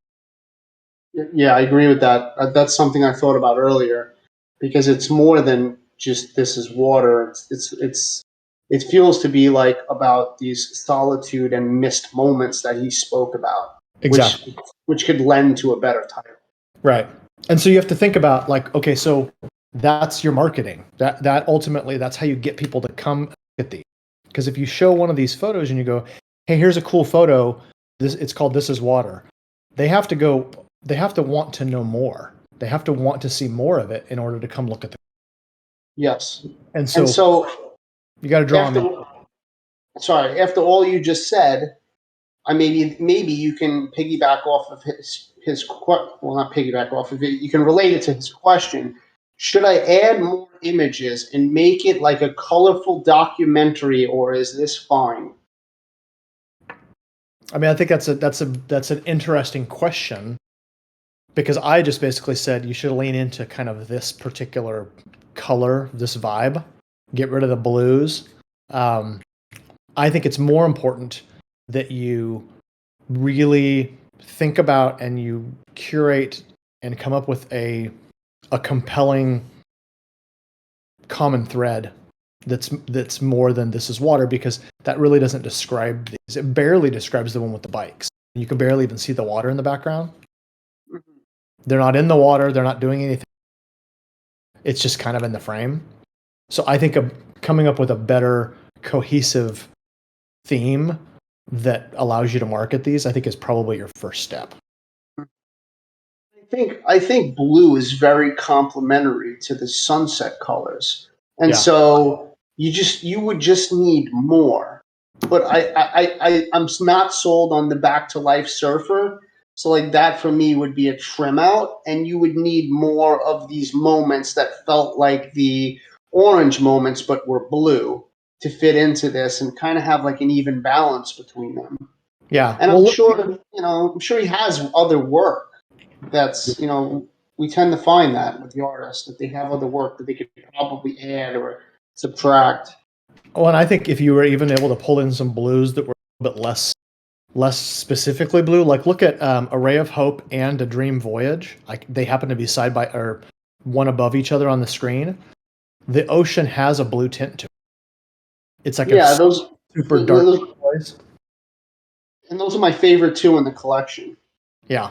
looking at. Yeah, I agree with that. That's something I thought about earlier, because it's more than just This Is Water. It feels to be like about these solitude and missed moments that he spoke about. Exactly. Which could lend to a better title. Right. And so you have to think about, like, okay, so that's your marketing. That ultimately, that's how you get people to come look at these. Because if you show one of these photos and you go, hey, here's a cool photo, it's called This Is Water, they have to want to know more. They have to want to see more of it in order to come look at the. Yes. And so you got to draw them in. sorry, after all you just said, maybe you can piggyback off of well, not piggyback off of it. You can relate it to his question. Should I add more images and make it like a colorful documentary, or is this fine? I mean, I think that's an interesting question, because I just basically said you should lean into kind of this particular color, this vibe, get rid of the blues. I think it's more important that you really think about and you curate and come up with a compelling common thread that's more than this is water, because that really doesn't describe these. It barely describes the one with the bikes. You can barely even see the water in the background. Mm-hmm. They're not in the water. They're not doing anything. It's just kind of in the frame. So I think coming up with a better cohesive theme that allows you to market these, I think, is probably your first step. I think blue is very complementary to the sunset colors, and so you would just need more. But I'm not sold on the back to life surfer. So like that for me would be a trim out, and you would need more of these moments that felt like the orange moments but were blue to fit into this and kind of have like an even balance between them. Yeah. And I'm sure he has other work that's, we tend to find that with the artists, that they have other work that they could probably add or subtract. Well, and I think if you were even able to pull in some blues that were a bit less specifically blue, like look at A Ray of Hope and A Dream Voyage. Like they happen to be side by or one above each other on the screen. The ocean has a blue tint to it. It's like those super dark boys. And those are my favorite too in the collection. Yeah.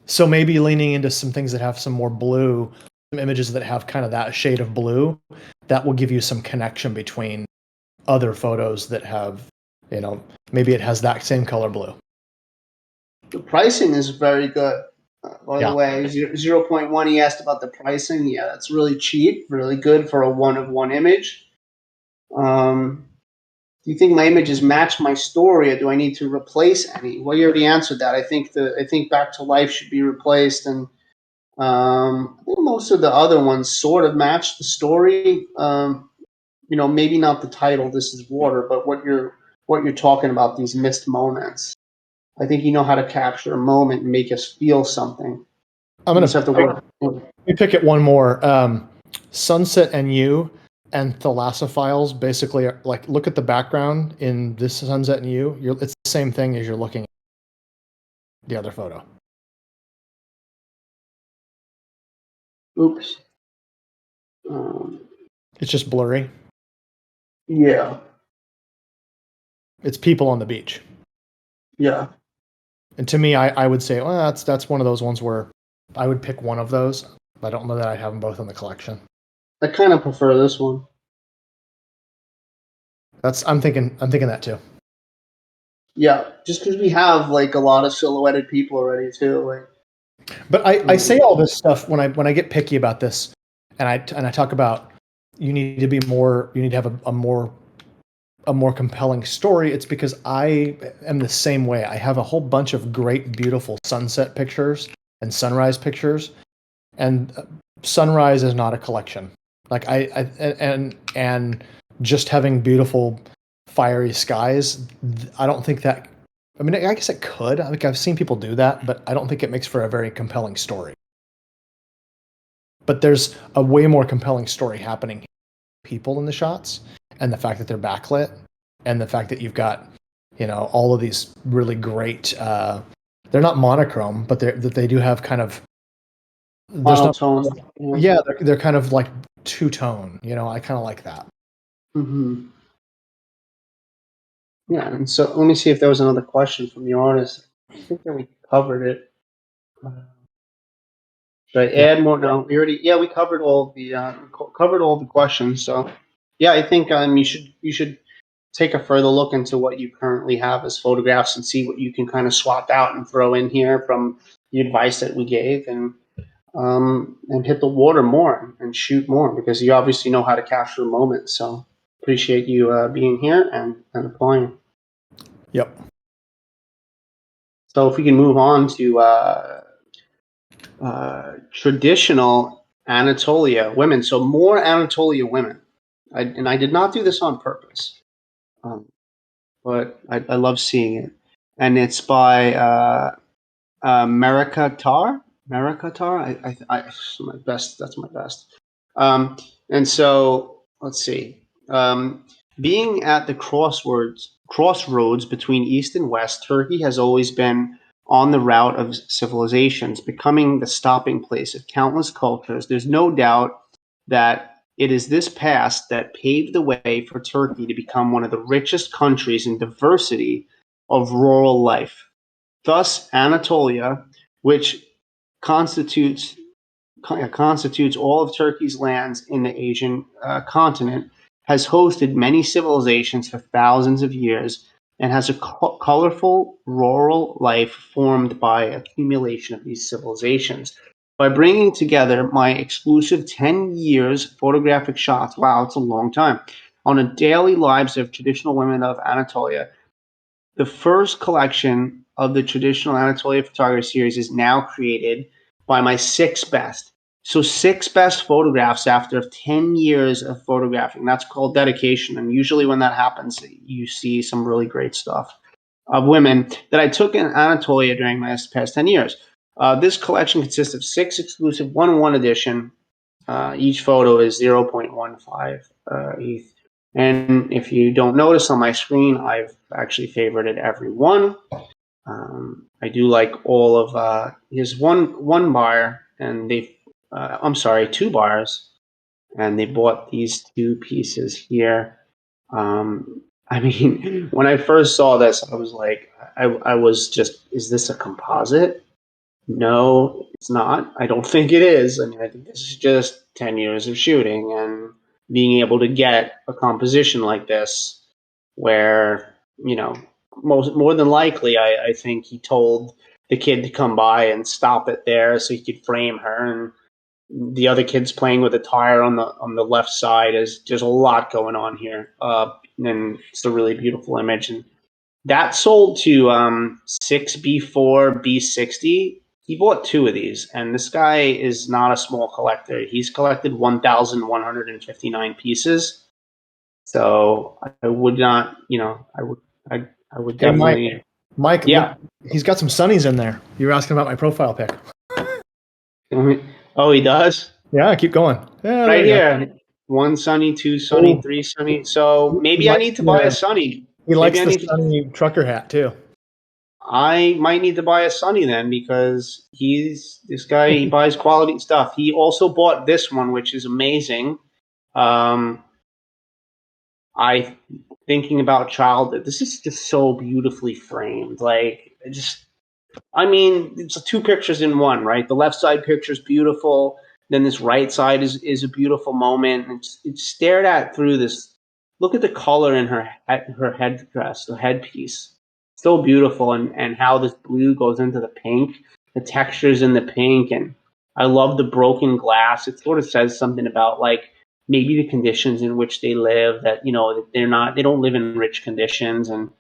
So maybe leaning into some things that have some more blue, some images that have kind of that shade of blue, that will give you some connection between other photos that have, maybe it has that same color blue. The pricing is very good. By the way, 0.1, he asked about the pricing. Yeah, that's really cheap, really good for a one-of-one image. Do you think my images match my story, or do I need to replace any? Well, you already answered that. I think Back to Life should be replaced, and I think most of the other ones sort of match the story. Maybe not the title, "This Is Water," but what you're talking about, these missed moments. I think you know how to capture a moment and make us feel something. I'm gonna have to work. Let me pick it one more. Sunset and You and Thalasophiles basically are, like, look at the background in this Sunset and You. It's the same thing as you're looking at the other photo. Oops. It's just blurry. Yeah. It's people on the beach. Yeah. And to me, I would say, well, that's one of those ones where I would pick one of those. I don't know that I have them both in the collection. I kind of prefer this one. I'm thinking that too. Yeah, just because we have like a lot of silhouetted people already too. But I say all this stuff when I get picky about this, and I talk about you need to have a more compelling story. It's because I am the same way. I have a whole bunch of great, beautiful sunset pictures and sunrise pictures, and sunrise is not a collection. Like and just having beautiful, fiery skies, I don't think that. I mean, I guess it could. I think I've seen people do that, but I don't think it makes for a very compelling story. But there's a way more compelling story happening. People in the shots, and the fact that they're backlit, and the fact that you've got, all of these really great. They're not monochrome, but they do have kind of. Monotone. Yeah, they're kind of like two-tone. I kind of like that. Mm-hmm. Yeah, and so let me see if there was another question from the artist. I think that we covered it. Should I add more? No, we covered all the questions. So yeah, I think you should take a further look into what you currently have as photographs and see what you can kind of swap out and throw in here from the advice that we gave, and hit the water more and shoot more, because you obviously know how to capture a moment. So appreciate you being here and applying. Yep. So if we can move on to traditional Anatolia women. So more Anatolia women. I did not do this on purpose, but I love seeing it. And it's by Marika Tar. That's my best. That's my best. And so let's see. Being at the crossroads between East and West, Turkey has always been on the route of civilizations, becoming the stopping place of countless cultures. There's no doubt that it is this past that paved the way for Turkey to become one of the richest countries in diversity of rural life. Thus, Anatolia, which constitutes all of Turkey's lands in the Asian continent, has hosted many civilizations for thousands of years and has a colorful rural life formed by accumulation of these civilizations. By bringing together my exclusive 10 years photographic shots, wow, it's a long time, on a daily lives of traditional women of Anatolia, the first collection of the traditional Anatolia photography series is now created by my 6 best. So 6 best photographs after 10 years of photographing. That's called dedication. And usually when that happens, you see some really great stuff of women that I took in Anatolia during my past 10 years. This collection consists of 6 exclusive 1-on-1 edition. Each photo is 0.15 ETH. And if you don't notice on my screen, I've actually favorited every one. I do like all of here's one buyer, and I'm sorry, 2 buyers, and they bought these 2 pieces here. I mean, when I first saw this, I was like, I was just, is this a composite? No, it's not. I don't think it is. I mean, I think this is just 10 years of shooting and being able to get a composition like this where, more than likely, I think he told the kid to come by and stop it there so he could frame her. And the other kid's playing with a tire on the left side. There's a lot going on here. And it's a really beautiful image. And that sold to 6B4 B60. He bought 2 of these, and this guy is not a small collector. He's collected 1,159 pieces. So I would not, I would Hey, definitely. Mike, Yeah. look, he's got some sunnies in there. You were asking about my profile pic. Oh, he does? Yeah, keep going. Yeah, Right there you here. 1 sunny, 2 sunny, go. 3 sunny. So maybe He I likes need to buy the- a sunny. He likes Maybe I the need to. sunny trucker hat too. I might need to buy a Sunny then because this guy, he buys quality stuff. He also bought this one, which is amazing. I thinking about childhood. This is just so beautifully framed. Like it's 2 pictures in one, right? The left side picture is beautiful. Then this right side is a beautiful moment. It's stared at through this. Look at the color in her headdress, the headpiece. So beautiful, and how this blue goes into the pink, the textures in the pink, and I love the broken glass. It sort of says something about like maybe the conditions in which they live. That they don't live in rich conditions, and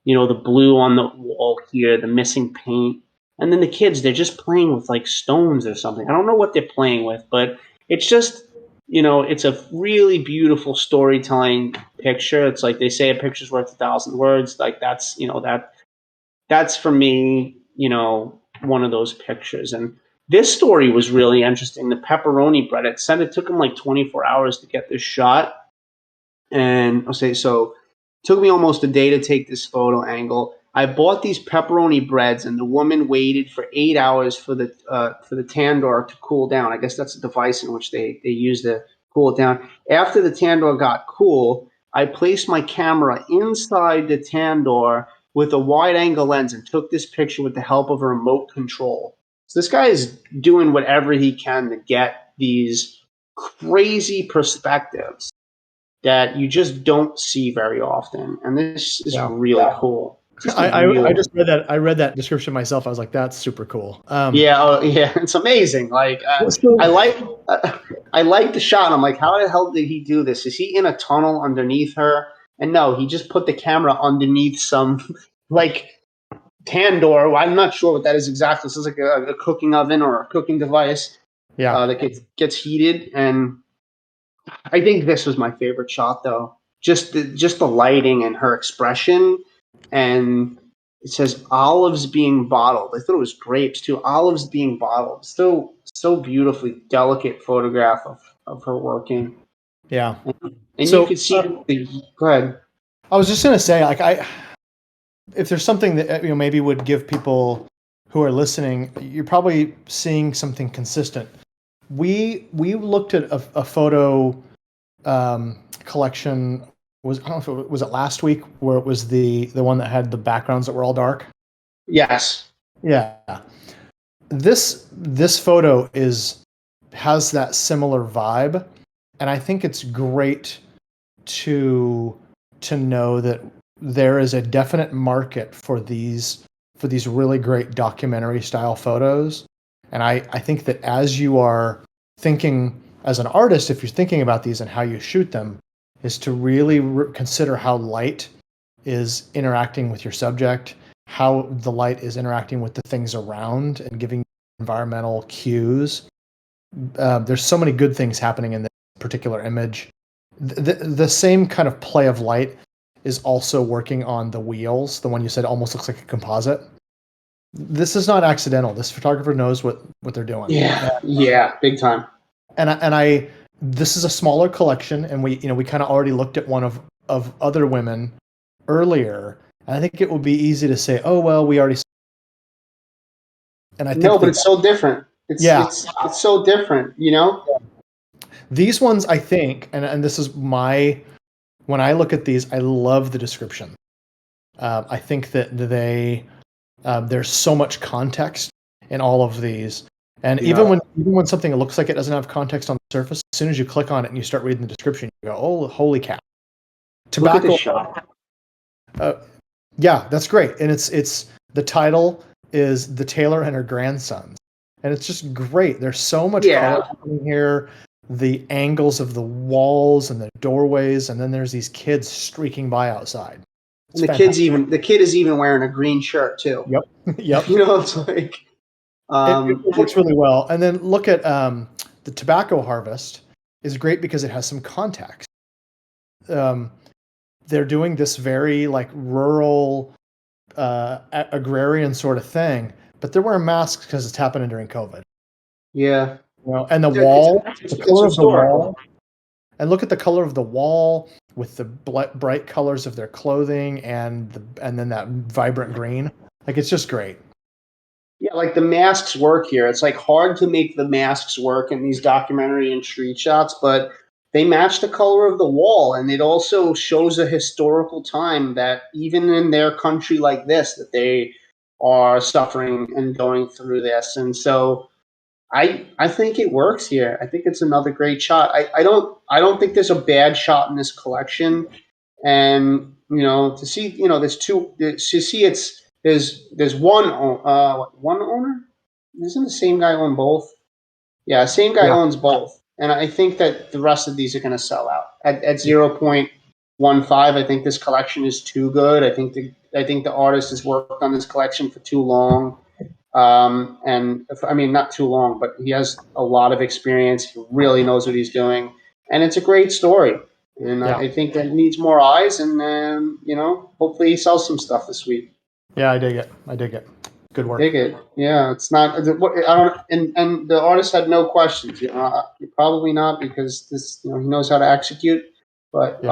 the blue on the wall here, the missing paint. And then the kids, they're just playing with like stones or something. I don't know what they're playing with, but it's just, it's a really beautiful storytelling picture. It's like they say a picture's worth 1,000 words. Like that's for me, one of those pictures. And this story was really interesting. The pepperoni bread, it said it took them like 24 hours to get this shot. And I'll say, so took me almost a day to take this photo angle. I bought these pepperoni breads, and the woman waited for 8 hours for the tandoor to cool down. I guess that's a device in which they use to cool it down. After the tandoor got cool, I placed my camera inside the tandoor with a wide angle lens and took this picture with the help of a remote control. So this guy is doing whatever he can to get these crazy perspectives that you just don't see very often. And this is really cool. I just read that. I read that description myself. I was like, that's super cool. Yeah, it's amazing. Like I like the shot. I'm like, how the hell did he do this? Is he in a tunnel underneath her? And no, he just put the camera underneath some like tandoor. I'm not sure what that is exactly. This is like a cooking oven or a cooking device. Yeah. That gets heated. And I think this was my favorite shot, though. Just the lighting and her expression, and it says olives being bottled. I thought it was grapes too. Olives being bottled. So beautifully delicate photograph of her working. Yeah. And So, you could see go ahead. I was just gonna say, like, if there's something that maybe would give people who are listening, you're probably seeing something consistent. We looked at a photo collection. I don't know if it was it last week where it was the one that had the backgrounds that were all dark. Yes. Yeah. This photo has that similar vibe, and I think it's great to know that there is a definite market for these really great documentary style photos. And I think that as you are thinking as an artist, if you're thinking about these and how you shoot them, is to really consider how light is interacting with your subject, how the light is interacting with the things around and giving environmental cues. There's so many good things happening in this particular image. The same kind of play of light is also working on the wheels. The one you said almost looks like a composite. This is not accidental. This photographer knows what they're doing. Yeah, big time. And I this is a smaller collection, and we kind of already looked at one of other women earlier, and I think it would be easy to say, oh well, we already. And I think but it's so different. It's so different, These ones, I think, and this is when I look at these, I love the description. I think that there's so much context in all of these. And even when something looks like it doesn't have context on the surface, as soon as you click on it and you start reading the description, you go, "Oh, holy cow!" Tobacco. Look at this shot. Yeah, that's great, and it's the title is "The Tailor and Her Grandsons," and it's just great. There's so much color happening here. The angles of the walls and the doorways, and then there's these kids streaking by outside. And the kid is even wearing a green shirt too. Yep. It's like. It works really well. And then look at the tobacco harvest is great because it has some context. They're doing this very like rural agrarian sort of thing, but they're wearing masks because it's happening during COVID. Yeah. And the wall, the color of the wall, and look at the color of the wall with the bright colors of their clothing and then that vibrant green. Like, it's just great. Yeah, like the masks work here. It's like hard to make the masks work in these documentary and street shots, but they match the color of the wall, and it also shows a historical time that even in their country like this, that they are suffering and going through this. And so I think it works here. I think it's another great shot. I don't think there's a bad shot in this collection. And to see there's one owner. Isn't the same guy own both? Yeah, same guy owns both. And I think that the rest of these are going to sell out at 0.15. I think this collection is too good. I think the artist has worked on this collection for too long. Not too long, but he has a lot of experience. He really knows what he's doing, and it's a great story. And I think that needs more eyes. And hopefully he sells some stuff this week. Yeah, I dig it. Good work. Dig it. Yeah, it's not. I don't. And the artist had no questions. Probably not, because this. He knows how to execute. But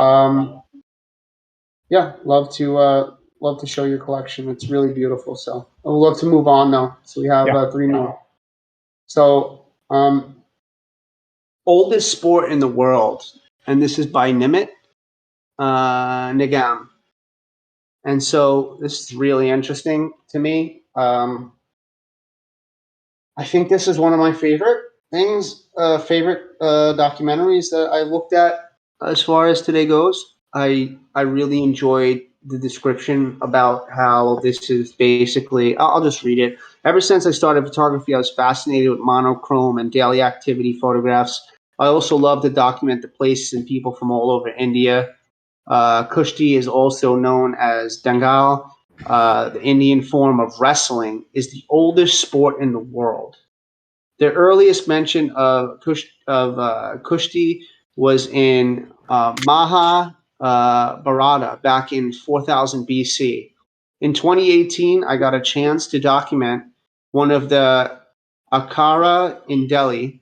love to show your collection. It's really beautiful. So I would love to move on though. So we have 3 more. So oldest sport in the world, and this is by Nimit Nigam. And so this is really interesting to me. I think this is one of my favorite documentaries that I looked at as far as today goes. I really enjoyed the description about how this is basically, I'll just read it. Ever since I started photography, I was fascinated with monochrome and daily activity photographs. I also love to document the places and people from all over India. Kushti is also known as Dangal. The Indian form of wrestling is the oldest sport in the world. The earliest mention of Kushti was in Mahabharata back in 4000 BC. In 2018, I got a chance to document one of the Akhara in Delhi.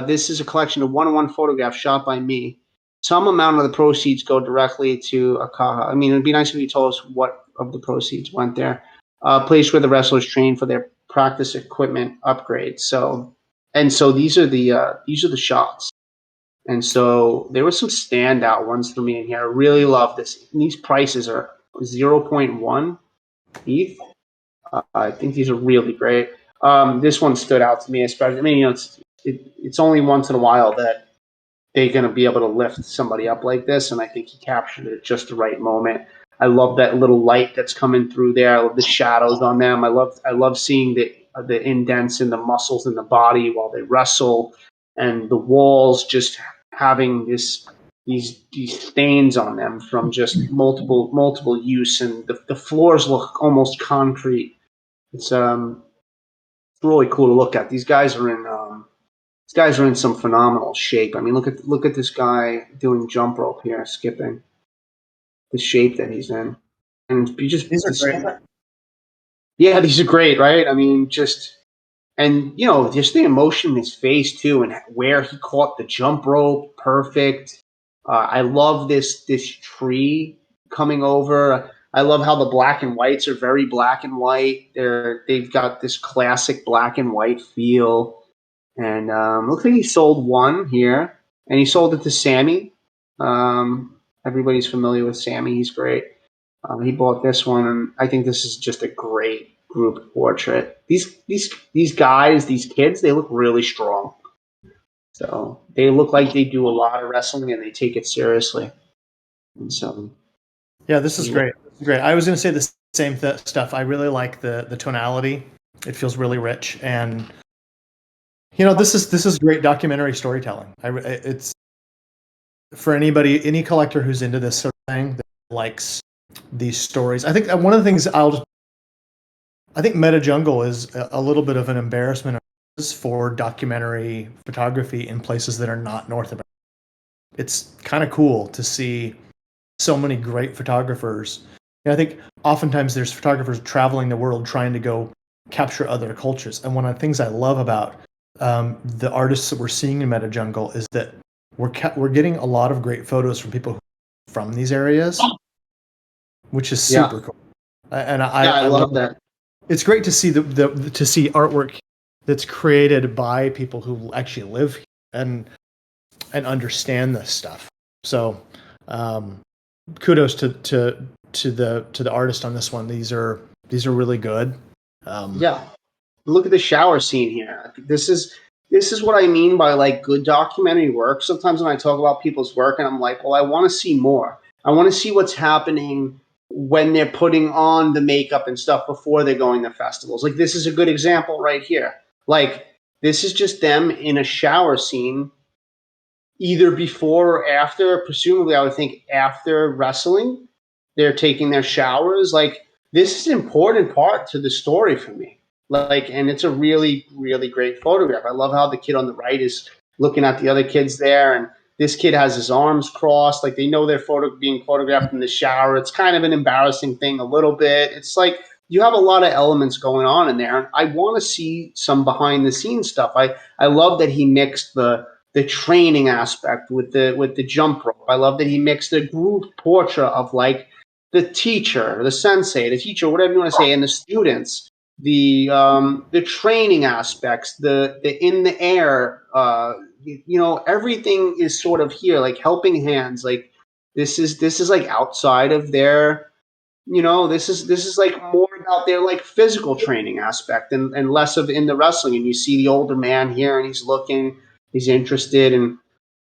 This is a collection of one-on-one photographs shot by me. Some amount of the proceeds go directly to Akhara. I mean, it'd be nice if you told us what of the proceeds went there. A place where the wrestlers train for their practice equipment upgrades. So these are the shots. And so there were some standout ones for me in here. I really love this. And these prices are 0.1 ETH. I think these are really great. This one stood out to me, especially. I mean, it's only once in a while that they're going to be able to lift somebody up like this, and I think he captured it at just the right moment. I love that little light that's coming through there. I love the shadows on them. I love seeing the indents in the muscles in the body while they wrestle, and the walls just having these stains on them from just multiple use, and the floors look almost concrete. It's really cool to look at. These guys are in some phenomenal shape. I mean, look at this guy doing jump rope here, skipping. The shape that he's in, and you just These are great. Yeah, these are great, right? I mean, just the emotion in his face too, and where he caught the jump rope, perfect. I love this tree coming over. I love how the black and whites are very black and white. They've got this classic black and white feel. And looks like he sold one here, and he sold it to Sammy. Everybody's familiar with Sammy; he's great. He bought this one, and I think this is just a great group portrait. These guys, these kids, they look really strong. So they look like they do a lot of wrestling and they take it seriously. And so, yeah, this is great. Great. I was going to say the same stuff. I really like the tonality. It feels really rich, and this is great documentary storytelling. It's for any collector who's into this sort of thing that likes these stories. I think one of the things I think MetaJungle is a little bit of an embarrassment for documentary photography in places that are not North America. It's kind of cool to see so many great photographers. And I think oftentimes there's photographers traveling the world trying to go capture other cultures. And one of the things I love about the artists that we're seeing in MetaJungle is that we're getting a lot of great photos from people from these areas, which is super cool. And I love that. It's great to see to see artwork that's created by people who actually live here and understand this stuff. So kudos to the artist on this one. These are really good. Look at the shower scene here. This is what I mean by like good documentary work. Sometimes when I talk about people's work and I'm like, well, I want to see more. I want to see what's happening when they're putting on the makeup and stuff before they're going to festivals. Like this is a good example right here. Like this is just them in a shower scene, either before or after. Presumably, I would think after wrestling, they're taking their showers. Like this is an important part to the story for me. Like, and it's a really, really great photograph. I love how the kid on the right is looking at the other kids there, and this kid has his arms crossed. Like they know they're being photographed in the shower. It's kind of an embarrassing thing a little bit. It's like you have a lot of elements going on in there. And I want to see some behind the scenes stuff. I love that he mixed the training aspect with the jump rope. I love that he mixed a group portrait of like the teacher, the sensei, the teacher, whatever you want to say, and the students. The training aspects, the in the air, everything is sort of here, like helping hands. Like this is like outside of their, this is like more about their like physical training aspect and less of in the wrestling. And you see the older man here, and he's interested, and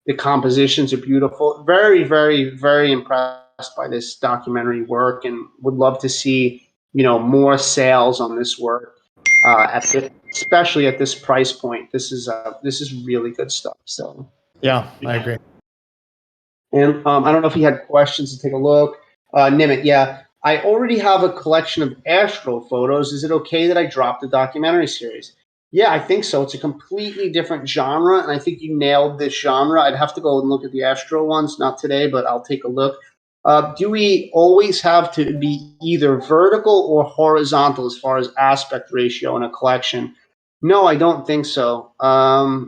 the compositions are beautiful. Very, very, very impressive by this documentary work and would love to see, more sales on this work, especially at this price point. This is really good stuff. So Yeah, I agree. And I don't know if you had questions to take a look. Nimit, yeah. I already have a collection of astro photos. Is it okay that I drop the documentary series? Yeah, I think so. It's a completely different genre, and I think you nailed this genre. I'd have to go and look at the astro ones, not today, but I'll take a look. Do we always have to be either vertical or horizontal as far as aspect ratio in a collection? No, I don't think so. I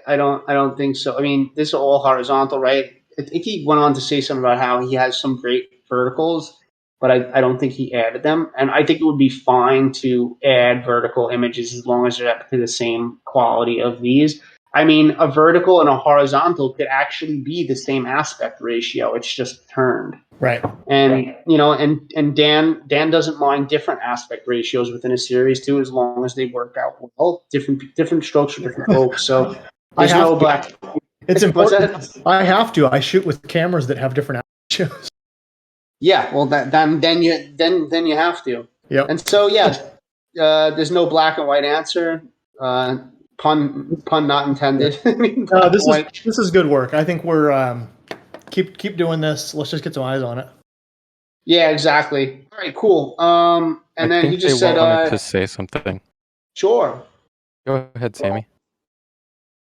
don't think so. I mean, this is all horizontal, right? I think he went on to say something about how he has some great verticals, but I don't think he added them. And I think it would be fine to add vertical images as long as they're up to the same quality of these. I mean, a vertical and a horizontal could actually be the same aspect ratio. It's just turned. Right. And and Dan doesn't mind different aspect ratios within a series too, as long as they work out well. Different strokes for different folks. So there's no black. It's important. I have to. I shoot with cameras that have different ratios. Yeah, well, then you have to. Yep. And so there's no black and white answer. Pun not intended. This is good work. I think we're keep doing this. Let's just get some eyes on it. Yeah, exactly. All right, cool. And then he just said, wanted to say something. Sure. Go ahead, Sammy.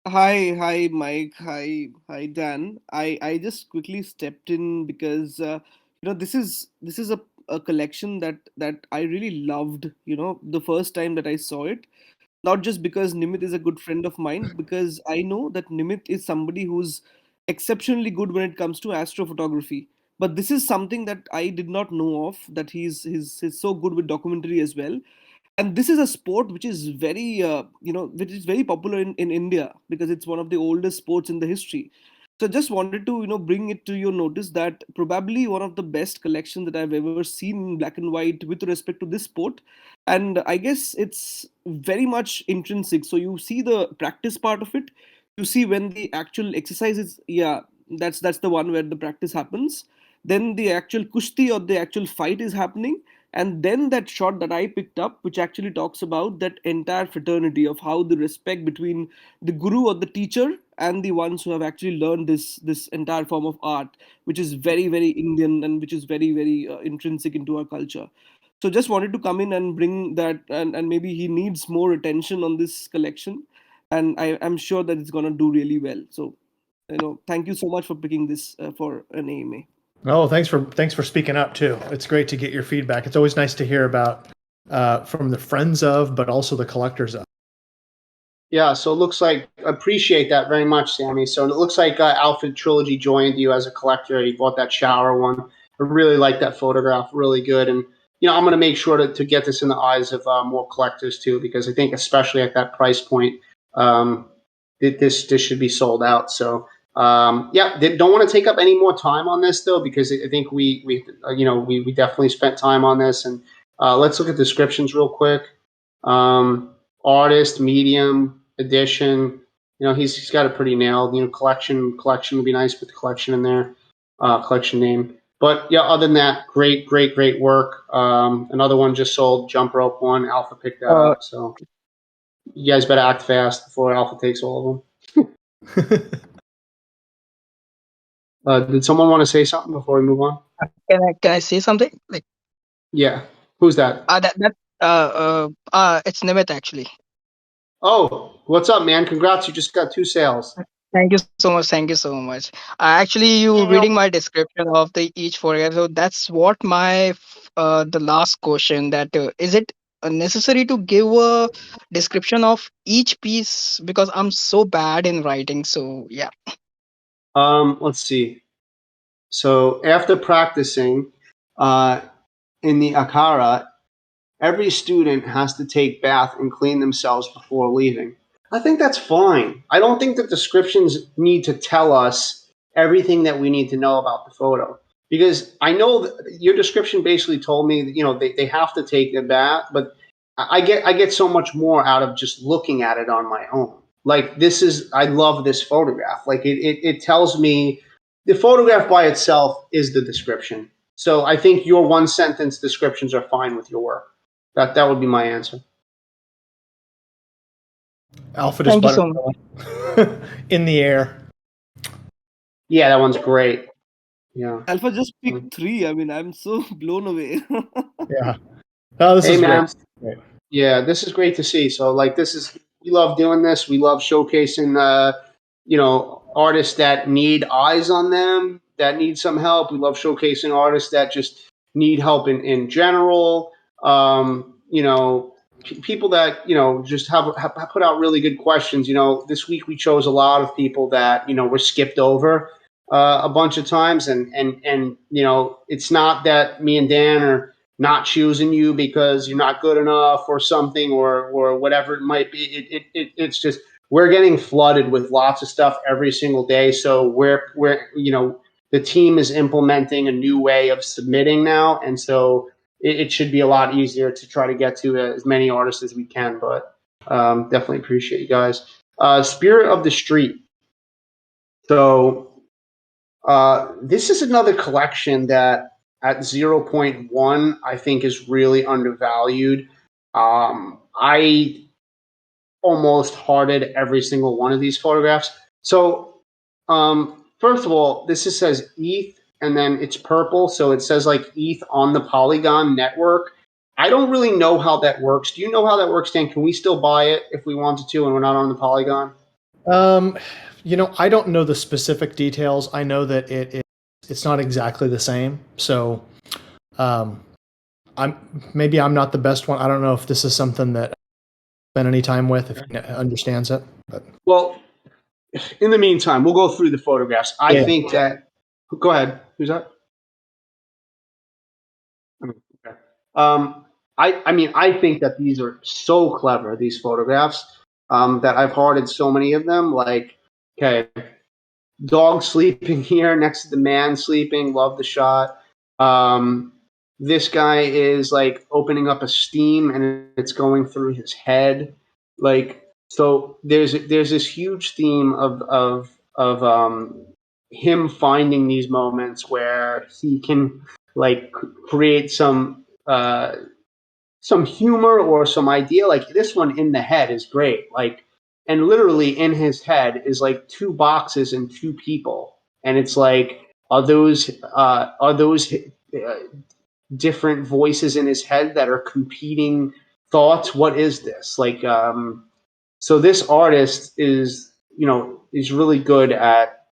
Hi, Mike. Hi, Dan. I just quickly stepped in because this is a collection that I really loved. The first time that I saw it, not just because Nimit is a good friend of mine, because I know that Nimit is somebody who's exceptionally good when it comes to astrophotography. But this is something that I did not know of, that he's so good with documentary as well. And this is a sport which is very which is very popular in India, because it's one of the oldest sports in the history. So just wanted to bring it to your notice that probably one of the best collections that I've ever seen in black and white with respect to this sport. And I guess it's very much intrinsic. So you see the practice part of it, you see when the actual exercise is, that's the one where the practice happens, then the actual kushti or the actual fight is happening, and then that shot that I picked up, which actually talks about that entire fraternity of how the respect between the guru or the teacher and the ones who have actually learned this entire form of art, which is very, very Indian and which is very, very intrinsic into our culture. So just wanted to come in and bring that, and maybe he needs more attention on this collection, and I'm sure that it's going to do really well. So thank you so much for picking this for an AMA. Oh, thanks for speaking up too. It's great to get your feedback. It's always nice to hear about from the friends of, but also the collectors of. Yeah, so it looks like, appreciate that very much, Sammy. So it looks like Alfred Trilogy joined you as a collector. He bought that shower one. I really like that photograph, really good. And I'm going to make sure to get this in the eyes of more collectors too, because I think especially at that price point, this should be sold out. So. Don't want to take up any more time on this though, because I think we definitely spent time on this. And let's look at descriptions real quick. Artist, medium, edition. He's got it pretty nailed. Collection would be nice with the collection in there, collection name. But yeah, other than that, great work. Another one just sold, jump rope one. Alpha picked that up, so you guys better act fast before Alpha takes all of them. Did someone want to say something before we move on? Can I say something? Yeah. Who's that? It's Nimit actually. Oh, what's up, man? Congrats! You just got 2 sales. Thank you so much. Thank you so much. Actually, you reading my description of the each photograph. So that's what my the last question, that is it necessary to give a description of each piece, because I'm so bad in writing. So yeah. Let's see. So after practicing in the Akara, every student has to take bath and clean themselves before leaving. I think that's fine. I don't think that descriptions need to tell us everything that we need to know about the photo, because I know that your description basically told me that, they have to take a bath, but I get so much more out of just looking at it on my own. Like I love this photograph. Like it tells me the photograph by itself is the description. So I think your one sentence descriptions are fine with your work. That would be my answer. Alpha just Thank you so much. butterfly in the air. Yeah, that one's great. Yeah. Alpha just picked 3. I mean, I'm so blown away. Yeah. Oh, this Hey, is man. great. Yeah, this is great to see. So, like, we love doing this. We love showcasing, artists that need eyes on them, that need some help. We love showcasing artists that just need help in general. People that, just have put out really good questions. This week we chose a lot of people that, were skipped over a bunch of times. And it's not that me and Dan are not choosing you because you're not good enough or something or whatever it might be. It's just we're getting flooded with lots of stuff every single day. So we're the team is implementing a new way of submitting now, and so it should be a lot easier to try to get to as many artists as we can. But definitely appreciate you guys. Spirit of the Street. So this is another collection that at 0.1 I think is really undervalued. I almost hearted every single one of these photographs. So first of all, says ETH and then it's purple, so it says like ETH on the Polygon network. I don't really know how that works. Do you know how that works, Dan? Can we still buy it if we wanted to and we're not on the Polygon? I don't know the specific details. I know that it's not exactly the same. So, I'm not the best one. I don't know if this is something that I spent any time with, if he understands it. But well, in the meantime, we'll go through the photographs. I think that. Go ahead. Who's that? Okay. I think that these are so clever. These photographs. That I've hearted so many of them. Like, okay, dog sleeping here next to the man sleeping. Love the shot. This guy is like opening up a steam and it's going through his head. Like, so there's this huge theme of him finding these moments where he can like create some humor or some idea. Like this one in the head is great. Like, and literally in his head is like 2 boxes and 2 people, and it's like, are those different voices in his head that are competing thoughts? What is this like? So this artist is really good at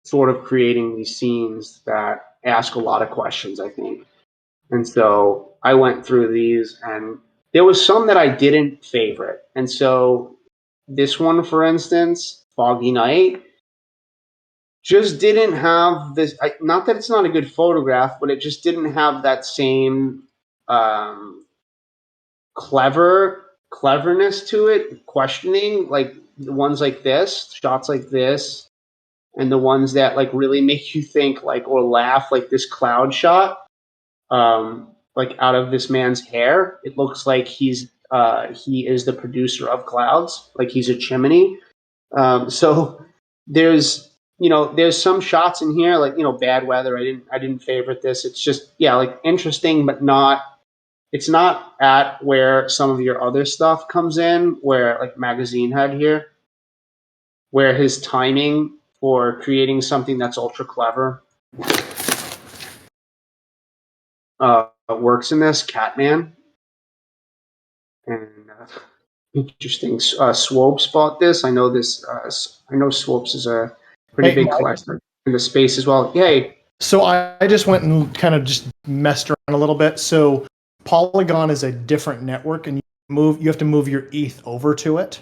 sort of creating these scenes that ask a lot of questions, I think. And so I went through these, and there was some that I didn't favorite. And so this one, for instance, Foggy Night, just didn't have this. Not that it's not a good photograph, but it just didn't have that same cleverness to it. Questioning, like the ones like this, shots like this, and the ones that like really make you think, like, or laugh, like this cloud shot. Like out of this man's hair, it looks like he is the producer of clouds, like he's a chimney. So there's some shots in here, like bad weather. I didn't favorite this. It's just like interesting, but it's not at where some of your other stuff comes in, where like Magazine Head here, where his timing for creating something that's ultra clever works in this. Catman. And interesting. Swopes bought this. I know this. I know Swopes is a pretty big collector in the space as well. Yay! So I just went and kind of just messed around a little bit. So Polygon is a different network, and you have to move your ETH over to it.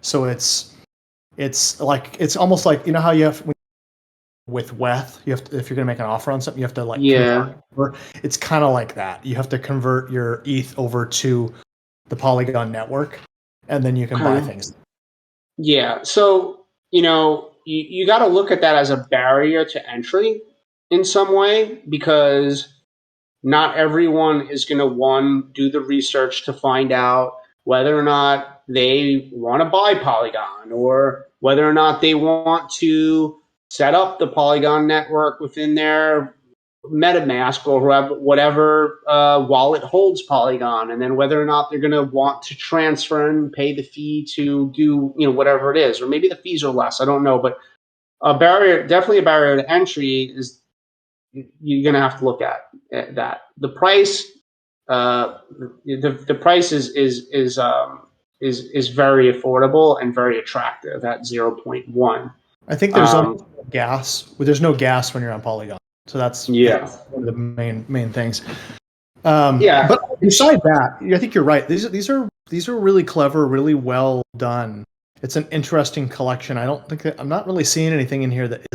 So it's almost like how you have with WETH, you have to, if you're going to make an offer on something, you have to like convert. It's kind of like that. You have to convert your ETH over to the Polygon network, and then you can buy things. Yeah. So you got to look at that as a barrier to entry in some way, because not everyone is going to do the research to find out whether or not they want to buy Polygon, or whether or not they want to set up the Polygon network within their MetaMask or whatever wallet holds Polygon, and then whether or not they're going to want to transfer and pay the fee to do whatever it is, or maybe the fees are less. I don't know, but definitely a barrier to entry is you're going to have to look at that. The price, the price is very affordable and very attractive at 0.1. I think there's gas. There's no gas when you're on Polygon, so that's one of the main things. But beside that, I think you're right. These are really clever, really well done. It's an interesting collection. I don't think I'm not really seeing anything in here that's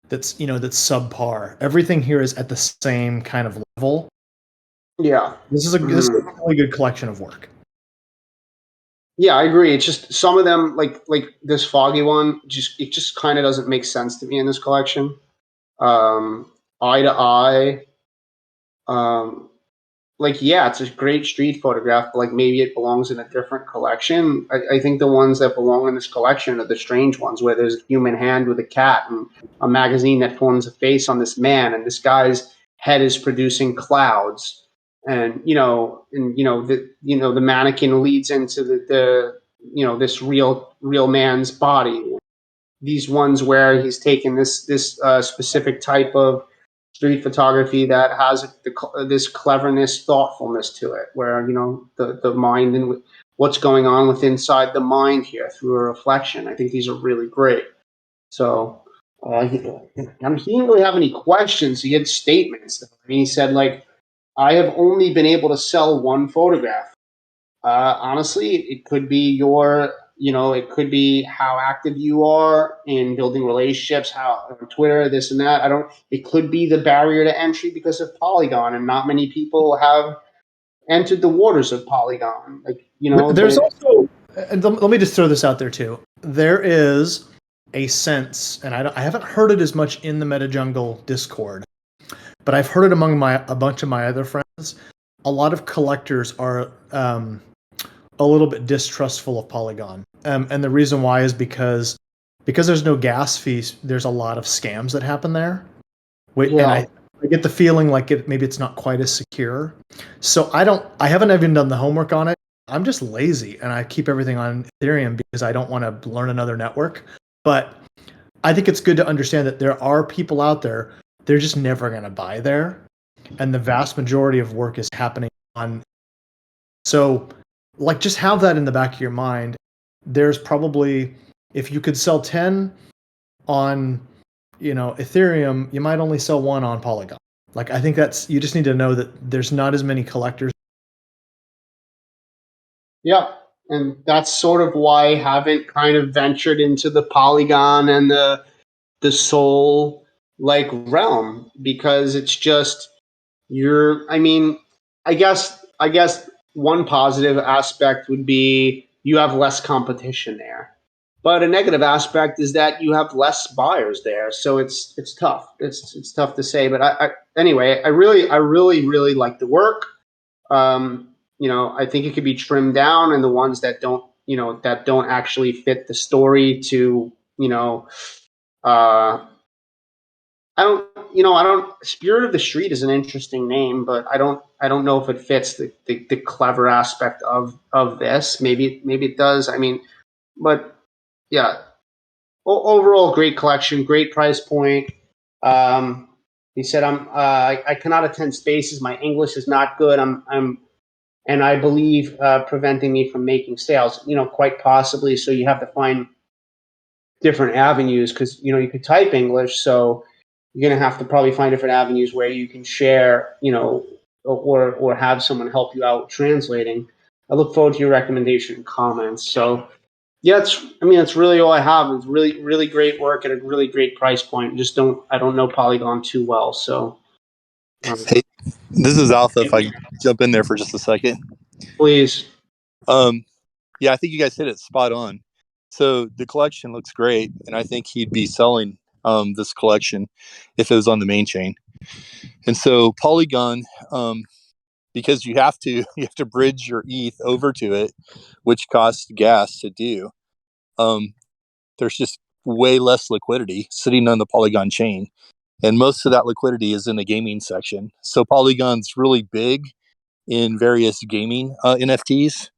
subpar. Everything here is at the same kind of level. Yeah, this is a really good collection of work. Yeah, I agree. It's just some of them, like this foggy one, it just kind of doesn't make sense to me in this collection. Eye to eye, it's a great street photograph, but maybe it belongs in a different collection. I think the ones that belong in this collection are the strange ones, where there's a human hand with a cat and a magazine that forms a face on this man, and this guy's head is producing clouds. And the mannequin leads into this real man's body. These ones where he's taken this specific type of street photography that has this cleverness, thoughtfulness to it, where the mind and what's going on inside the mind here through a reflection. I think these are really great. So he didn't really have any questions. He had statements. He said I have only been able to sell one photograph. Honestly, it could be it could be how active you are in building relationships, how on Twitter, this and that. It could be the barrier to entry because of Polygon, and not many people have entered the waters of Polygon. There's also, and let me just throw this out there too. There is a sense, and I haven't heard it as much in the MetaJungle Discord, but I've heard it among a bunch of my other friends. A lot of collectors are a little bit distrustful of Polygon, and the reason why is because there's no gas fees. There's a lot of scams that happen there. And I get the feeling maybe it's not quite as secure. So I haven't even done the homework on it. I'm just lazy, and I keep everything on Ethereum because I don't want to learn another network. But I think it's good to understand that there are people out there. They're just never going to buy there. And the vast majority of work is happening on. So just have that in the back of your mind. There's probably, if you could sell 10 on, Ethereum, you might only sell 1 on Polygon. I think you just need to know that there's not as many collectors. Yeah. And that's sort of why I haven't kind of ventured into the Polygon and the Sol realm, because it's just I guess one positive aspect would be you have less competition there, but a negative aspect is that you have less buyers there. So it's tough. It's tough to say, but anyway, I really like the work. I think it could be trimmed down, and the ones that don't actually fit the story to I don't. Spirit of the Street is an interesting name, but I don't know if it fits the clever aspect of this. Maybe it does. But yeah, overall great collection, great price point. He said, I cannot attend spaces. My English is not good. And I believe preventing me from making sales. Quite possibly. So you have to find different avenues, because you could type English, so you're going to have to probably find different avenues where you can share, or have someone help you out translating. I look forward to your recommendation and comments. So yeah, that's really all I have. It's really, really great work at a really great price point. I don't know Polygon too well. So hey, this is Alpha. If I can jump in there for just a second, please. Yeah, I think you guys hit it spot on. So the collection looks great, and I think he'd be selling this collection if it was on the main chain. And so Polygon, because you have to bridge your ETH over to it, which costs gas to do. There's just way less liquidity sitting on the Polygon chain. And most of that liquidity is in the gaming section. So Polygon's really big in various gaming NFTs,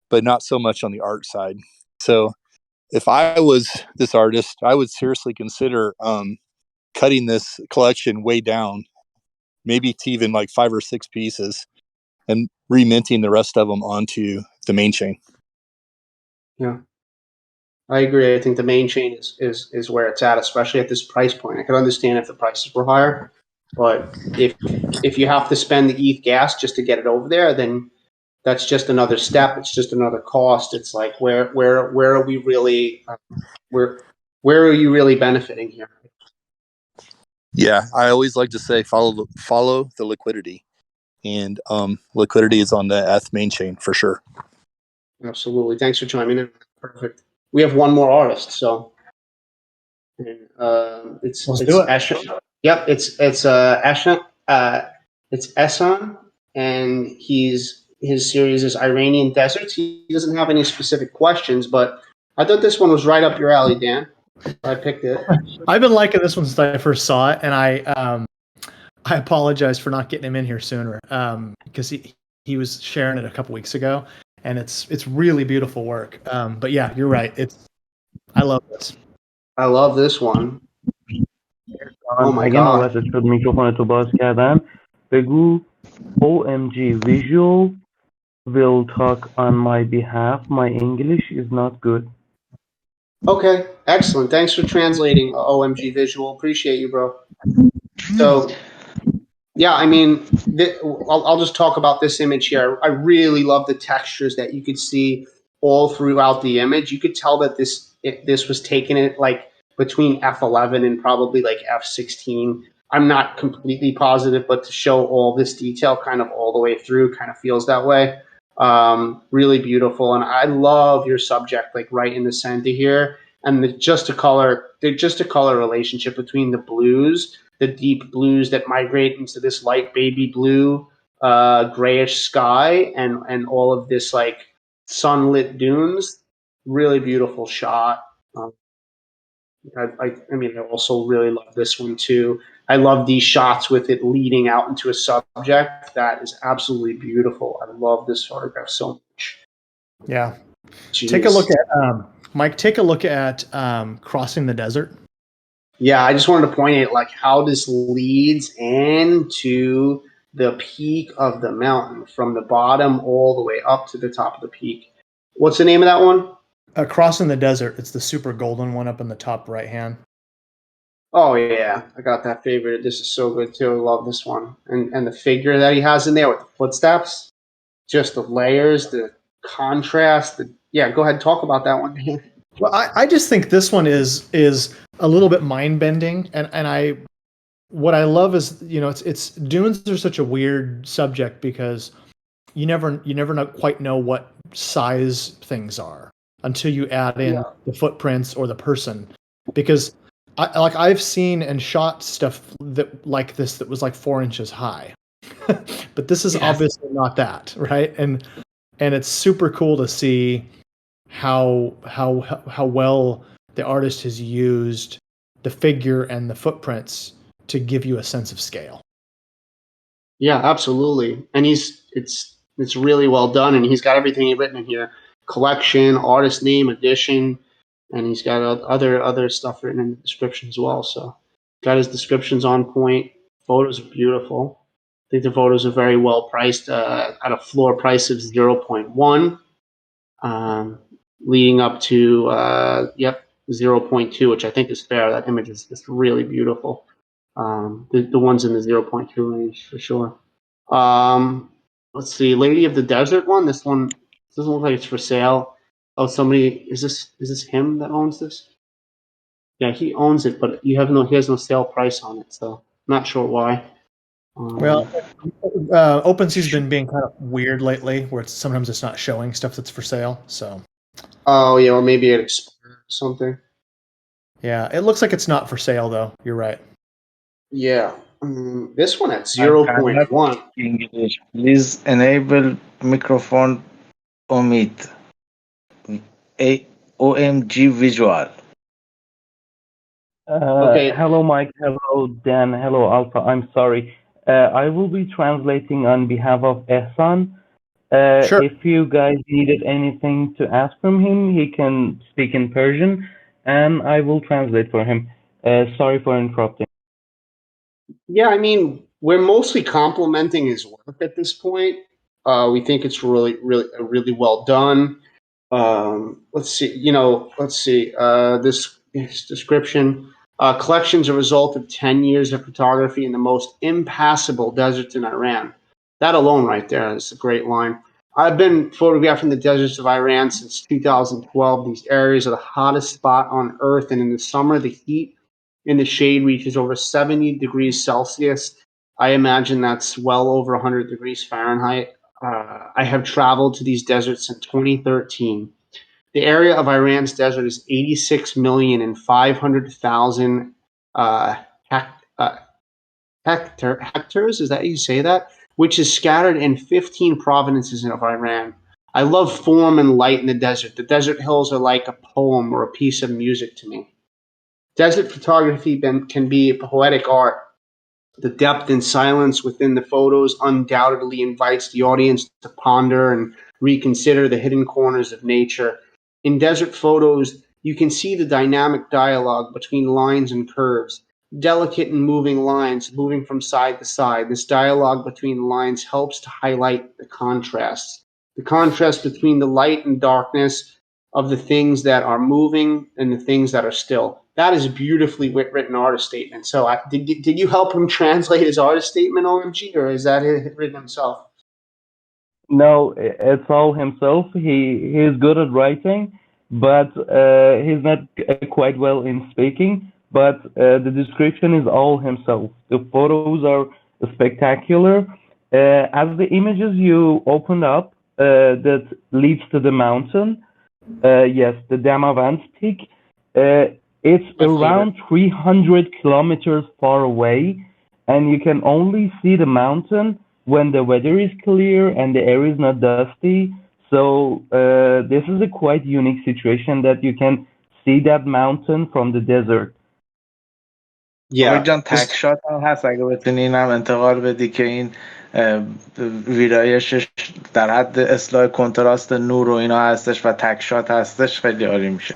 but not so much on the art side. So if I was this artist, I would seriously consider cutting this collection way down, maybe to even like 5 or 6 pieces, and reminting the rest of them onto the main chain. Yeah, I agree. I think the main chain is where it's at, especially at this price point. I could understand if the prices were higher, but if you have to spend the ETH gas just to get it over there, then that's just another step. It's just another cost. It's like where are we really where are you really benefiting here? Yeah, I always like to say follow the liquidity, and liquidity is on the ETH main chain for sure. Absolutely. Thanks for chiming in. Perfect. We have one more artist, so it's Let's do it. Eshan. Yep, it's Eshan. It's Ehsan, and his series is Iranian deserts. He doesn't have any specific questions, but I thought this one was right up your alley, Dan. I picked it. I've been liking this one since I first saw it, and I apologize for not getting him in here sooner because he was sharing it a couple weeks ago, and it's really beautiful work. But yeah, you're right. I love this. I love this one. Oh my اگه god. نوبتت شد میکروفونتو باز کردن بگو OMG visual will talk on my behalf. My English is not good. Okay, excellent. Thanks for translating, OMG Visual. Appreciate you, bro. So, yeah, I mean, I'll just talk about this image here. I really love the textures that you could see all throughout the image. You could tell that this was taken at like between F11 and probably like F16. I'm not completely positive, but to show all this detail kind of all the way through kind of feels that way. Really beautiful. And I love your subject like right in the center here. And the just a color relationship between the blues, the deep blues that migrate into this light baby blue, grayish sky, and all of this like sunlit dunes. Really beautiful shot. I mean, I also really love this one too. I love these shots with it leading out into a subject. That is absolutely beautiful. I love this photograph so much. Yeah. Jeez. Take a look at Mike. Take a look at Crossing the Desert. Yeah, I just wanted to point out like how this leads into the peak of the mountain from the bottom all the way up to the top of the peak. What's the name of that one? Crossing the Desert. It's the super golden one up in the top right hand. Oh yeah, I got that favorite. This is so good too. I love this one, and the figure that he has in there with the footsteps, just the layers, the contrast. Yeah, go ahead, talk about that one. Well, I just think this one is a little bit mind bending, and what I love is it's dunes are such a weird subject because you never quite know what size things are until you add in the footprints or the person, because I've seen and shot stuff that like this that was like 4 inches high, but this is obviously not that, right? And it's super cool to see how well the artist has used the figure and the footprints to give you a sense of scale. Yeah, absolutely. And it's really well done, and he's got everything written in here: collection, artist name, edition, and he's got other stuff written in the description as well. So, got his descriptions on point. Photos are beautiful. I think the photos are very well priced at a floor price of 0.1, leading up to 0.2, which I think is fair. That image is just really beautiful. The ones in the 0.2 range for sure. Let's see, Lady of the Desert one. This one doesn't look like it's for sale. Oh, somebody is this him that owns this? Yeah, he owns it, but he has no sale price on it, so not sure why. Well, OpenSea's been being kind of weird lately, where sometimes it's not showing stuff that's for sale. So. Oh yeah, or maybe it expired or something. Yeah, it looks like it's not for sale though. You're right. Yeah, this one at 0.1. English. Please enable microphone omit. OMG visual. Okay. Hello, Mike. Hello, Dan. Hello, Alpha. I'm sorry. I will be translating on behalf of Ehsan. Sure. If you guys needed anything to ask from him, he can speak in Persian, and I will translate for him. Sorry for interrupting. Yeah, I mean, we're mostly complimenting his work at this point. We think it's really well done. Let's see, this description. Collection's a result of 10 years of photography in the most impassable deserts in Iran. That alone right there is a great line. I've been photographing the deserts of Iran since 2012. These areas are the hottest spot on earth, and in the summer, the heat in the shade reaches over 70 degrees Celsius. I imagine that's well over 100 degrees Fahrenheit. I have traveled to these deserts since 2013. The area of Iran's desert is 86,500,000 hectares. Is that how you say that? Which is scattered in 15 provinces of Iran. I love form and light in the desert. The desert hills are like a poem or a piece of music to me. Desert photography can be poetic art. The depth and silence within the photos undoubtedly invites the audience to ponder and reconsider the hidden corners of nature. In desert photos, you can see the dynamic dialogue between lines and curves, delicate and moving lines moving from side to side. This dialogue between lines helps to highlight the contrasts. The contrast between the light and darkness of the things that are moving and the things that are still. That is a beautifully written artist statement. So, did you help him translate his artist statement, OMG, or is that written himself? No, it's all himself. He's good at writing, but he's not quite well in speaking. But the description is all himself. The photos are spectacular. As the images you opened up that leads to the mountain, yes, the Damavand Peak. It's around 300 kilometers far away, and you can only see the mountain when the weather is clear and the air is not dusty. So this is a quite unique situation that you can see that mountain from the desert. Yeah. جان تک شات هم هست اگه بتونی اینم انتقال بدی که این ویرایشش در حد اصلاح کنتراست نور و اینا هستش و تک شات هستش خیلی عالی میشه.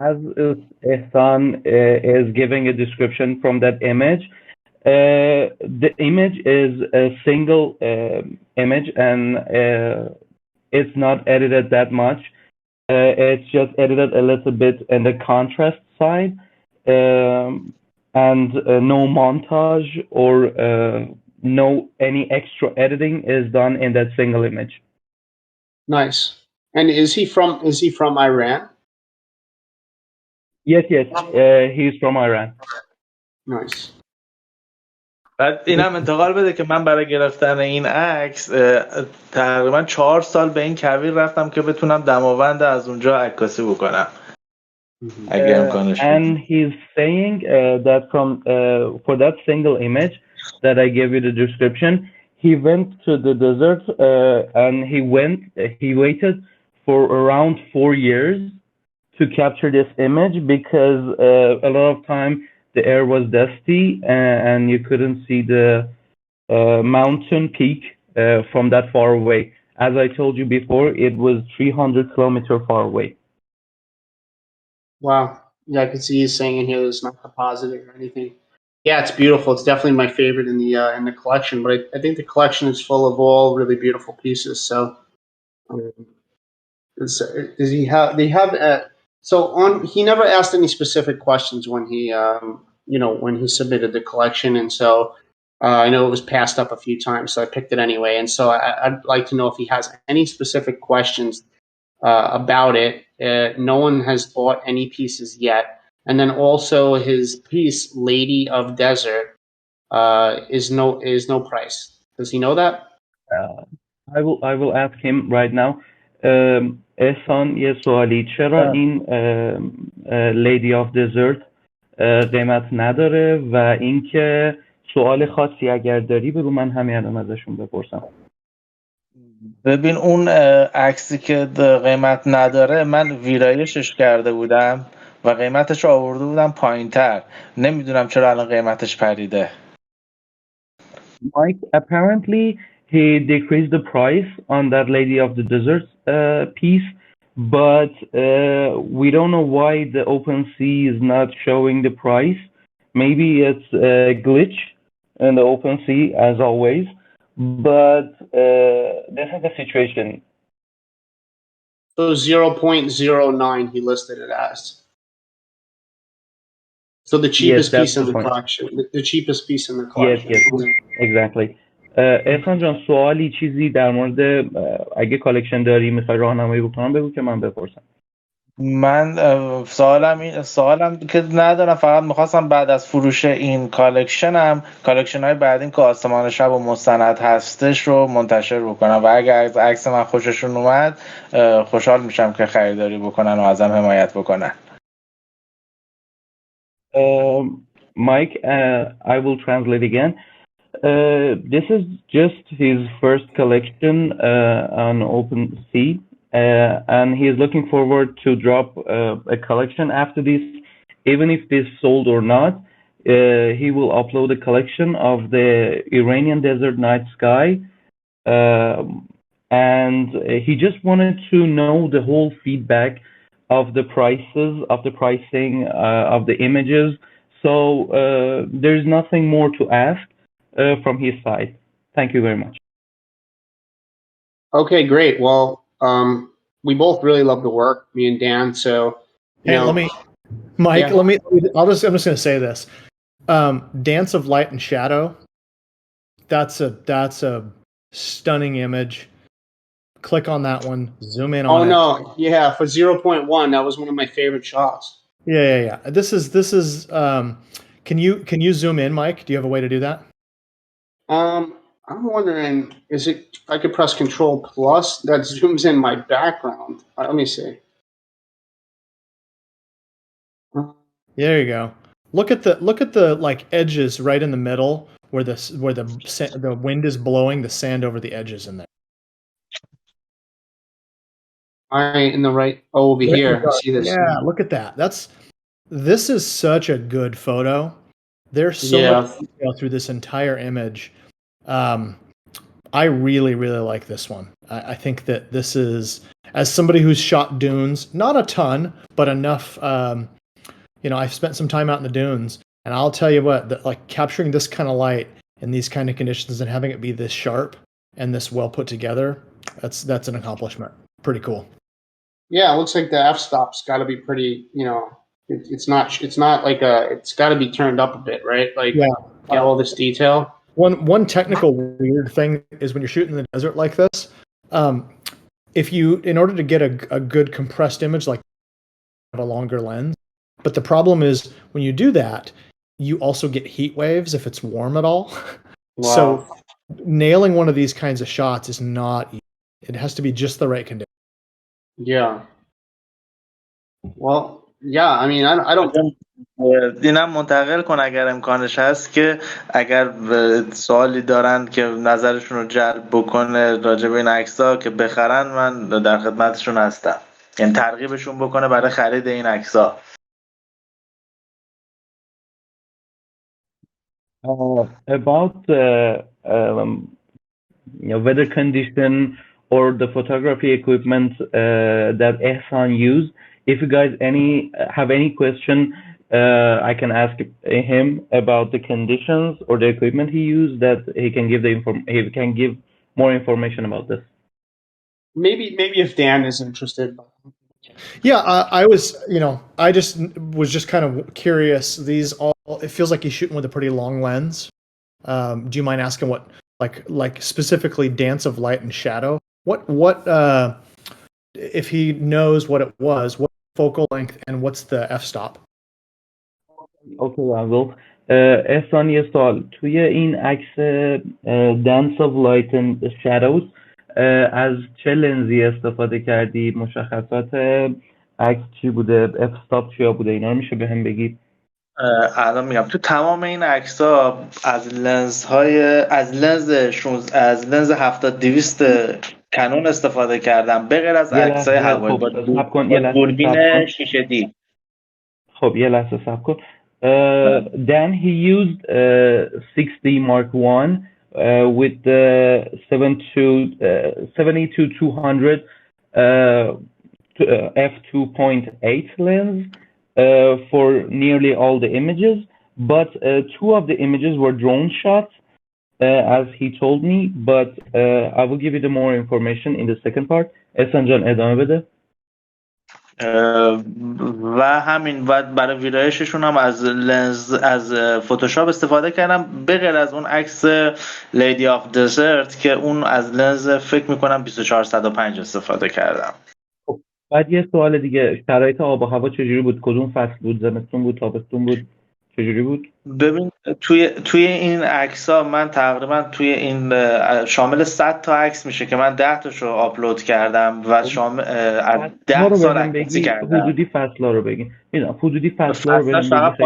As Ehsan is giving a description from that image, the image is a single image and it's not edited that much. It's just edited a little bit in the contrast side, and no montage or no any extra editing is done in that single image. Nice. And is he from Iran? Yes, he's from Iran. Nice. بعد اینم انتقال بده که من برای گرفتن این عکس تقریبا 4 سال به این کویر رفتم که بتونم دماوند از اونجا عکاسی بکنم. اگه امکانش بود. And he's saying that from for that single image that I gave you the description, he went to the desert and he waited for around 4 years to capture this image because a lot of time the air was dusty and you couldn't see the mountain peak from that far away. As I told you before, it was 300 kilometers far away. Wow. Yeah, I can see he's saying in here there's not compositing or anything. Yeah, it's beautiful. It's definitely my favorite in the collection, but I think the collection is full of all really beautiful pieces. So, does he have? They have. He never asked any specific questions when he, when he submitted the collection, and so I know it was passed up a few times, so I picked it anyway. And so I'd like to know if he has any specific questions about it. No one has bought any pieces yet. And then also his piece, Lady of Desert, is no price. Does he know that? I will ask him right now. احسان یه سوالی چرا این Lady of Desert قیمت نداره و اینکه سوال خاصی اگر داری بگو من همین الان ازشون بپرسم. ببین اون عکسی که قیمت نداره من ویرایشش کرده بودم و قیمتش رو آورده بودم پایین‌تر. نمیدونم چرا الان قیمتش پریده. Mike, apparently he decreased the price on that Lady of the Desert piece, but we don't know why the OpenSea is not showing the price. Maybe it's a glitch in the OpenSea, as always, but this is the situation. So 0.09 he listed it as. So the cheapest Yes, piece that's in the the point. collection. The cheapest piece in the Yes, collection. yes, exactly. احسان جان سوالی چیزی در مورد اگه کالکشن داری میخوای راهنمایی بکنم بگو که من بپرسم. من سوالم که ندارم، فقط میخواستم بعد از فروش این کالکشن های بعد این که آسمان شب و مستند هستش رو منتشر بکنم و اگر از عکس من خوششون اومد خوشحال میشم که خریداری بکنن و ازم حمایت بکنن. Mike, I will translate again. This is just his first collection on OpenSea, and he is looking forward to drop a collection after this. Even if this sold or not, he will upload a collection of the Iranian desert night sky, and he just wanted to know the whole feedback of the prices, of the pricing, of the images. So there's nothing more to ask from his side. Thank you very much. Okay, great. Well, we both really love the work, me and Dan. So, Mike, I'm just going to say this. Dance of Light and Shadow. That's a stunning image. Click on that one. Zoom in on it. Oh no, yeah, for 0.1, that was one of my favorite shots. Yeah. This is. Can you zoom in, Mike? Do you have a way to do that? I'm wondering, is it? I could press Control Plus. That zooms in my background. Let me see. There you go. Look at the like edges right in the middle where the wind is blowing the sand over the edges in there. In the right over here. See this? Yeah, look at that. This is such a good photo. There's so much detail through this entire image. I really like this one. I think that this is, as somebody who's shot dunes, not a ton, but enough. I've spent some time out in the dunes, and I'll tell you what, like capturing this kind of light in these kind of conditions and having it be this sharp and this well put together, that's an accomplishment. Pretty cool. Yeah, it looks like the f-stop's got to be pretty. It's not like it's got to be turned up a bit, right? Like get all this detail. One technical weird thing is when you're shooting in the desert like this, if you, in order to get a good compressed image, like have a longer lens, but the problem is when you do that, you also get heat waves if it's warm at all. Wow. So nailing one of these kinds of shots is not easy. It has to be just the right condition. Yeah. Well, yeah, I mean, I don't. اینم منتقل کن اگر امکانش هست که اگر سوالی دارن که نظرشون رو جلب بکنه راجع به این عکس‌ها که بخرن، من در خدمتشون هستم. یعنی ترغیبشون بکنه برای خرید این عکس‌ها. About weather condition or the photography equipment that Ehsan used, if you guys have any question, I can ask him about the conditions or the equipment he used, that he can give more information about this. Maybe if Dan is interested. Yeah, I was kind of curious. These all, it feels like he's shooting with a pretty long lens. Do you mind asking what, like specifically Dance of Light and Shadow? What if he knows what it was? What focal length and what's the f-stop? Okay, I will. احسان یه سوال توی این عکس Dance of Light and Shadows از چه لنزی استفاده کردی؟ مشخصات عکس چی بوده؟ f-stop چیا بوده؟ اینا رو میشه بهم بگی؟ الان میگم تو تمام این عکس‌ها از لنز 70-200 کانون استفاده کردم به غیر از عکس‌های هوایی با دوربین شیشه دید. خب یه لحظه صبر کن. Then he used 6D Mark One with the 72-200 f2.8 lens for nearly all the images, but two of the images were drone shots, as he told me, but I will give you the more information in the second part. احسان جان ادامه بده. و همین برای ویرایششون هم از لنز از فتوشاپ استفاده کردم، به غیر از اون عکس لیدی آف دزرت که اون از لنز فکر میکنم 2405 استفاده کردم. بعد یه سوال دیگه، شرایط آب و هوا چجوری بود؟ کدوم فصل بود؟ زمستون بود، تابستون بود، چجوری بود؟ ببین توی این عکس‌ها من تقریبا توی این شامل 100 تا عکس میشه که من 10 تاشو آپلود کردم و شامل از 10 سال عکاسی کردم. حدودی فصلا رو بگین. حدودی فصلا رو بگین. فقط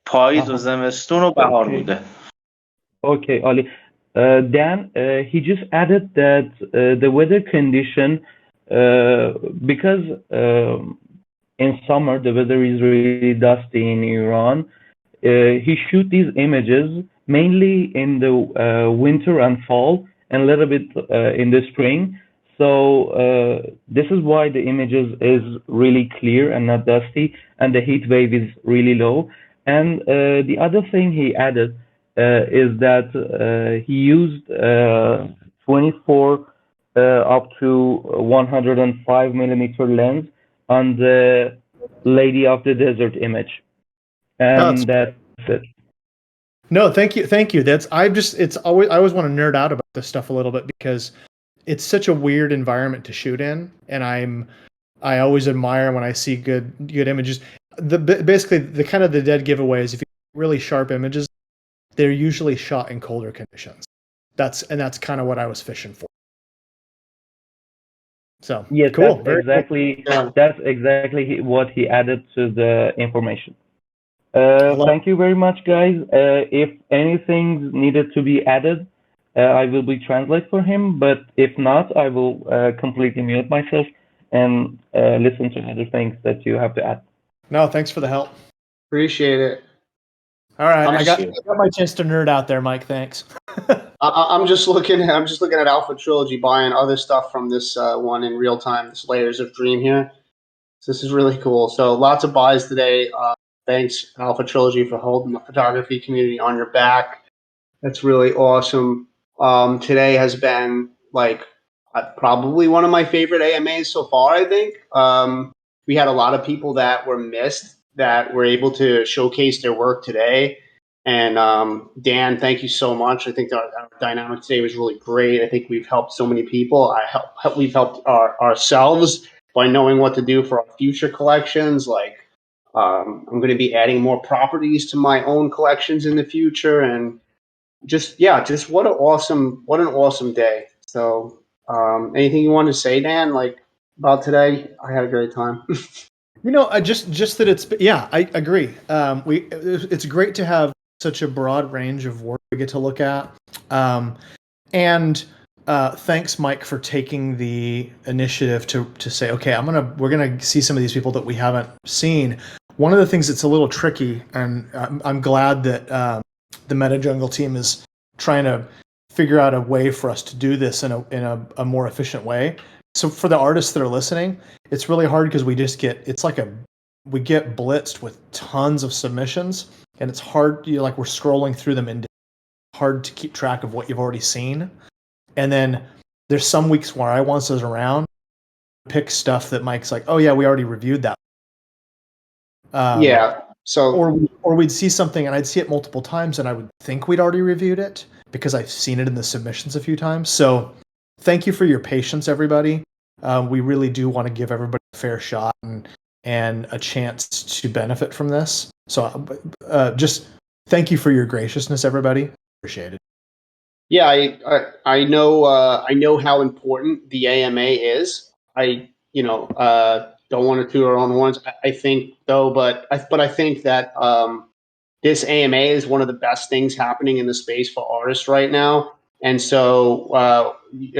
پاییز و زمستون و بهار بوده. Okay, Ali. Then he just added that the weather condition, because in summer the weather is really dusty in Iran, he shoot these images mainly in the winter and fall and a little bit in the spring. So this is why the images is really clear and not dusty, and the heat wave is really low. And the other thing he added is that he used 24 up to 105 millimeter lens on the Lady of the Desert image. And that's it. No, thank you. I always want to nerd out about this stuff a little bit because it's such a weird environment to shoot in, and I always admire when I see good images. Basically the kind of the dead giveaway is if you get really sharp images, they're usually shot in colder conditions. That's kind of what I was fishing for. So yes, cool. That's exactly what he added to the information. Thank you very much, guys. If anything needed to be added, I will be translate for him, but if not, I will completely mute myself and listen to other things that you have to add. No, thanks for the help. Appreciate it. All right, I got my chance to nerd out there, Mike. Thanks. I'm just looking at Alpha Trilogy buying other stuff from this one in real time. This Layers of Dream here. So this is really cool. So lots of buys today. Thanks, Alpha Trilogy, for holding the photography community on your back. That's really awesome. Today has been like probably one of my favorite AMAs so far, I think. We had a lot of people that were missed that were able to showcase their work today. And Dan, thank you so much. I think our dynamic today was really great. I think we've helped so many people. We've helped ourselves by knowing what to do for our future collections. Like I'm going to be adding more properties to my own collections in the future, and just what an awesome day. So anything you want to say, Dan, like about today? I had a great time. I just that I agree. It's great to have such a broad range of work we get to look at. And thanks, Mike, for taking the initiative to say, okay, we're gonna see some of these people that we haven't seen. One of the things that's a little tricky, and I'm glad that the MetaJungle team is trying to figure out a way for us to do this in a more efficient way. So for the artists that are listening, it's really hard because we get blitzed with tons of submissions, and it's hard. Like we're scrolling through them, and hard to keep track of what you've already seen. And then there's some weeks where I once was around, pick stuff that Mike's like, oh yeah, we already reviewed that. So or we'd see something and I'd see it multiple times, and I would think we'd already reviewed it because I've seen it in the submissions a few times. So thank you for your patience, everybody. We really do want to give everybody a fair shot and a chance to benefit from this. So just thank you for your graciousness, everybody. Appreciate it. Yeah, I know how important the AMA is. I don't want to toot our own horns. I think though, but I think that this AMA is one of the best things happening in the space for artists right now. And so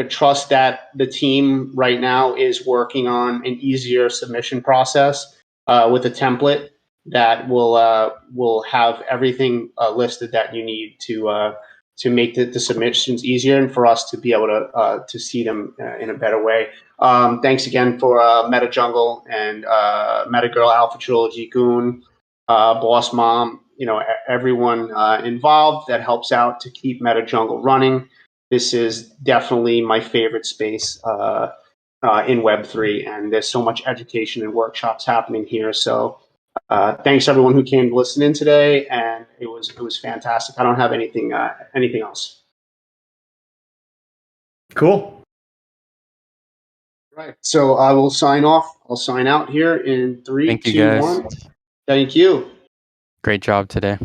trust that the team right now is working on an easier submission process. with a template that will have everything listed that you need to make the submissions easier and for us to be able to see them in a better way. Thanks again for MetaJungle and MetaGirl, Alpha Trilogy, Goon, Boss Mom, everyone involved that helps out to keep MetaJungle running. This is definitely my favorite space in Web3, and there's so much education and workshops happening here. So thanks everyone who came to listen in today, and it was fantastic. I don't have anything else. Cool. Right. So I will sign off. I'll sign out here in 3, Thank you, 2, guys. 1. Thank you. Great job today.